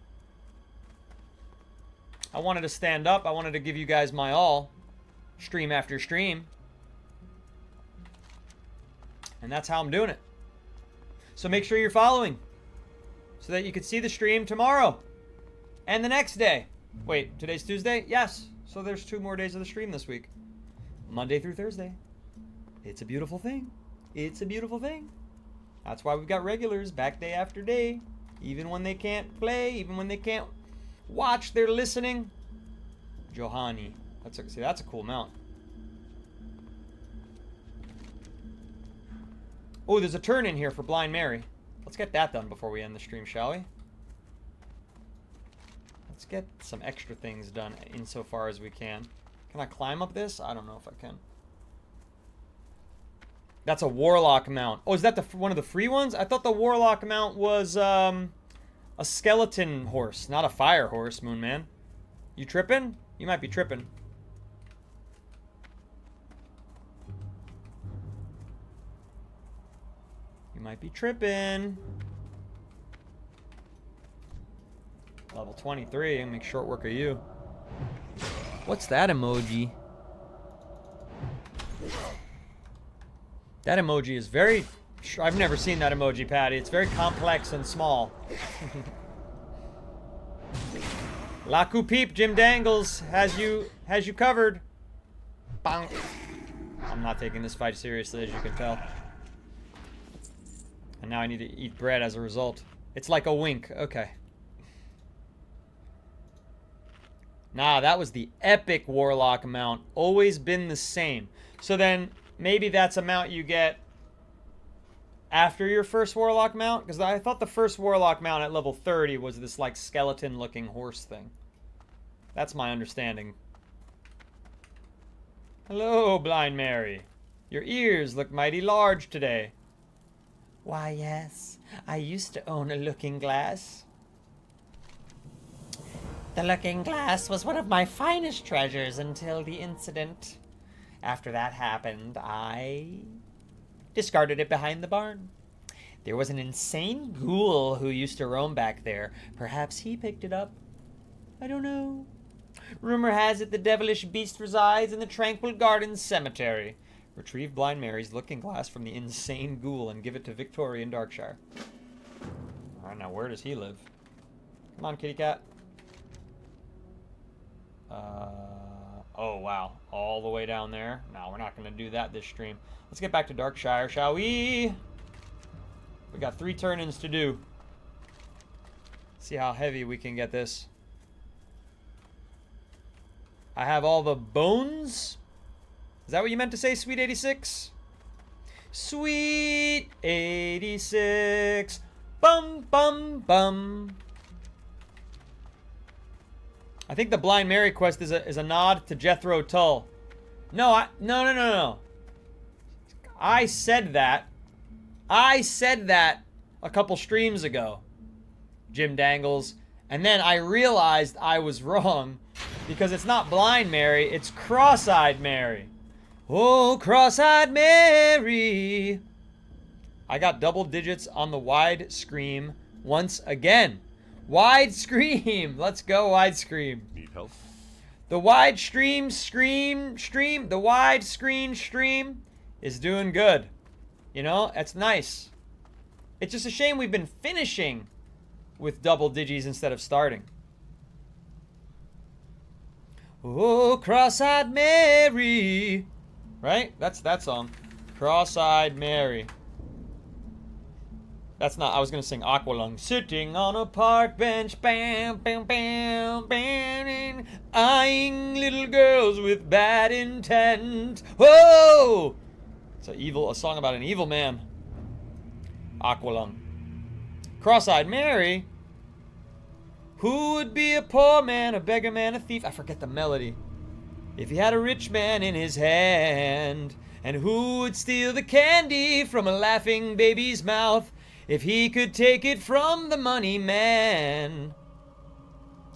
I wanted to stand up. I wanted to give you guys my all, stream after stream. And that's how I'm doing it. So make sure you're following so that you can see the stream tomorrow and the next day. Wait, today's Tuesday? Yes. So there's 2 more days of the stream this week. Monday through Thursday. It's a beautiful thing. It's a beautiful thing. That's why we've got regulars back day after day. Even when they can't play, even when they can't watch, they're listening. Johanny. That's a cool mount. Oh, there's a turn in here for Blind Mary. Let's get that done before we end the stream, shall we? Let's get some extra things done insofar as we can. Can I climb up this? I don't know if I can. That's a Warlock mount. Oh, is that one of the free ones? I thought the Warlock mount was a skeleton horse, not a fire horse, Moon Man. You tripping? You might be tripping. You might be tripping. Level 23, and make short work of you. What's that emoji? That emoji is very... I've never seen that emoji, Patty. It's very complex and small. Laku Peep, Jim Dangles has you covered. Bonk. I'm not taking this fight seriously, as you can tell. And now I need to eat bread as a result. It's like a wink. Okay. Nah, that was the epic Warlock mount. Always been the same. So then, maybe that's a mount you get after your first Warlock mount? Because I thought the first Warlock mount at level 30 was this, like, skeleton-looking horse thing. That's my understanding. Hello, Blind Mary. Your ears look mighty large today. Why, yes. I used to own a looking glass. The looking glass was one of my finest treasures until the incident. After that happened, I discarded it behind the barn. There was an insane ghoul who used to roam back there. Perhaps he picked it up. I don't know. Rumor has it the devilish beast resides in the Tranquil Gardens Cemetery. Retrieve Blind Mary's looking glass from the insane ghoul and give it to Victoria in Darkshire. Alright, now where does he live? Come on, kitty cat. Oh, wow. All the way down there. No, we're not going to do that this stream. Let's get back to Darkshire, shall we? We got 3 turn-ins to do. See how heavy we can get this. I have all the bones. Is that what you meant to say, Sweet 86? Sweet 86. Bum, bum, bum. I think the Blind Mary quest is a nod to Jethro Tull. No. I said that a couple streams ago, Jim Dangles, and then I realized I was wrong because it's not Blind Mary, it's Cross-Eyed Mary. Oh, Cross-Eyed Mary. I got double digits on the wide scream once again. Wide scream. Let's go, wide scream. Need help? The wide stream, the wide screen stream is doing good. You know, it's nice. It's just a shame we've been finishing with double digis instead of starting. Oh, Cross-Eyed Mary. Right? That's that song. Cross-Eyed Mary. That's not, I was gonna sing Aqualung. Sitting on a park bench, bam, bam, bam, bam, eyeing little girls with bad intent. Whoa! It's a song about an evil man. Aqualung. Cross-Eyed Mary. Who would be a poor man, a beggar man, a thief? I forget the melody. If he had a rich man in his hand. And who would steal the candy from a laughing baby's mouth? If he could take it from the money man.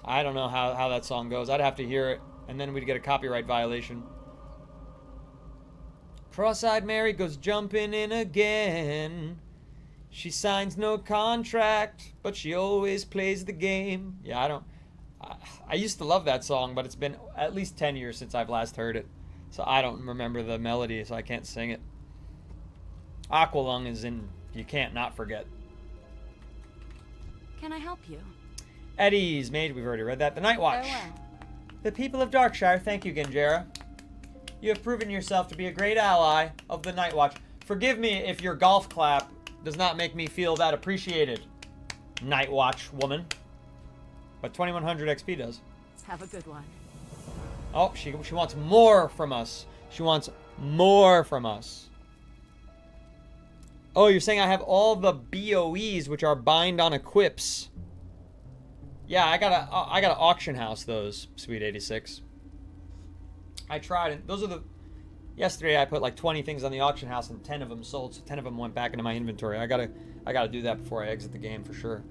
I don't know how that song goes. I'd have to hear it, and then we'd get a copyright violation. Cross-eyed Mary goes jumping in again. She signs no contract, but she always plays the game. Yeah, I used to love that song, but it's been at least 10 years since I've last heard it. So I don't remember the melody, so I can't sing it. Aqualung is in You Can't Not Forget. Can I help you? Eddie's Mage, we've already read that. The Night Watch. Farewell. The people of Darkshire, thank you, Genjera. You have proven yourself to be a great ally of the Night Watch. Forgive me if your golf clap does not make me feel that appreciated, Night Watch woman. But 2100 XP does. Have a good one. Oh, she wants more from us. She wants more from us. Oh, you're saying I have all the BOEs, which are bind on equips. Yeah, I gotta auction house those, Sweet 86. I tried, and those are the... Yesterday I put like 20 things on the auction house, and 10 of them sold, so 10 of them went back into my inventory. I gotta do that before I exit the game for sure.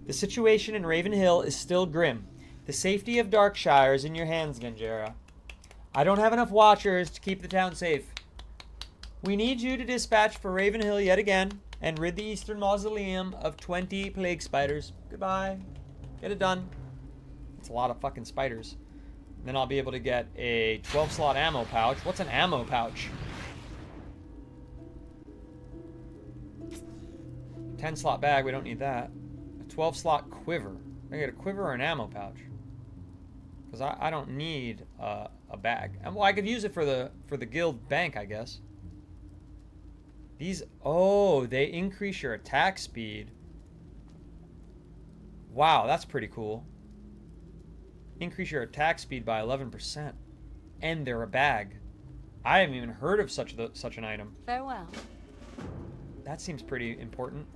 The situation in Raven Hill is still grim. The safety of Darkshire is in your hands, Genjera. I don't have enough watchers to keep the town safe. We need you to dispatch for Raven Hill yet again, and rid the Eastern Mausoleum of 20 plague spiders. Goodbye. Get it done. It's a lot of fucking spiders. Then I'll be able to get a 12-slot ammo pouch. What's an ammo pouch? 10-slot bag, we don't need that. A 12-slot quiver. I get a quiver or an ammo pouch? Because I don't need a bag. Well, I could use it for the guild bank, I guess. These, oh, they increase your attack speed. Wow, that's pretty cool. Increase your attack speed by 11%. And they're a bag. I haven't even heard of such an item. Farewell. That seems pretty important.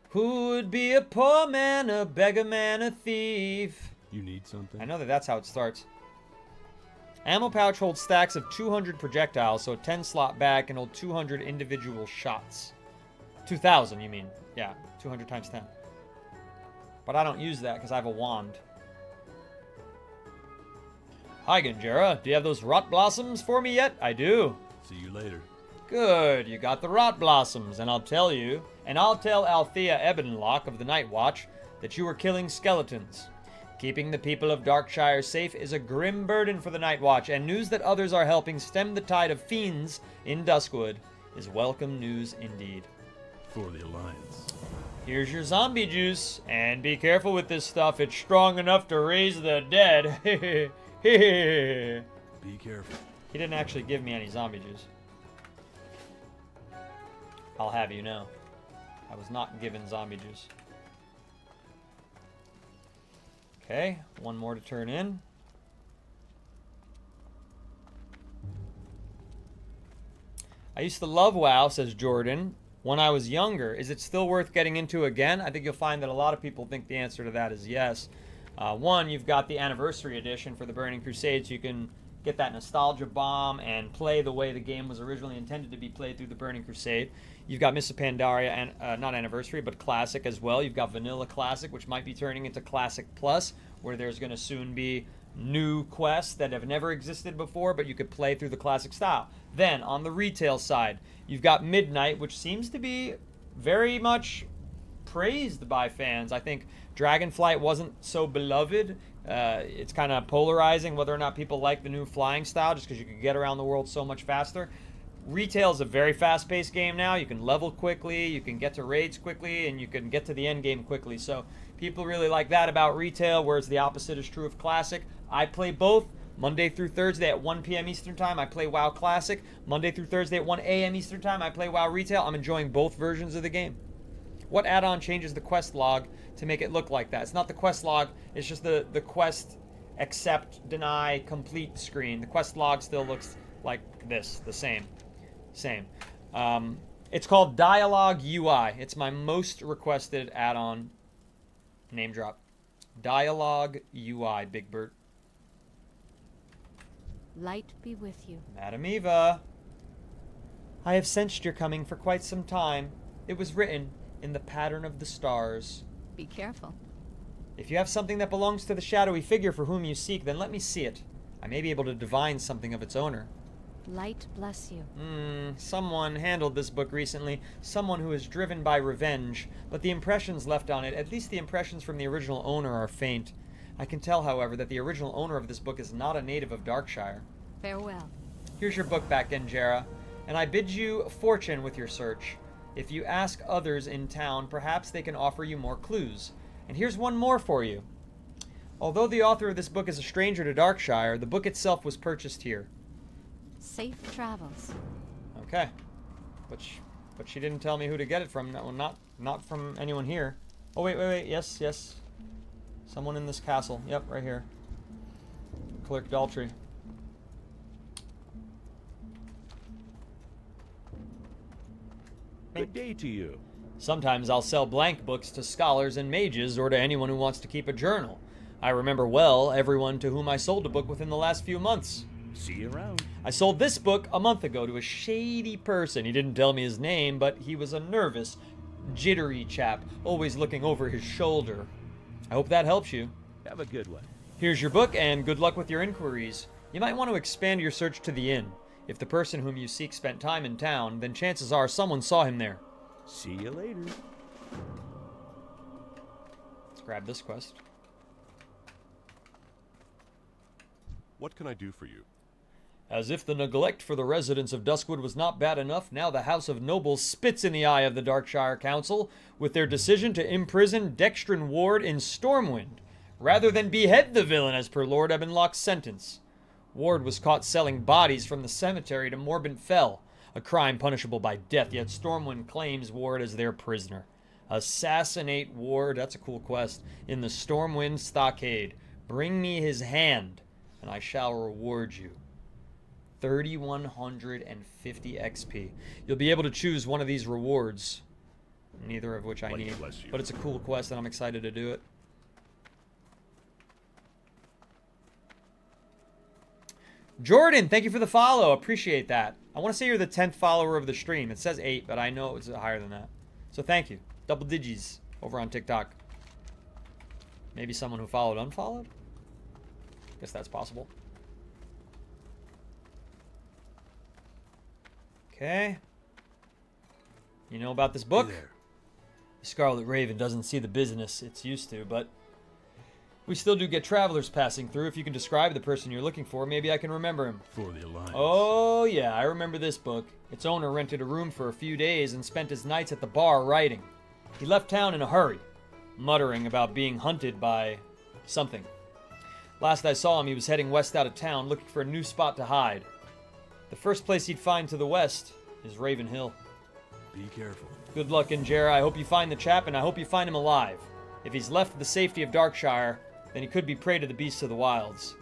Who would be a poor man, a beggar man, a thief? You need something? I know that's how it starts. Ammo pouch holds stacks of 200 projectiles, so a 10-slot bag can hold 200 individual shots. 2,000, you mean? Yeah, 200 times 10. But I don't use that because I have a wand. Hi, Genjera. Do you have those rot blossoms for me yet? I do. See you later. Good, you got the rot blossoms, and I'll tell Althea Ebenlock of the Night Watch that you were killing skeletons. Keeping the people of Darkshire safe is a grim burden for the Night Watch, and news that others are helping stem the tide of fiends in Duskwood is welcome news indeed. For the Alliance. Here's your zombie juice, and be careful with this stuff. It's strong enough to raise the dead. Be careful. He didn't actually give me any zombie juice. I'll have you know. I was not given zombie juice. Okay, one more to turn in. I used to love WoW, says Jordan, when I was younger. Is it still worth getting into again? I think you'll find that a lot of people think the answer to that is yes. One, you've got the Anniversary Edition for the Burning Crusade, so you can get that nostalgia bomb and play the way the game was originally intended to be played through the Burning Crusade. You've got Mists of Pandaria, and not Anniversary, but Classic as well. You've got Vanilla Classic, which might be turning into Classic Plus, where there's going to soon be new quests that have never existed before, but you could play through the classic style. Then, on the retail side, you've got Midnight, which seems to be very much praised by fans. I think Dragonflight wasn't so beloved. It's kind of polarizing whether or not people like the new flying style, just because you can get around the world so much faster. Retail is a very fast-paced game now. You can level quickly, you can get to raids quickly, and you can get to the end game quickly. So people really like that about retail, whereas the opposite is true of Classic. I play both. Monday through Thursday at 1 p.m. Eastern Time, I play WoW Classic. Monday through Thursday at 1 a.m. Eastern Time, I play WoW Retail. I'm enjoying both versions of the game. What add-on changes the quest log to make it look like that? It's not the quest log, it's just the quest accept, deny, complete screen. The quest log still looks like this, the same. It's called Dialogue UI. It's my most requested add-on. Name drop. Dialogue UI, Big Bird. Light be with you. Madam Eva. I have sensed your coming for quite some time. It was written in the pattern of the stars. Be careful. If you have something that belongs to the shadowy figure for whom you seek, then let me see it. I may be able to divine something of its owner. Light bless you. Someone handled this book recently. Someone who is driven by revenge. But the impressions left on it, at least the impressions from the original owner, are faint. I can tell, however, that the original owner of this book is not a native of Darkshire. Farewell. Here's your book back, Genjera, and I bid you fortune with your search. If you ask others in town, perhaps they can offer you more clues. And here's one more for you. Although the author of this book is a stranger to Darkshire, the book itself was purchased here. Safe travels. Okay. But she didn't tell me who to get it from. No, not from anyone here. Oh, wait. Yes. Someone in this castle. Yep, right here. Clerk Daltrey. Good day to you. Sometimes I'll sell blank books to scholars and mages or to anyone who wants to keep a journal. I remember well everyone to whom I sold a book within the last few months. See you around. I sold this book a month ago to a shady person. He didn't tell me his name, but he was a nervous, jittery chap, always looking over his shoulder. I hope that helps you. Have a good one. Here's your book, and good luck with your inquiries. You might want to expand your search to the inn. If the person whom you seek spent time in town, then chances are someone saw him there. See you later. Let's grab this quest. What can I do for you? As if the neglect for the residents of Duskwood was not bad enough, now the House of Nobles spits in the eye of the Darkshire Council with their decision to imprison Dextrin Ward in Stormwind, rather than behead the villain as per Lord Ebonlock's sentence. Ward was caught selling bodies from the cemetery to Morbent Fell, a crime punishable by death, yet Stormwind claims Ward as their prisoner. Assassinate Ward, that's a cool quest, in the Stormwind Stockade. Bring me his hand, and I shall reward you. 3,150 XP. You'll be able to choose one of these rewards, neither of which I need, but it's a cool quest and I'm excited to do it. Jordan, thank you for the follow. Appreciate that. I want to say you're the 10th follower of the stream. It says 8, but I know it's higher than that. So thank you. Double digis over on TikTok. Maybe someone who followed unfollowed? Guess that's possible. Okay. You know about this book? Hey there. The Scarlet Raven doesn't see the business it's used to, but we still do get travelers passing through. If you can describe the person you're looking for, maybe I can remember him. For the Alliance. Oh, yeah, I remember this book. Its owner rented a room for a few days and spent his nights at the bar writing. He left town in a hurry, muttering about being hunted by something. Last I saw him, he was heading west out of town, looking for a new spot to hide. The first place he'd find to the west is Raven Hill. Be careful. Good luck, Injera. I hope you find the chap, and I hope you find him alive. If he's left the safety of Darkshire, then he could be prey to the beasts of the wilds.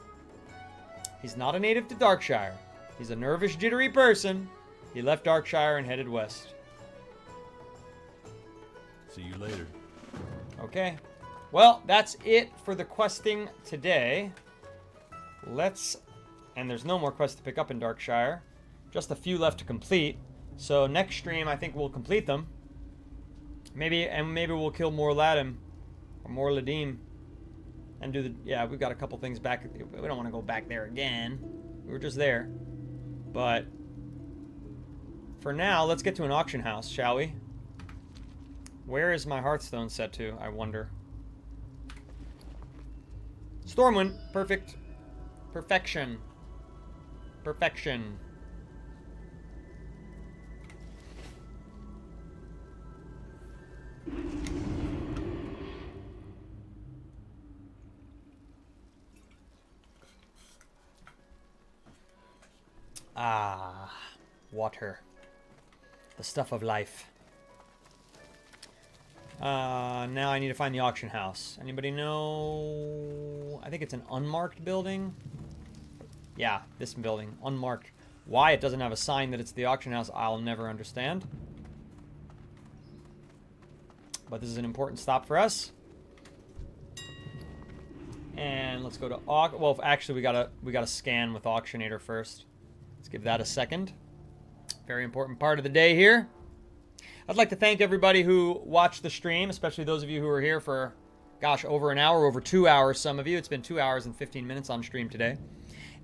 He's not a native to Darkshire. He's a nervous, jittery person. He left Darkshire and headed west. See you later. Okay. Well, that's it for the questing today. And there's no more quests to pick up in Darkshire. Just a few left to complete. So next stream, I think we'll complete them. Maybe we'll kill more Ladim. Or more Ladim. And do the... Yeah, we've got a couple things back. We don't want to go back there again. We were just there. But... for now, let's get to an auction house, shall we? Where is my Hearthstone set to, I wonder? Stormwind. Perfect. Perfection. Perfection. Ah, water. The stuff of life. Now I need to find the auction house. Anybody know? I think it's an unmarked building. Yeah, this building, unmarked. Why it doesn't have a sign that it's the auction house, I'll never understand. But this is an important stop for us. And let's go to well, actually we gotta scan with Auctionator first. Let's give that a second. Very important part of the day here. I'd like to thank everybody who watched the stream, especially those of you who were here for gosh, over an hour, over 2 hours, some of you. It's been 2 hours and 15 minutes on stream today.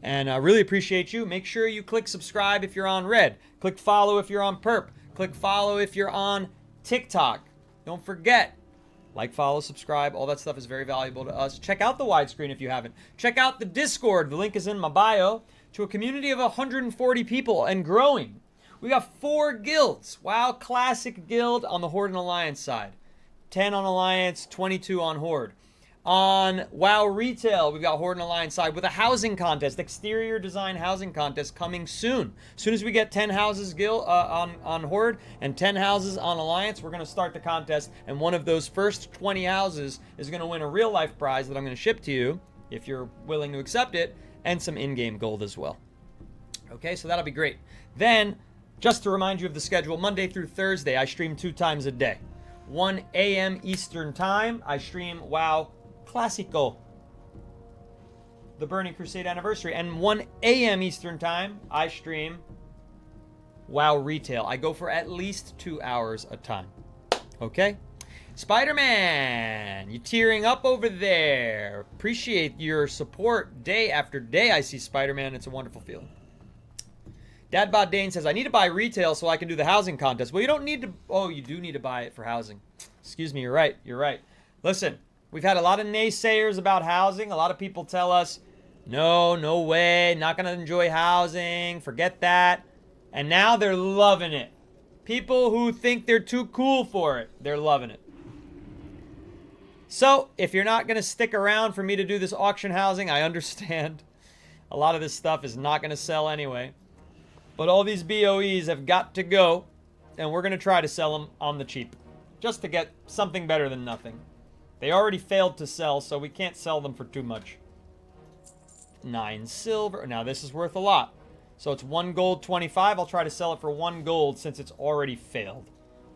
And I really appreciate you. Make sure you click subscribe if you're on Red. Click follow if you're on Perp. Click follow if you're on TikTok. Don't forget, like, follow, subscribe. All that stuff is very valuable to us. Check out the widescreen if you haven't. Check out the Discord. The link is in my bio. To a community of 140 people and growing. We got 4 guilds. WoW Classic Guild on the Horde and Alliance side. 10 on Alliance, 22 on Horde. On WoW Retail, we've got Horde and Alliance side with a housing contest, exterior design housing contest coming soon. As soon as we get 10 houses on Horde and 10 houses on Alliance, we're going to start the contest, and one of those first 20 houses is going to win a real life prize that I'm going to ship to you, if you're willing to accept it, and some in-game gold as well. Okay, so that'll be great. Then, just to remind you of the schedule, Monday through Thursday, I stream 2 times a day. 1 a.m. Eastern Time, I stream WoW Classico, the Burning Crusade Anniversary. And 1 a.m. Eastern Time, I stream WoW Retail. I go for at least 2 hours a time. Okay? Spider-Man, you tearing up over there. Appreciate your support day after day. I see Spider-Man. It's a wonderful feeling. Dadbot Dane says, I need to buy retail so I can do the housing contest. Well, you don't need to. Oh, you do need to buy it for housing. Excuse me. You're right. You're right. Listen. We've had a lot of naysayers about housing. A lot of people tell us, no way, not going to enjoy housing, forget that. And now they're loving it. People who think they're too cool for it, they're loving it. So, if you're not going to stick around for me to do this auction housing, I understand. A lot of this stuff is not going to sell anyway. But all these BOEs have got to go, and we're going to try to sell them on the cheap, just to get something better than nothing. They already failed to sell, so we can't sell them for too much. 9 silver. Now, this is worth a lot. So it's 1 gold, 25. I'll try to sell it for 1 gold since it's already failed.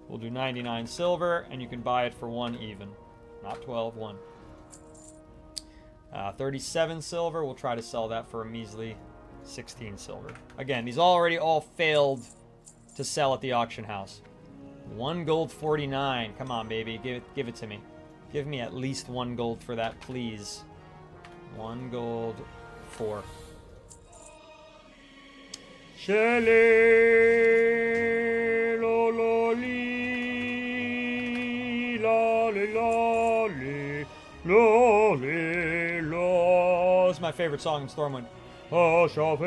We'll do 99 silver, and you can buy it for 1 even. Not 12, 1. 37 silver. We'll try to sell that for a measly 16 silver. Again, these already all failed to sell at the auction house. 1 gold, 49. Come on, baby. Give it to me. Give me at least 1 gold for that, please. 1 gold, 4. Shelly, lo, lo, lee, la, li, la, li, lo, li, lo. It's my favorite song in Stormwind. Ashave.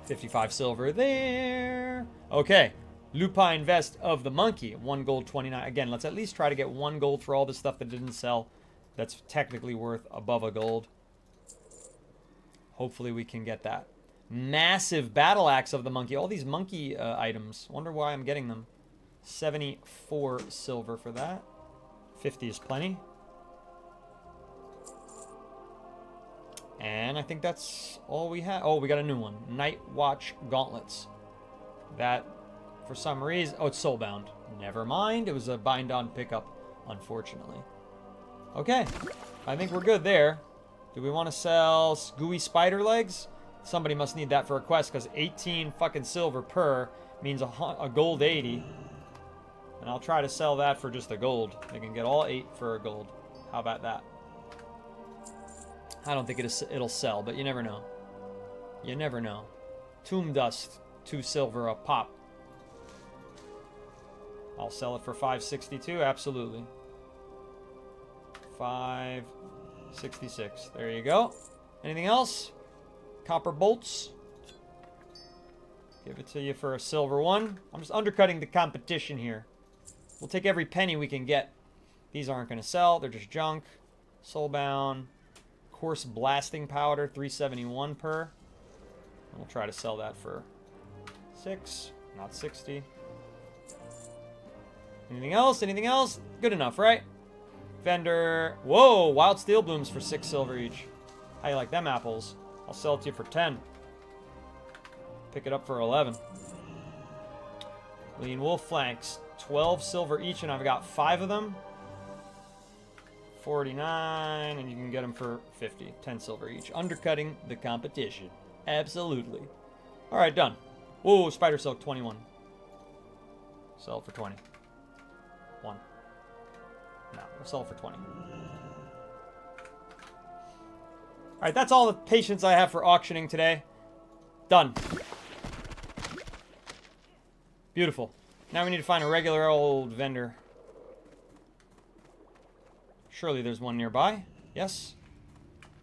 55 silver there. Okay. Lupine Vest of the Monkey, 1 gold, 29. Again, let's at least try to get 1 gold for all the stuff that didn't sell. That's technically worth above a gold. Hopefully we can get that. Massive Battle Axe of the Monkey. All these monkey items. Wonder why I'm getting them. 74 silver for that. 50 is plenty. And I think that's all we have. Oh, we got a new one. Night Watch Gauntlets. That... For some reason... Oh, it's soulbound. Never mind. It was a bind-on pickup, unfortunately. Okay. I think we're good there. Do we want to sell gooey spider legs? Somebody must need that for a quest, because 18 fucking silver per means a gold 80. And I'll try to sell that for just a gold. I can get all 8 for a gold. How about that? I don't think it'll sell, but you never know. You never know. Tomb Dust, 2 silver a pop. I'll sell it for 562, absolutely. 566. There you go. Anything else? Copper bolts. Give it to you for a silver 1. I'm just undercutting the competition here. We'll take every penny we can get. These aren't going to sell. They're just junk. Soulbound. Coarse blasting powder, 371 per. And we'll try to sell that for 6, not 60. Anything else? Anything else? Good enough, right? Vendor. Whoa, wild steel blooms for 6 silver each. How you like them apples? I'll sell it to you for 10. Pick it up for 11. Lean wolf flanks, 12 silver each, and I've got 5 of them. 49, and you can get them for 50. 10 silver each. Undercutting the competition. Absolutely. All right, done. Whoa, spider silk, 21. Sell it for 20. 1. No, we'll sell it for 20. Alright, that's all the patience I have for auctioning today. Done. Beautiful. Now we need to find a regular old vendor. Surely there's one nearby. Yes?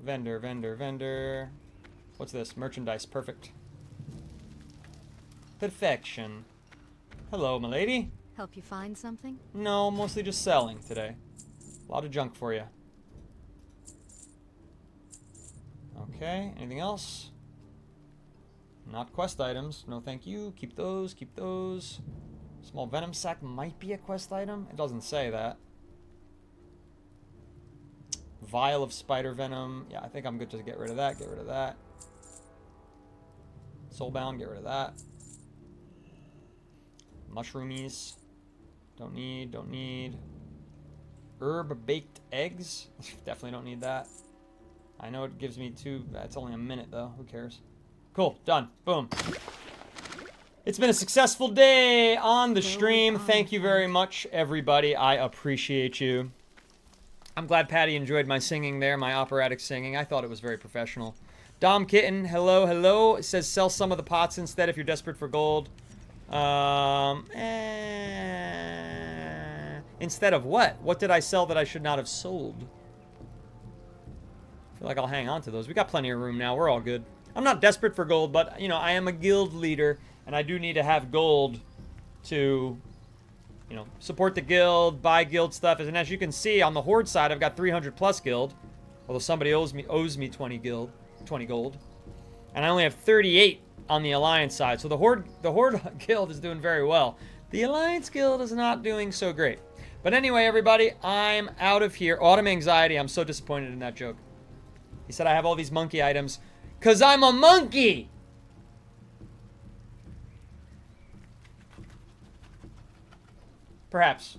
Vendor, vendor, vendor. What's this? Merchandise. Perfect. Perfection. Hello, milady. Help you find something? No, mostly just selling today. A lot of junk for you. Okay, anything else? Not quest items. No thank you. Keep those, keep those. Small venom sac might be a quest item. It doesn't say that. Vial of spider venom. Yeah, I think I'm good to get rid of that. Get rid of that. Soulbound, get rid of that. Mushroomies. Don't need, don't need. Herb baked eggs. Definitely don't need that. I know it gives me 2. That's only a minute though. Who cares? Cool. Done. Boom. It's been a successful day on the stream. Thank you very much, everybody. I appreciate you. I'm glad Patty enjoyed my singing there, my operatic singing. I thought it was very professional. Dom Kitten, hello, hello. It says sell some of the pots instead if you're desperate for gold. Instead of what? What did I sell that I should not have sold? I feel like I'll hang on to those. We got plenty of room now. We're all good. I'm not desperate for gold, but, you know, I am a guild leader, and I do need to have gold to, you know, support the guild, buy guild stuff. And as you can see, on the Horde side, I've got 300 plus guild, although somebody owes me 20 gold. And I only have 38 on the Alliance side. So the Horde guild is doing very well. The Alliance guild is not doing so great. But anyway, everybody, I'm out of here. Autumn Anxiety, I'm so disappointed in that joke. He said I have all these monkey items. 'Cause I'm a monkey! Perhaps.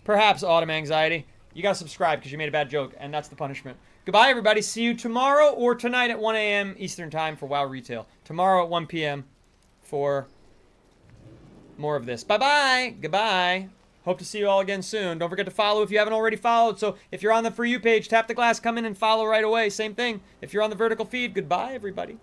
Perhaps, Autumn Anxiety. You gotta subscribe because you made a bad joke, and that's the punishment. Goodbye, everybody. See you tomorrow or tonight at 1 a.m. Eastern Time for WoW Retail. Tomorrow at 1 p.m. for more of this. Bye-bye. Goodbye. Hope to see you all again soon. Don't forget to follow if you haven't already followed. So if you're on the For You page, tap the glass, come in and follow right away. Same thing. If you're on the vertical feed, goodbye, everybody.